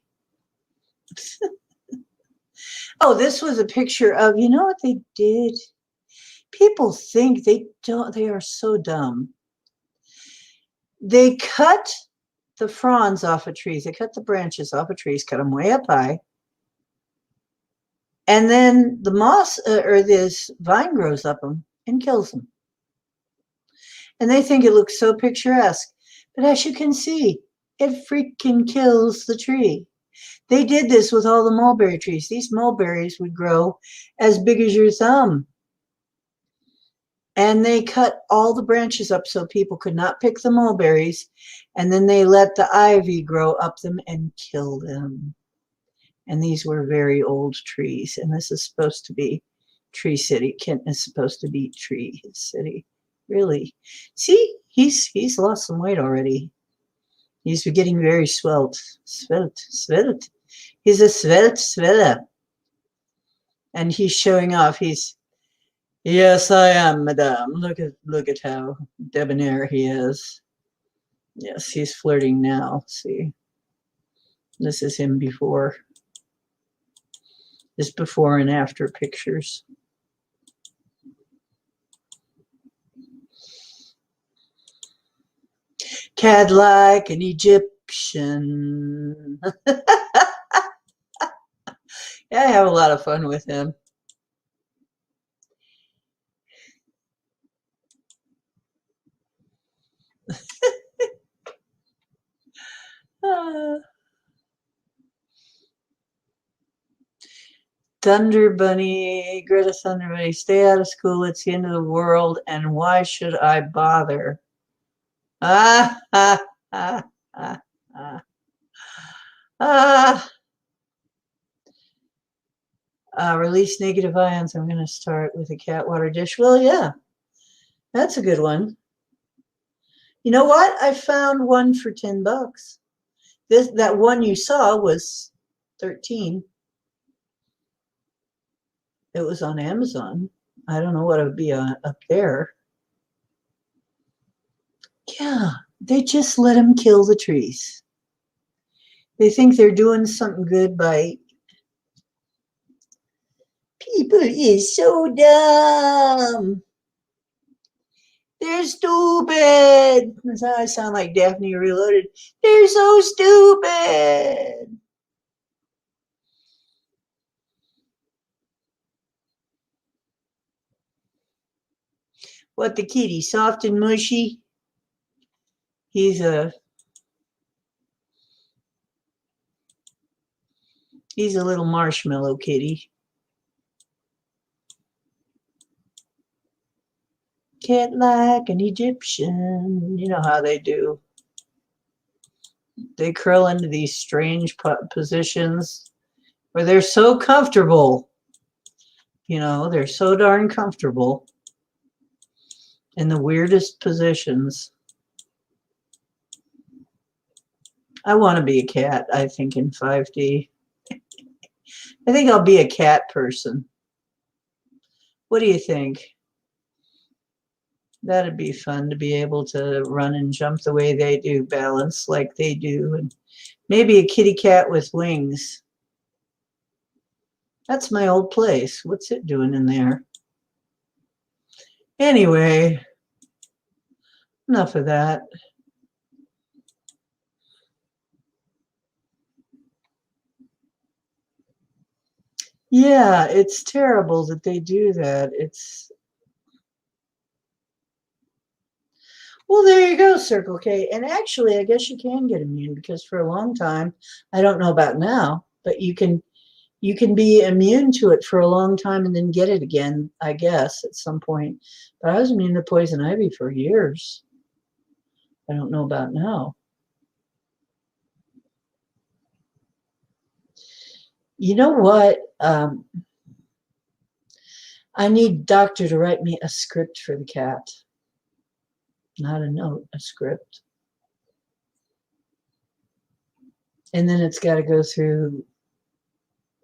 Oh, this was a picture of, you know what they did? People think they don't, they are so dumb. They cut the fronds off of trees. They cut the branches off of trees, cut them way up high. And then the moss or this vine grows up them and kills them. And they think it looks so picturesque. But as you can see, it freaking kills the tree. They did this with all the mulberry trees. These mulberries would grow as big as your thumb. And they cut all the branches up so people could not pick the mulberries. And then they let the ivy grow up them and kill them. And these were very old trees. And this is supposed to be Tree City. Kent is supposed to be Tree City. Really. See, he's lost some weight already. He's getting very svelte. Svelte. He's a svelte. And he's showing off. Yes, I am, madame. Look at how debonair he is. Yes, he's flirting now. See, this is him before. This before and after pictures. Cat like an Egyptian. Yeah, I have a lot of fun with him. Thunder Bunny, Greta Thunder Bunny, stay out of school. It's the end of the world. And why should I bother? Ah, ah, ah, ah, ah. Ah. Release negative ions. I'm going to start with a cat water dish. Well, yeah, that's a good one. You know what? I found one for $10. That one you saw was 13. It was on Amazon. I don't know what it would be up there. Yeah, they just let them kill the trees. They think they're doing something good by... People is so dumb. They're stupid. That's how I sound like Daphne Reloaded. They're so stupid. What the kitty? Soft and mushy? He's a little marshmallow kitty. Cat like an Egyptian. You know how they do. They curl into these strange positions where they're so comfortable. You know, they're so darn comfortable in the weirdest positions. I want to be a cat, I think, in 5D. I think I'll be a cat person. What do you think? That'd be fun to be able to run and jump the way they do, balance like they do, and maybe a kitty cat with wings. That's my old place. What's it doing in there? Anyway, enough of that. Yeah, it's terrible that they do that. Well, there you go, Circle K. And actually, I guess you can get immune because for a long time, I don't know about now, but you can be immune to it for a long time and then get it again, I guess, at some point. But I was immune to poison ivy for years. I don't know about now. You know what? I need doctor to write me a script for the cat. Not a note, a script. And then it's got to go through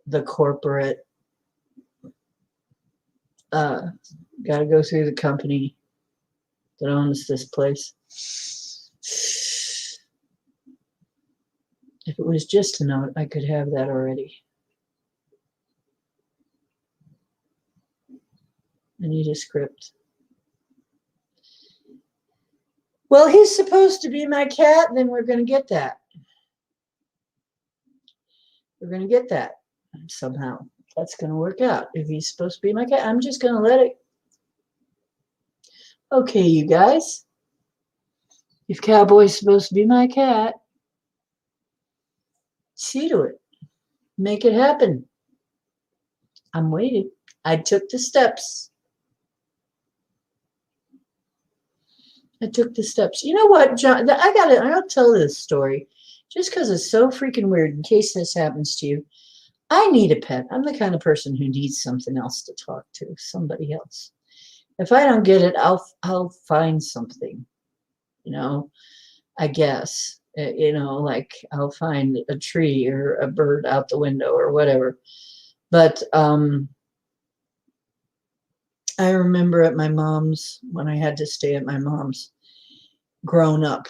the corporate, got to go through the company that owns this place. If it was just a note, I could have that already. I need a script. Well, he's supposed to be my cat, then we're going to get that. We're going to get that somehow. That's going to work out. If he's supposed to be my cat, I'm just going to let it. Okay, you guys. If Cowboy's supposed to be my cat, see to it. Make it happen. I'm waiting. I took the steps. I took the steps. You know what, John? I'll tell this story just because it's so freaking weird in case this happens to you. I need a pet. I'm the kind of person who needs something else to talk to, somebody else. If I don't get it, I'll find something, you know, I guess, you know, like I'll find a tree or a bird out the window or whatever. But I remember at my mom's, when I had to stay at my mom's, grown up,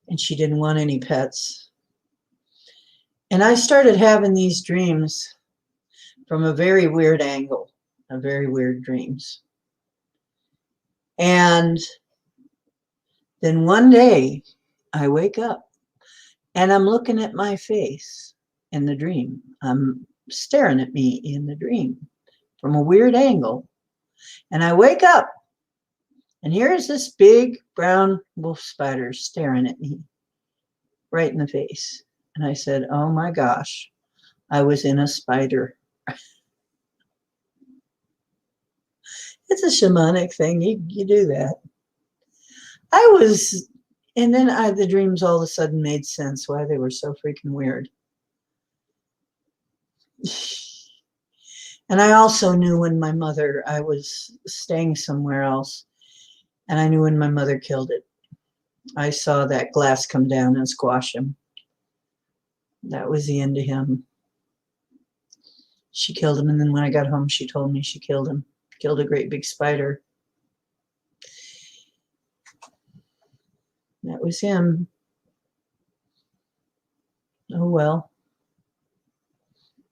and she didn't want any pets. And I started having these dreams from a very weird angle, a very weird dreams. And then one day I wake up and I'm looking at my face in the dream. I'm staring at me in the dream from a weird angle. And I wake up and here's this big brown wolf spider staring at me right in the face. And I said, oh my gosh, I was in a spider. It's a shamanic thing. You do that. And then the dreams all of a sudden made sense why they were so freaking weird. And I also knew when I was staying somewhere else, and I knew when my mother killed it. I saw that glass come down and squash him. That was the end of him. She killed him, and then when I got home, she told me she killed him. Killed a great big spider. That was him. Oh well.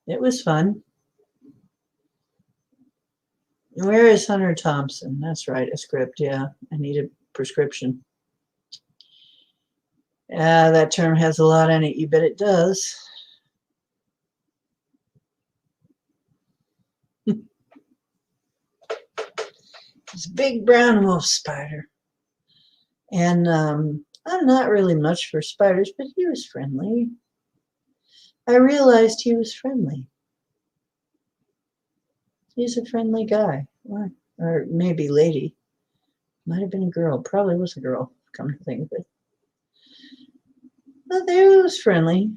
It was fun. Where is Hunter Thompson? That's right, a script. Yeah, I need a prescription. That term has a lot in it. You bet it does. This big brown wolf spider. And I'm not really much for spiders, but he was friendly. I realized he was friendly. He's a friendly guy. Why? Or maybe lady. Might have been a girl. Probably was a girl, come to think of it. But there it was friendly.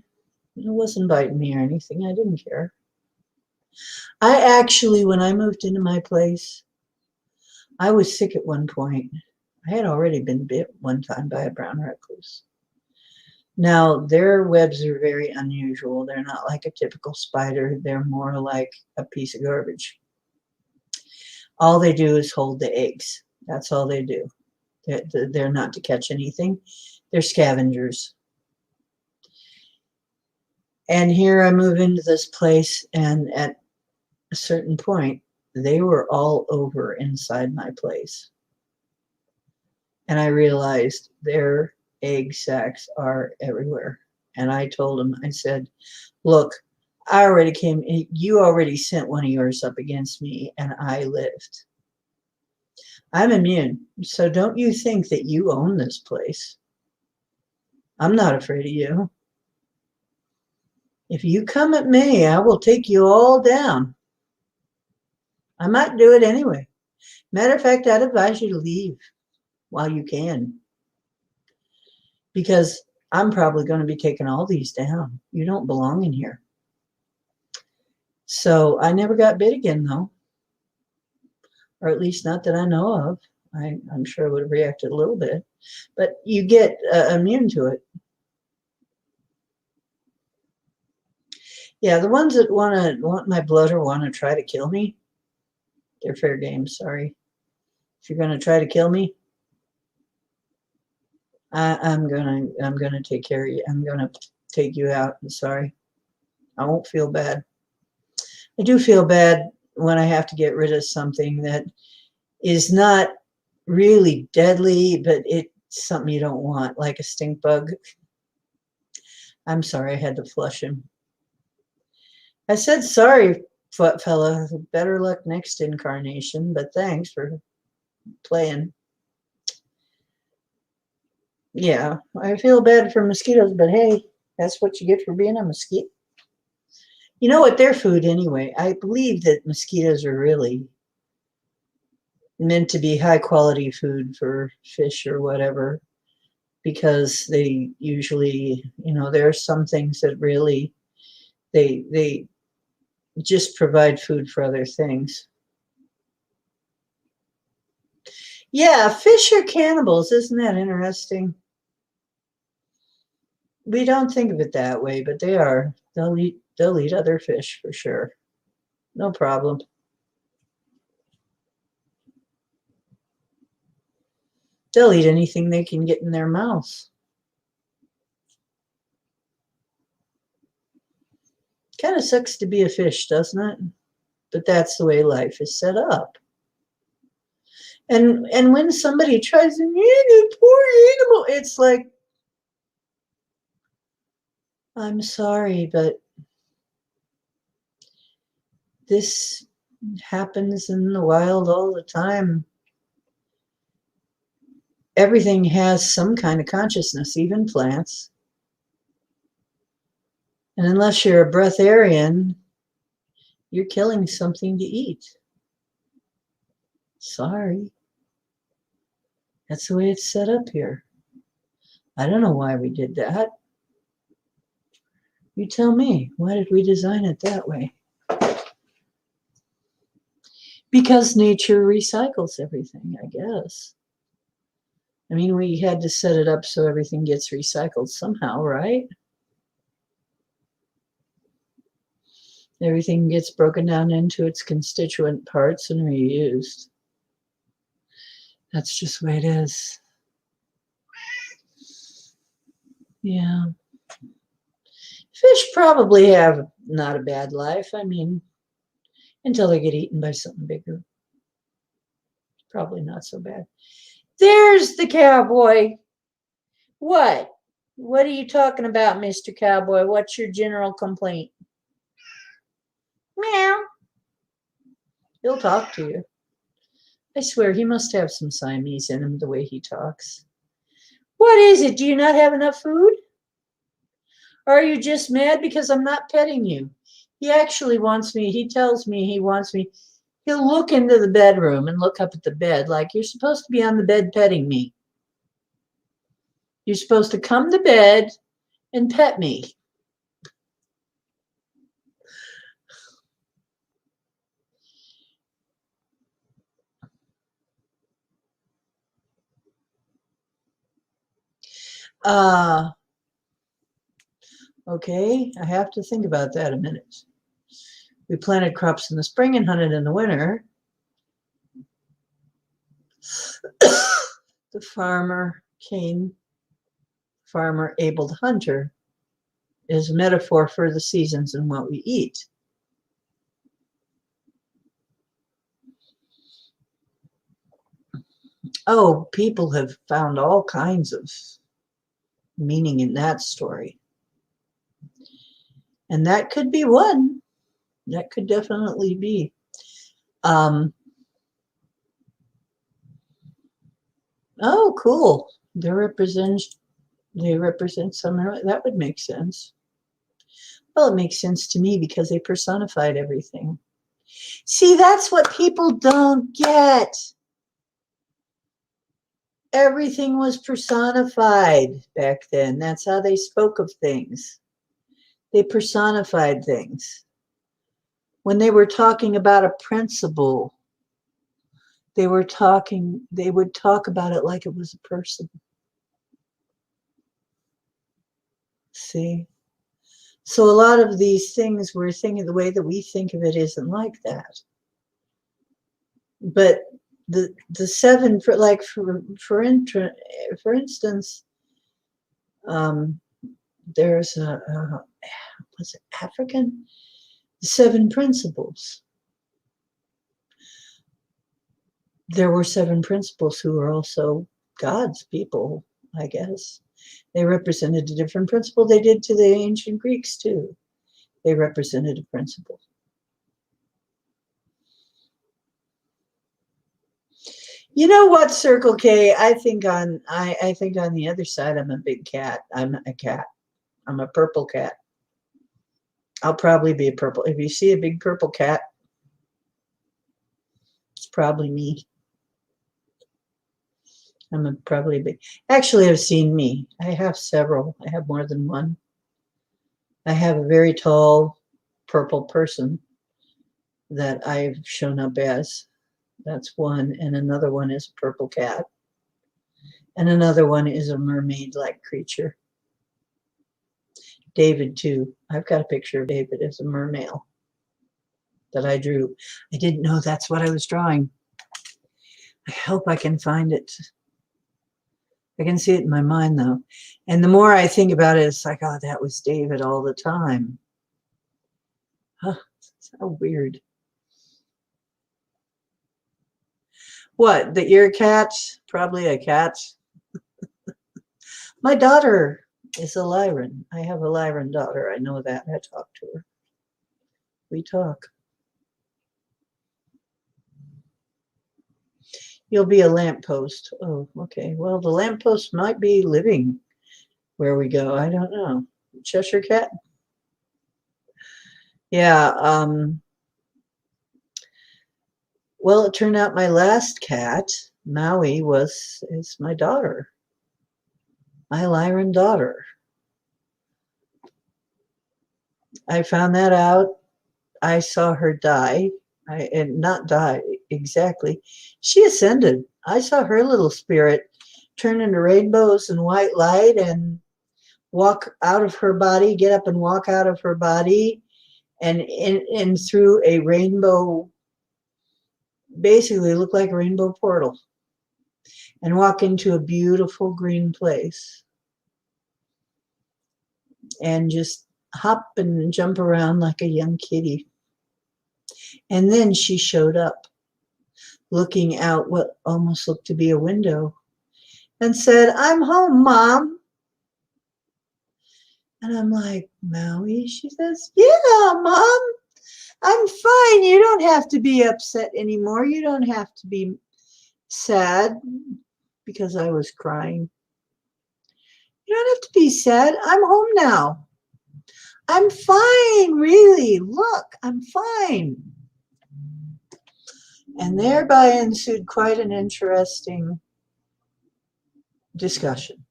It wasn't biting me or anything. I didn't care. I actually, when I moved into my place, I was sick at one point. I had already been bit one time by a brown recluse. Now, their webs are very unusual. They're not like a typical spider. They're more like a piece of garbage. All they do is hold the eggs. That's all they do. They're not to catch anything. They're scavengers. And here I move into this place, and at a certain point, they were all over inside my place. And I realized their egg sacs are everywhere. And I told them, I said, look, you already sent one of yours up against me, and I lived. I'm immune, so don't you think that you own this place. I'm not afraid of you. If you come at me, I will take you all down. I might do it anyway. Matter of fact, I'd advise you to leave while you can, because I'm probably going to be taking all these down. You don't belong in here. So I never got bit again, though, or at least not that I know of. I'm sure I would have reacted a little bit, but you get immune to it. Yeah, the ones that want my blood or want to try to kill me, they're fair game. Sorry. If you're going to try to kill me, I'm gonna take care of you. I'm gonna take you out. I'm sorry. I won't feel bad. I do feel bad when I have to get rid of something that is not really deadly, but it's something you don't want, like a stink bug. I'm sorry, I had to flush him. I said sorry, fella. Better luck next incarnation, but thanks for playing. Yeah, I feel bad for mosquitoes, but hey, that's what you get for being a mosquito. You know what? They're food anyway. I believe that mosquitoes are really meant to be high quality food for fish or whatever, because they usually, there are some things that really, they just provide food for other things. Yeah, fish are cannibals. Isn't that interesting? We don't think of it that way, but they are. They'll eat other fish for sure. No problem. They'll eat anything they can get in their mouths. Kind of sucks to be a fish, doesn't it? But that's the way life is set up. And when somebody tries to, the poor animal, it's like, I'm sorry, but this happens in the wild all the time. Everything has some kind of consciousness, even plants. And unless you're a breatharian, You're killing something to eat. Sorry. That's the way it's set up here. I don't know why we did that. You tell me, why did we design it that way? Because nature recycles everything, I guess. I mean, we had to set it up so everything gets recycled somehow, right? Everything gets broken down into its constituent parts and reused. That's just the way it is. Yeah. Fish probably have not a bad life. I mean, until they get eaten by something bigger. Probably not so bad. There's the cowboy. What? What are you talking about, Mr. Cowboy? What's your general complaint? Meow. He'll talk to you. I swear he must have some Siamese in him the way he talks. What is it? Do you not have enough food? Or are you just mad because I'm not petting you? He actually wants me, he tells me he wants me. He'll look into the bedroom and look up at the bed like you're supposed to be on the bed petting me. You're supposed to come to bed and pet me. Okay, I have to think about that a minute. We planted crops in the spring and hunted in the winter. The farmer abled hunter is a metaphor for the seasons and what we eat. Oh, people have found all kinds of meaning in that story. And that could be one. That could definitely be. Oh, cool. They represent some, that would make sense. Well, it makes sense to me because they personified everything. See, that's what people don't get. Everything was personified back then. That's how they spoke of things. They personified things. When they were talking about a principle, they would talk about it like it was a person. See? So a lot of these things we're thinking, the way that we think of it isn't like that. But the seven, like for instance, there's was it African? The seven principles. There were seven principles who were also God's people, I guess. They represented a different principle. They did to the ancient Greeks too. They represented a principle. You know what, Circle K? I think on the other side, I'm a big cat. I'm a cat. I'm a purple cat. I'll probably be a purple. If you see a big purple cat, it's probably me. I'm probably big. Actually, I've seen me. I have several. I have more than one. I have a very tall purple person that I've shown up as. That's one. And another one is a purple cat. And another one is a mermaid-like creature. David, too. I've got a picture of David as a mermaid that I drew. I didn't know that's what I was drawing. I hope I can find it. I can see it in my mind, though. And the more I think about it, it's like, oh, that was David all the time. Huh, so weird. What, that you're a cat? Probably a cat. My daughter is a Lyran. I have a Lyran daughter. I know that. I talk to her. We talk. You'll be a lamppost. Oh, okay. Well, the lamppost might be living where we go. I don't know. Cheshire cat? Yeah. Well, it turned out my last cat, Maui, is my daughter, my Lyran daughter. I found that out. I saw her die, and not die exactly. She ascended. I saw her little spirit turn into rainbows and white light and walk out of her body, get up and walk out of her body, and in through a rainbow, basically look like a rainbow portal, and walk into a beautiful green place and just hop and jump around like a young kitty. And then she showed up looking out what almost looked to be a window and said, "I'm home, Mom." And I'm like, "Maui?" She says, "Yeah, Mom, I'm fine. You don't have to be upset anymore. You don't have to be sad," because I was crying. "You don't have to be sad. I'm home now. I'm fine, really. Look, I'm fine." And thereby ensued quite an interesting discussion.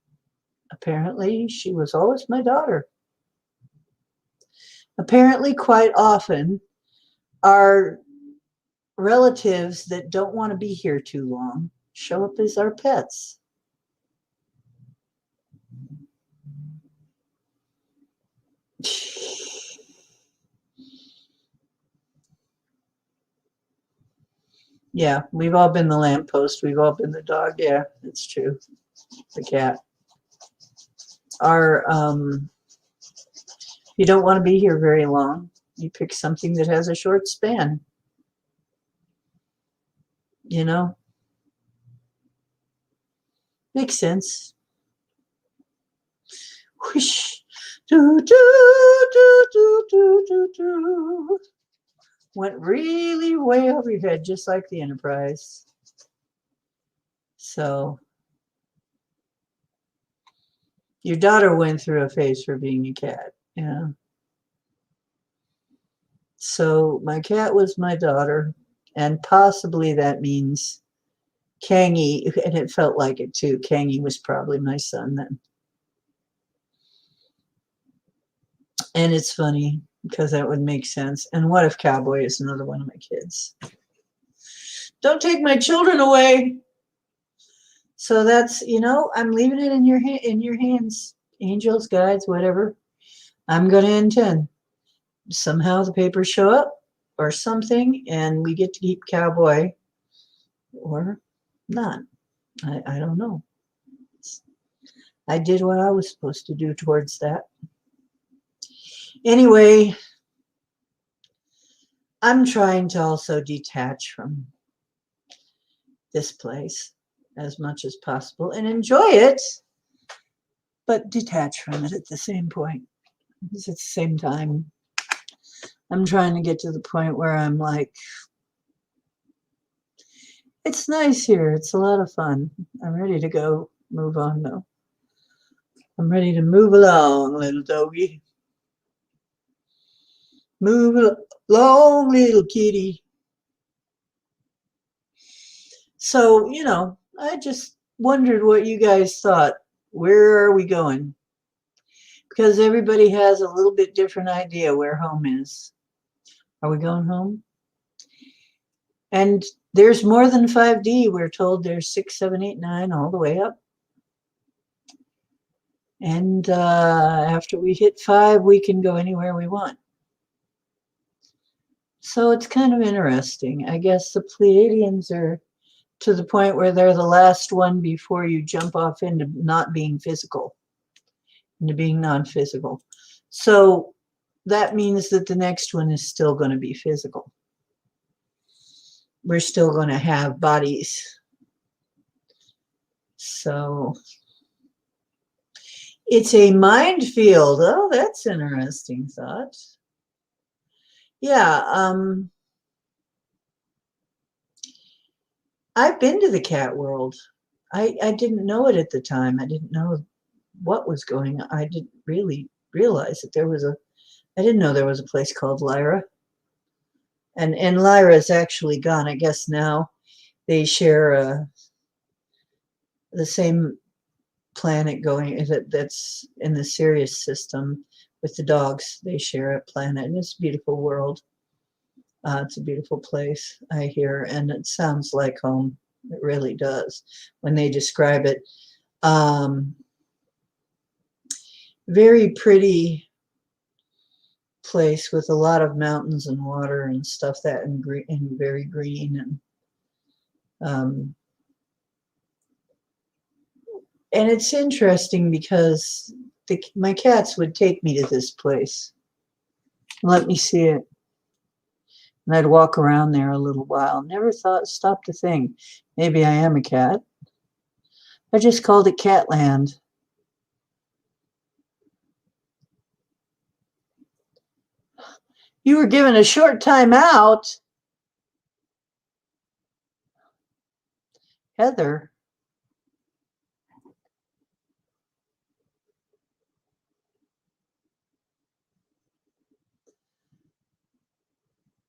Apparently, she was always my daughter. Apparently, quite often, our relatives that don't want to be here too long show up as our pets. Yeah, we've all been the lamppost. We've all been the dog. Yeah, it's true. The cat. Our you don't want to be here very long. You pick something that has a short span. You know, makes sense. Whoosh, do do do do do do do. Went really way over your head, just like the Enterprise. So your daughter went through a phase for being a cat. Yeah. So my cat was my daughter, and possibly that means Kangi, and it felt like it too. Kangi was probably my son then. And it's funny because that would make sense. And what if Cowboy is another one of my kids? Don't take my children away. So that's, I'm leaving it in your hands, angels, guides, whatever. I'm going to intend. Somehow the papers show up or something, and we get to keep Cowboy or not. I don't know. I did what I was supposed to do towards that. Anyway, I'm trying to also detach from this place as much as possible and enjoy it, but detach from it at the same point. Because at the same time, I'm trying to get to the point where I'm like, it's nice here. It's a lot of fun. I'm ready to go move on though. I'm ready to move along, little doggy. Move along, little kitty. So, I just wondered what you guys thought. Where are we going? Because everybody has a little bit different idea where home is. Are we going home? And there's more than 5D. We're told there's 6, 7, 8, 9, all the way up. And after we hit 5, we can go anywhere we want. So it's kind of interesting. I guess the Pleiadians are to the point where they're the last one before you jump off into not being physical, into being non-physical. So that means that the next one is still going to be physical. We're still going to have bodies. So it's a mind field. Oh, that's an interesting thought. Yeah, I've been to the cat world. I didn't know it at the time. I didn't know what was going on. I didn't really realize that I didn't know there was a place called Lyra. And Lyra's actually gone. I guess now they share the same planet going that's in the Sirius system with the dogs. They share a planet, and it's a beautiful world. It's a beautiful place, I hear, and it sounds like home. It really does when they describe it. Very pretty place with a lot of mountains and water and stuff that and green and very green um, and it's interesting because my cats would take me to this place, let me see it, and I'd walk around there a little while. Never stopped to think maybe I am a cat. I just called it Catland. You were given a short time out, Heather.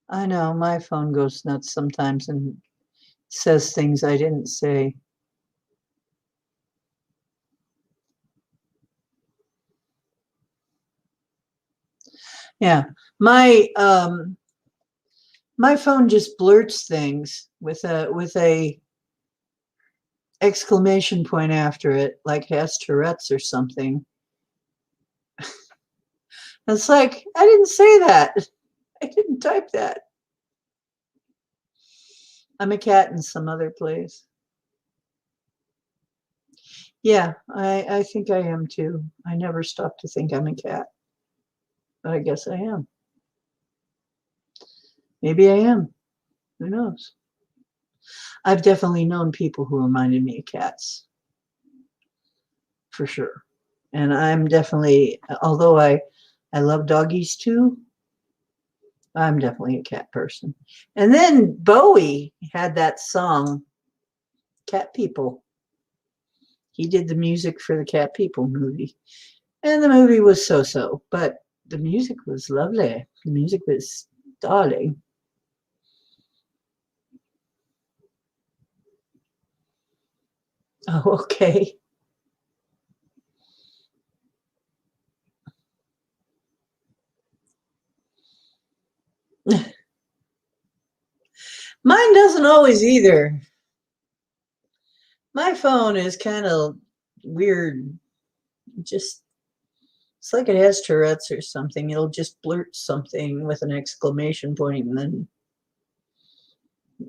I know my phone goes nuts sometimes and says things I didn't say. Yeah, my phone just blurts things with a exclamation point after it, like has Tourette's or something. It's like I didn't say that. I didn't type that. I'm a cat in some other place. Yeah, I think I am too. I never stop to think I'm a cat, but I guess I am. Maybe I am. Who knows? I've definitely known people who reminded me of cats, for sure. And I'm definitely, although I love doggies too, I'm definitely a cat person. And then Bowie had that song, Cat People. He did the music for the Cat People movie. And the movie was so-so, but the music was lovely. The music was darling. Oh, okay. Mine doesn't always either. My phone is kind of weird. Just it's like it has Tourette's or something. It'll just blurt something with an exclamation point, and then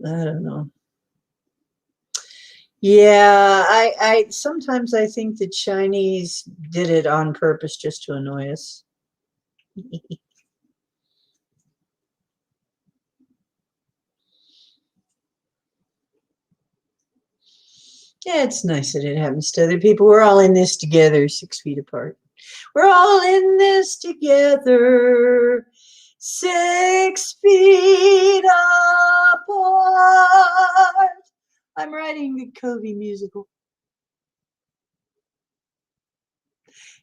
I don't know. Yeah, I sometimes I think the Chinese did it on purpose just to annoy us. Yeah, it's nice that it happens to other people. We're all in this together, 6 feet apart. We're all in this together, 6 feet apart. I'm writing the Covey musical,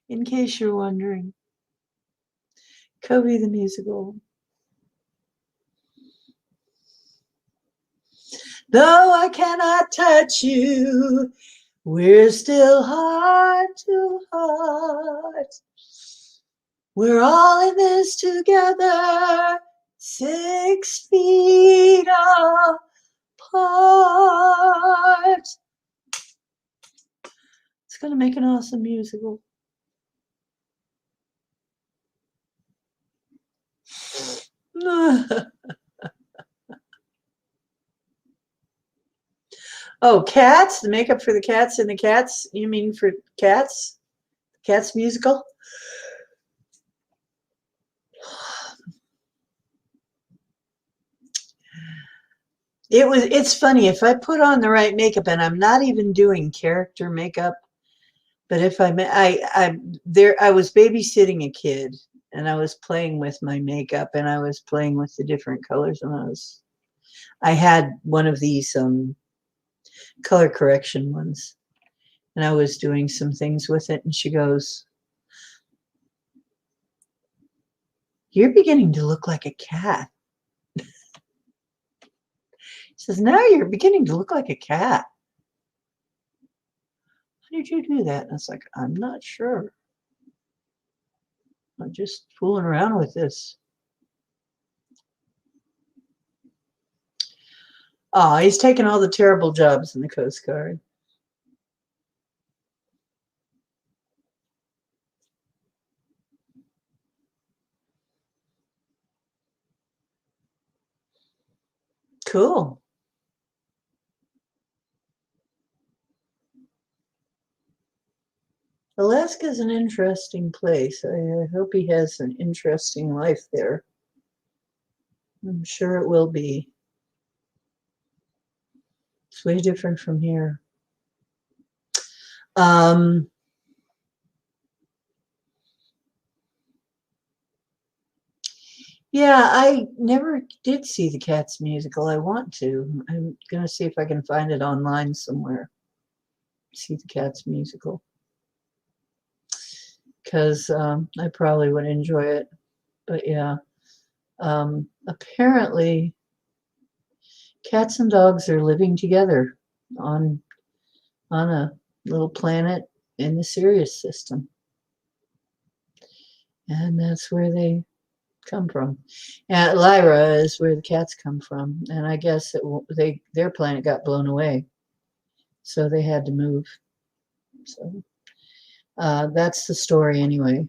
in case you're wondering. Covey the musical. Though I cannot touch you, we're still heart to heart. We're all in this together, 6 feet apart. It's going to make an awesome musical. Oh, cats? The makeup for the cats and the cats? You mean for cats? Cats musical? It's funny if I put on the right makeup, and I'm not even doing character makeup, but if I was babysitting a kid and I was playing with my makeup and I was playing with the different colors, and I had one of these color correction ones, and I was doing some things with it, and she goes, "You're beginning to look like a cat." Says, now you're beginning to look like a cat. How did you do that? And it's like, I'm not sure. I'm just fooling around with this. Oh, he's taking all the terrible jobs in the Coast Guard. Cool. Alaska's an interesting place. I hope he has an interesting life there. I'm sure it will be. It's way different from here. Yeah, I never did see the Cats musical. I want to. I'm going to see if I can find it online somewhere. See the Cats musical. Because I probably would enjoy it. But yeah, apparently cats and dogs are living together on a little planet in the Sirius system. And that's where they come from. And Lyra is where the cats come from. And I guess their planet got blown away. So they had to move. So that's the story anyway.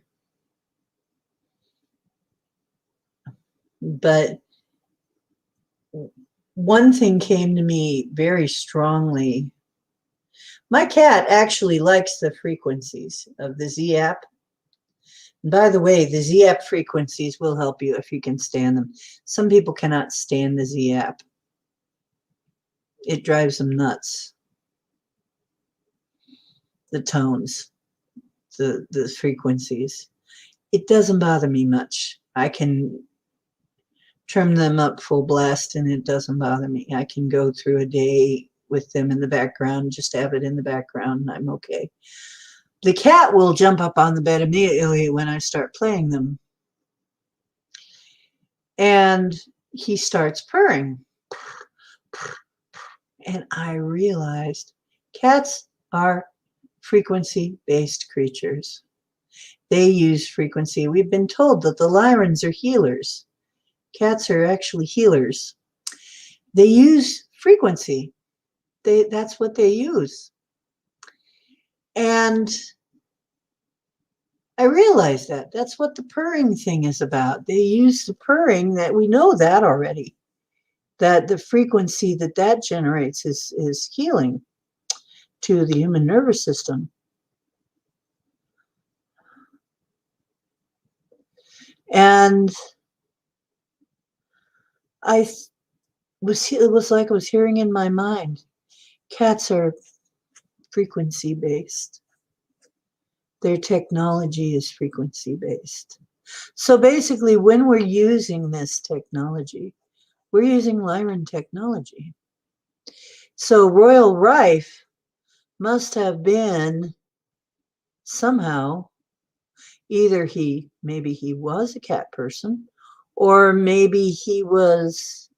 But one thing came to me very strongly. My cat actually likes the frequencies of the Z app. And by the way, the Z app frequencies will help you if you can stand them. Some people cannot stand the Z app. It drives them nuts. The tones, the frequencies. It doesn't bother me much. I can trim them up full blast and it doesn't bother me. I can go through a day with them in the background, just have it in the background and I'm okay. The cat will jump up on the bed immediately when I start playing them. And he starts purring. And I realized cats are frequency-based creatures. They use frequency. We've been told that the Lyrans are healers. Cats are actually healers. They use frequency. That's what they use. And I realized that. That's what the purring thing is about. They use the purring, that we know that already. That the frequency that generates is healing to the human nervous system. And it was like I was hearing in my mind, cats are frequency based. Their technology is frequency based. So basically, when we're using this technology, we're using Lyran technology. So Royal Rife must have been somehow, either maybe he was a cat person, or maybe he was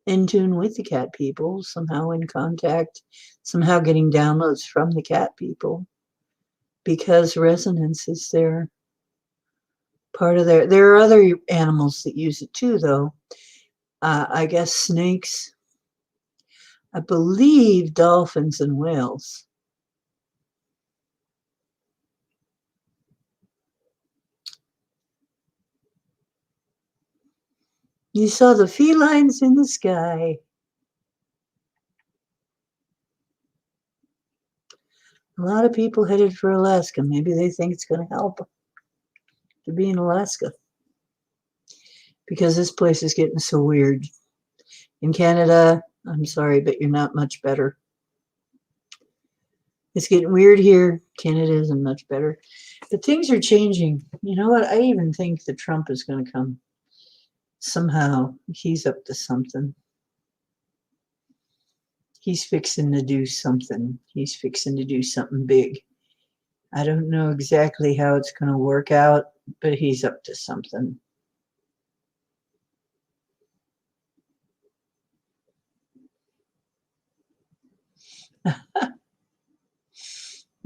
in tune with the cat people, somehow in contact, somehow getting downloads from the cat people, because resonance is their part of their. There are other animals that use it too, though. I guess snakes, I believe dolphins and whales. You saw the felines in the sky. A lot of people headed for Alaska. Maybe they think it's going to help to be in Alaska, because this place is getting so weird. In Canada, I'm sorry, but you're not much better. It's getting weird here. Canada isn't much better. But things are changing. You know what? I even think that Trump is going to come. Somehow, he's up to something. He's fixing to do something. He's fixing to do something big. I don't know exactly how it's going to work out, but he's up to something.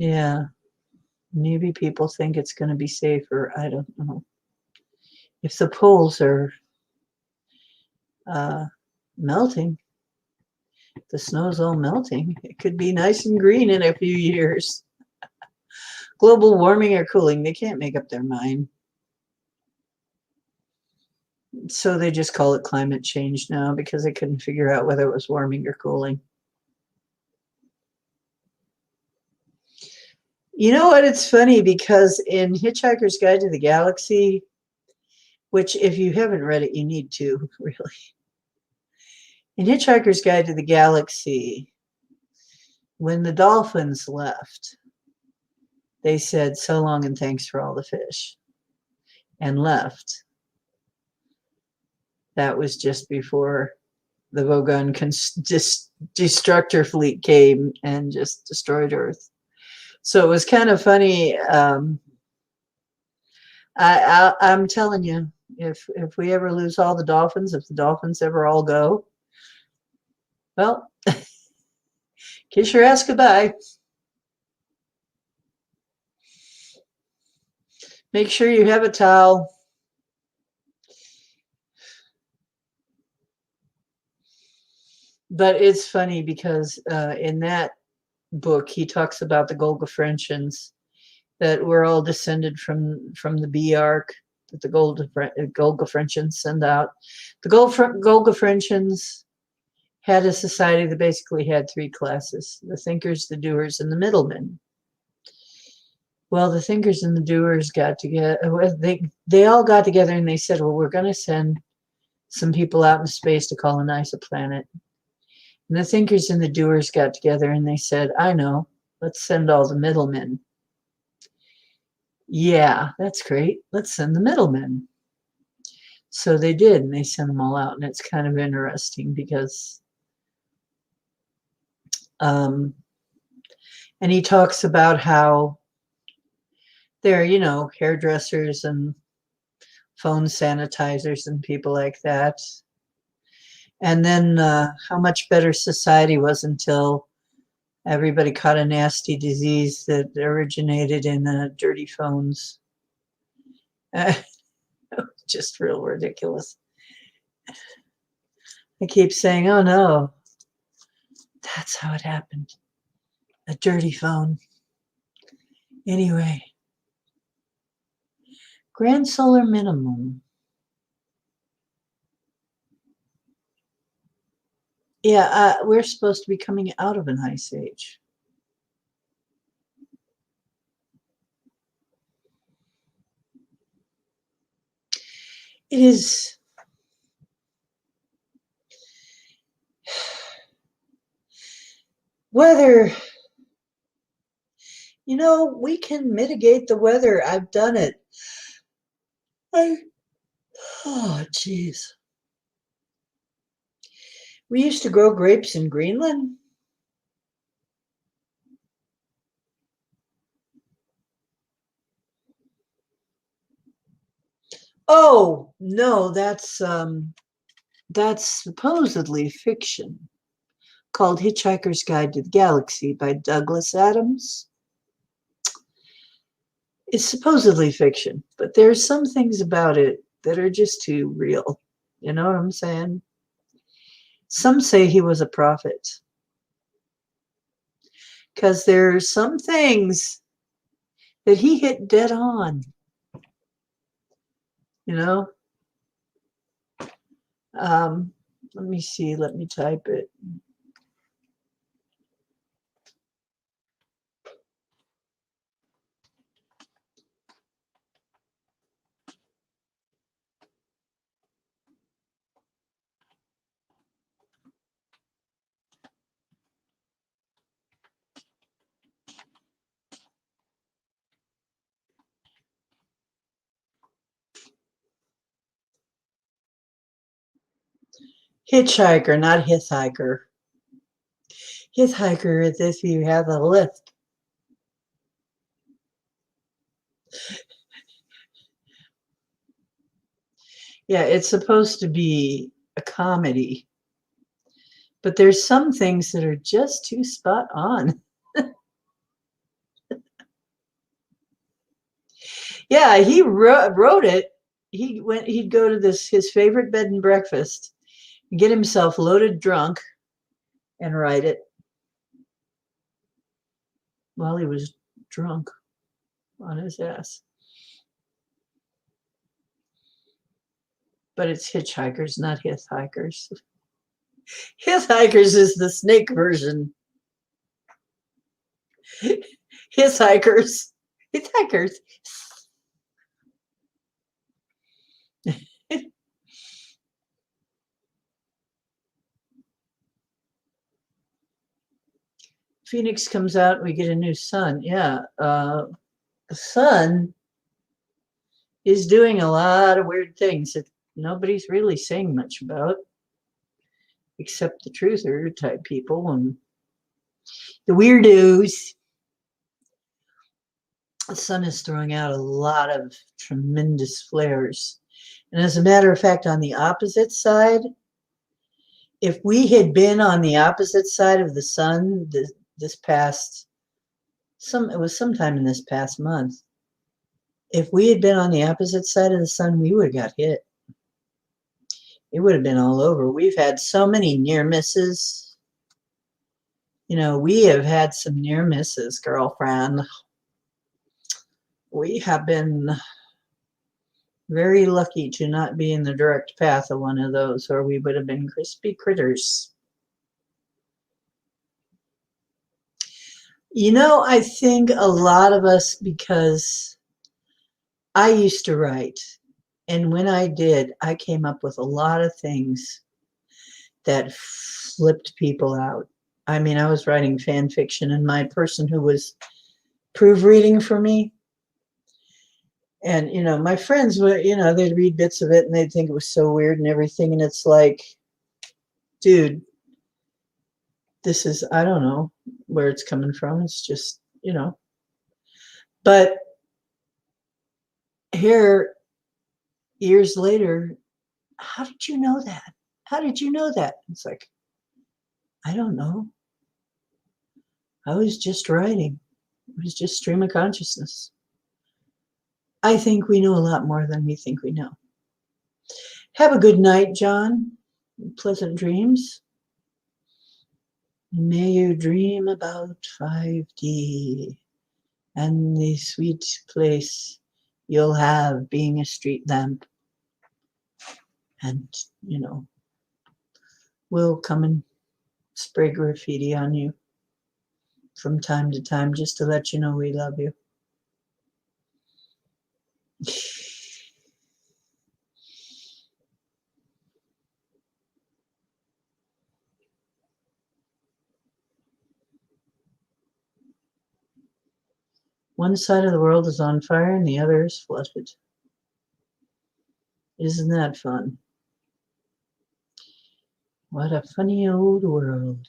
Yeah, maybe people think it's going to be safer. I don't know. If the poles are uh, melting, the snow's all melting, it could be nice and green in a few years. Global warming or cooling, they can't make up their mind. So they just call it climate change now because they couldn't figure out whether it was warming or cooling. You know what? It's funny because in Hitchhiker's Guide to the Galaxy, which if you haven't read it, you need to, really. In Hitchhiker's Guide to the Galaxy, when the dolphins left, they said, "So long and thanks for all the fish," and left. That was just before the Vogon destructor fleet came and just destroyed Earth. So it was kind of funny. I'm telling you, if we ever lose all the dolphins, if the dolphins ever all go, well, kiss your ass goodbye. Make sure you have a towel. But it's funny because in that book, he talks about the Golgafrenchians, that we're all descended from the bee arc that the Golgafrenchians send out. The Golgafrenchians had a society that basically had three classes: the thinkers, the doers, and the middlemen. Well, the thinkers and the doers got together. They all got together and they said, "Well, we're going to send some people out in space to colonize a planet." And the thinkers and the doers got together and they said, "I know, let's send all the middlemen." Yeah, that's great. Let's send the middlemen. So they did, and they sent them all out. And it's kind of interesting because, and he talks about how they're, hairdressers and phone sanitizers and people like that. And then how much better society was until everybody caught a nasty disease that originated in dirty phones. Just real ridiculous. I keep saying, "Oh no, that's how it happened. A dirty phone." Anyway, grand solar minimum. Yeah, we're supposed to be coming out of an ice age. It is weather. We can mitigate the weather. I've done it. Oh, geez. We used to grow grapes in Greenland. Oh, no, that's supposedly fiction, called Hitchhiker's Guide to the Galaxy by Douglas Adams. It's supposedly fiction, but there's some things about it that are just too real. You know what I'm saying? Some say he was a prophet because there are some things that he hit dead on. You know? Let me see. Let me type it. Hitchhiker, not hitchhiker. Hitchhiker is if you have a lift. Yeah, it's supposed to be a comedy, but there's some things that are just too spot on. Yeah, he wrote it. He'd go to his favorite bed and breakfast, get himself loaded drunk, and write it while he was drunk on his ass. But it's hitchhikers, not hitchhikers. Hitchhikers is the snake version. Hitchhikers. Hitchhikers. Phoenix comes out, we get a new sun. Yeah. The sun is doing a lot of weird things that nobody's really saying much about, except the truther type people and the weirdos. The sun is throwing out a lot of tremendous flares. And as a matter of fact, on the opposite side, if we had been on the opposite side of the sun this past, it was sometime in this past month, if we had been on the opposite side of the sun, we would have got hit. It would have been all over. We've had so many near misses. You know, we have had some near misses, girlfriend. We have been very lucky to not be in the direct path of one of those, or we would have been crispy critters. You know, I think a lot of us, because I used to write, and when I did, I came up with a lot of things that flipped people out. I mean, I was writing fan fiction, and my person who was proofreading for me, and, you know, my friends would, you know, they'd read bits of it and they'd think it was so weird and everything. And it's like, dude, this is, I don't know where it's coming from. It's just, you know. But here, years later, how did you know that? How did you know that? It's like, I don't know. I was just writing. It was just stream of consciousness. I think we know a lot more than we think we know. Have a good night, John. Pleasant dreams. May you dream about 5D and the sweet place you'll have being a street lamp. And, you know, we'll come and spray graffiti on you from time to time just to let you know we love you. One side of the world is on fire and the other is flooded. Isn't that fun? What a funny old world.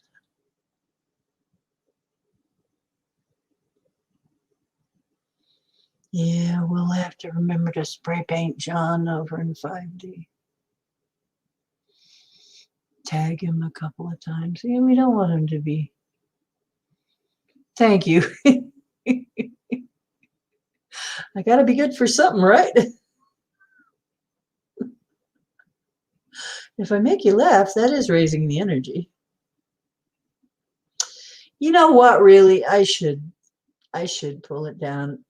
Yeah, we'll have to remember to spray paint John over in 5D. Tag him a couple of times. Yeah, we don't want him to be. Thank you. I got to be good for something, right? If I make you laugh, that is raising the energy. You know what, really, I should pull it down,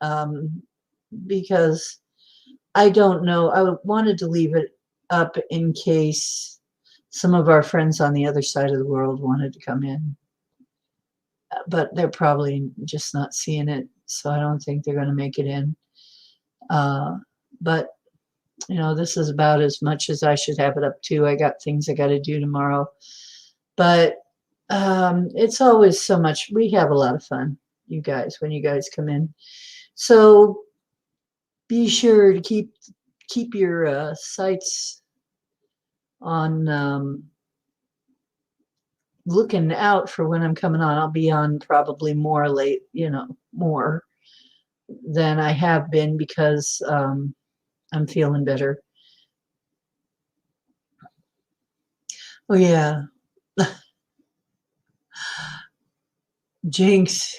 because I don't know. I wanted to leave it up in case some of our friends on the other side of the world wanted to come in. But they're probably just not seeing it, so I don't think they're going to make it in. But, you know, this is about as much as I should have it up to. I got things I got to do tomorrow. But it's always so much. We have a lot of fun, you guys, when you guys come in. So be sure to keep your sights on looking out for when I'm coming on. I'll be on probably more late, you know, more than I have been because I'm feeling better. Oh yeah, Jinx.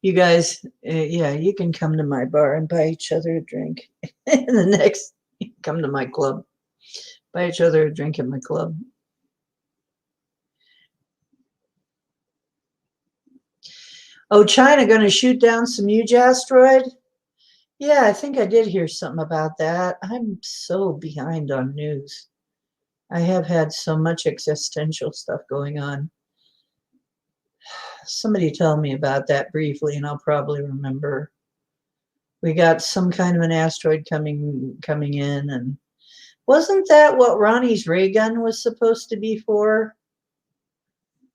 You guys, yeah, you can come to my bar and buy each other a drink. And the next, come to my club, buy each other a drink at my club. Oh, China going to shoot down some huge asteroid? Yeah, I think I did hear something about that. I'm so behind on news. I have had so much existential stuff going on. Somebody tell me about that briefly, and I'll probably remember. We got some kind of an asteroid coming in, and wasn't that what Ronnie's ray gun was supposed to be for?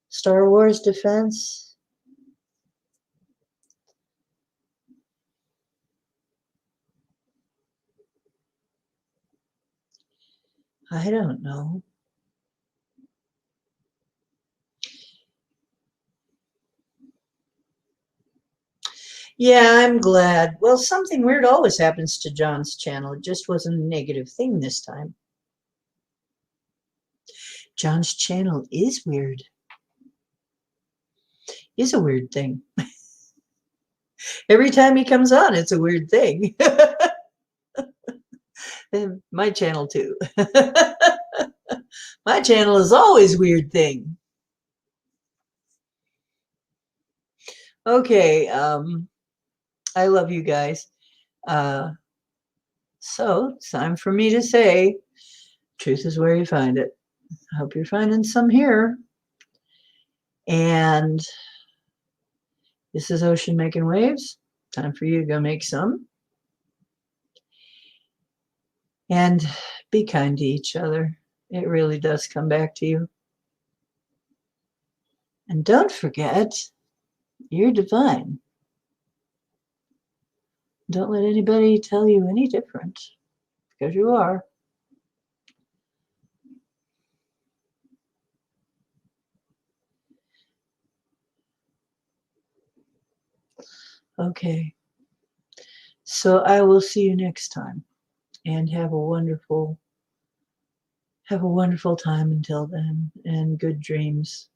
Star Wars defense? I don't know. Yeah, I'm glad. Well, something weird always happens to John's channel. It just wasn't a negative thing this time. John's channel is weird. Is a weird thing. Every time he comes on, it's a weird thing. And my channel too. My channel is always weird thing. Okay, I love you guys. So it's time for me to say, truth is where you find it. I hope you're finding some here. And this is Ocean Making Waves. Time for you to go make some. And be kind to each other. It really does come back to you. And don't forget, you're divine. Don't let anybody tell you any different, because you are. Okay. So I will see you next time, and have a wonderful time until then, and good dreams.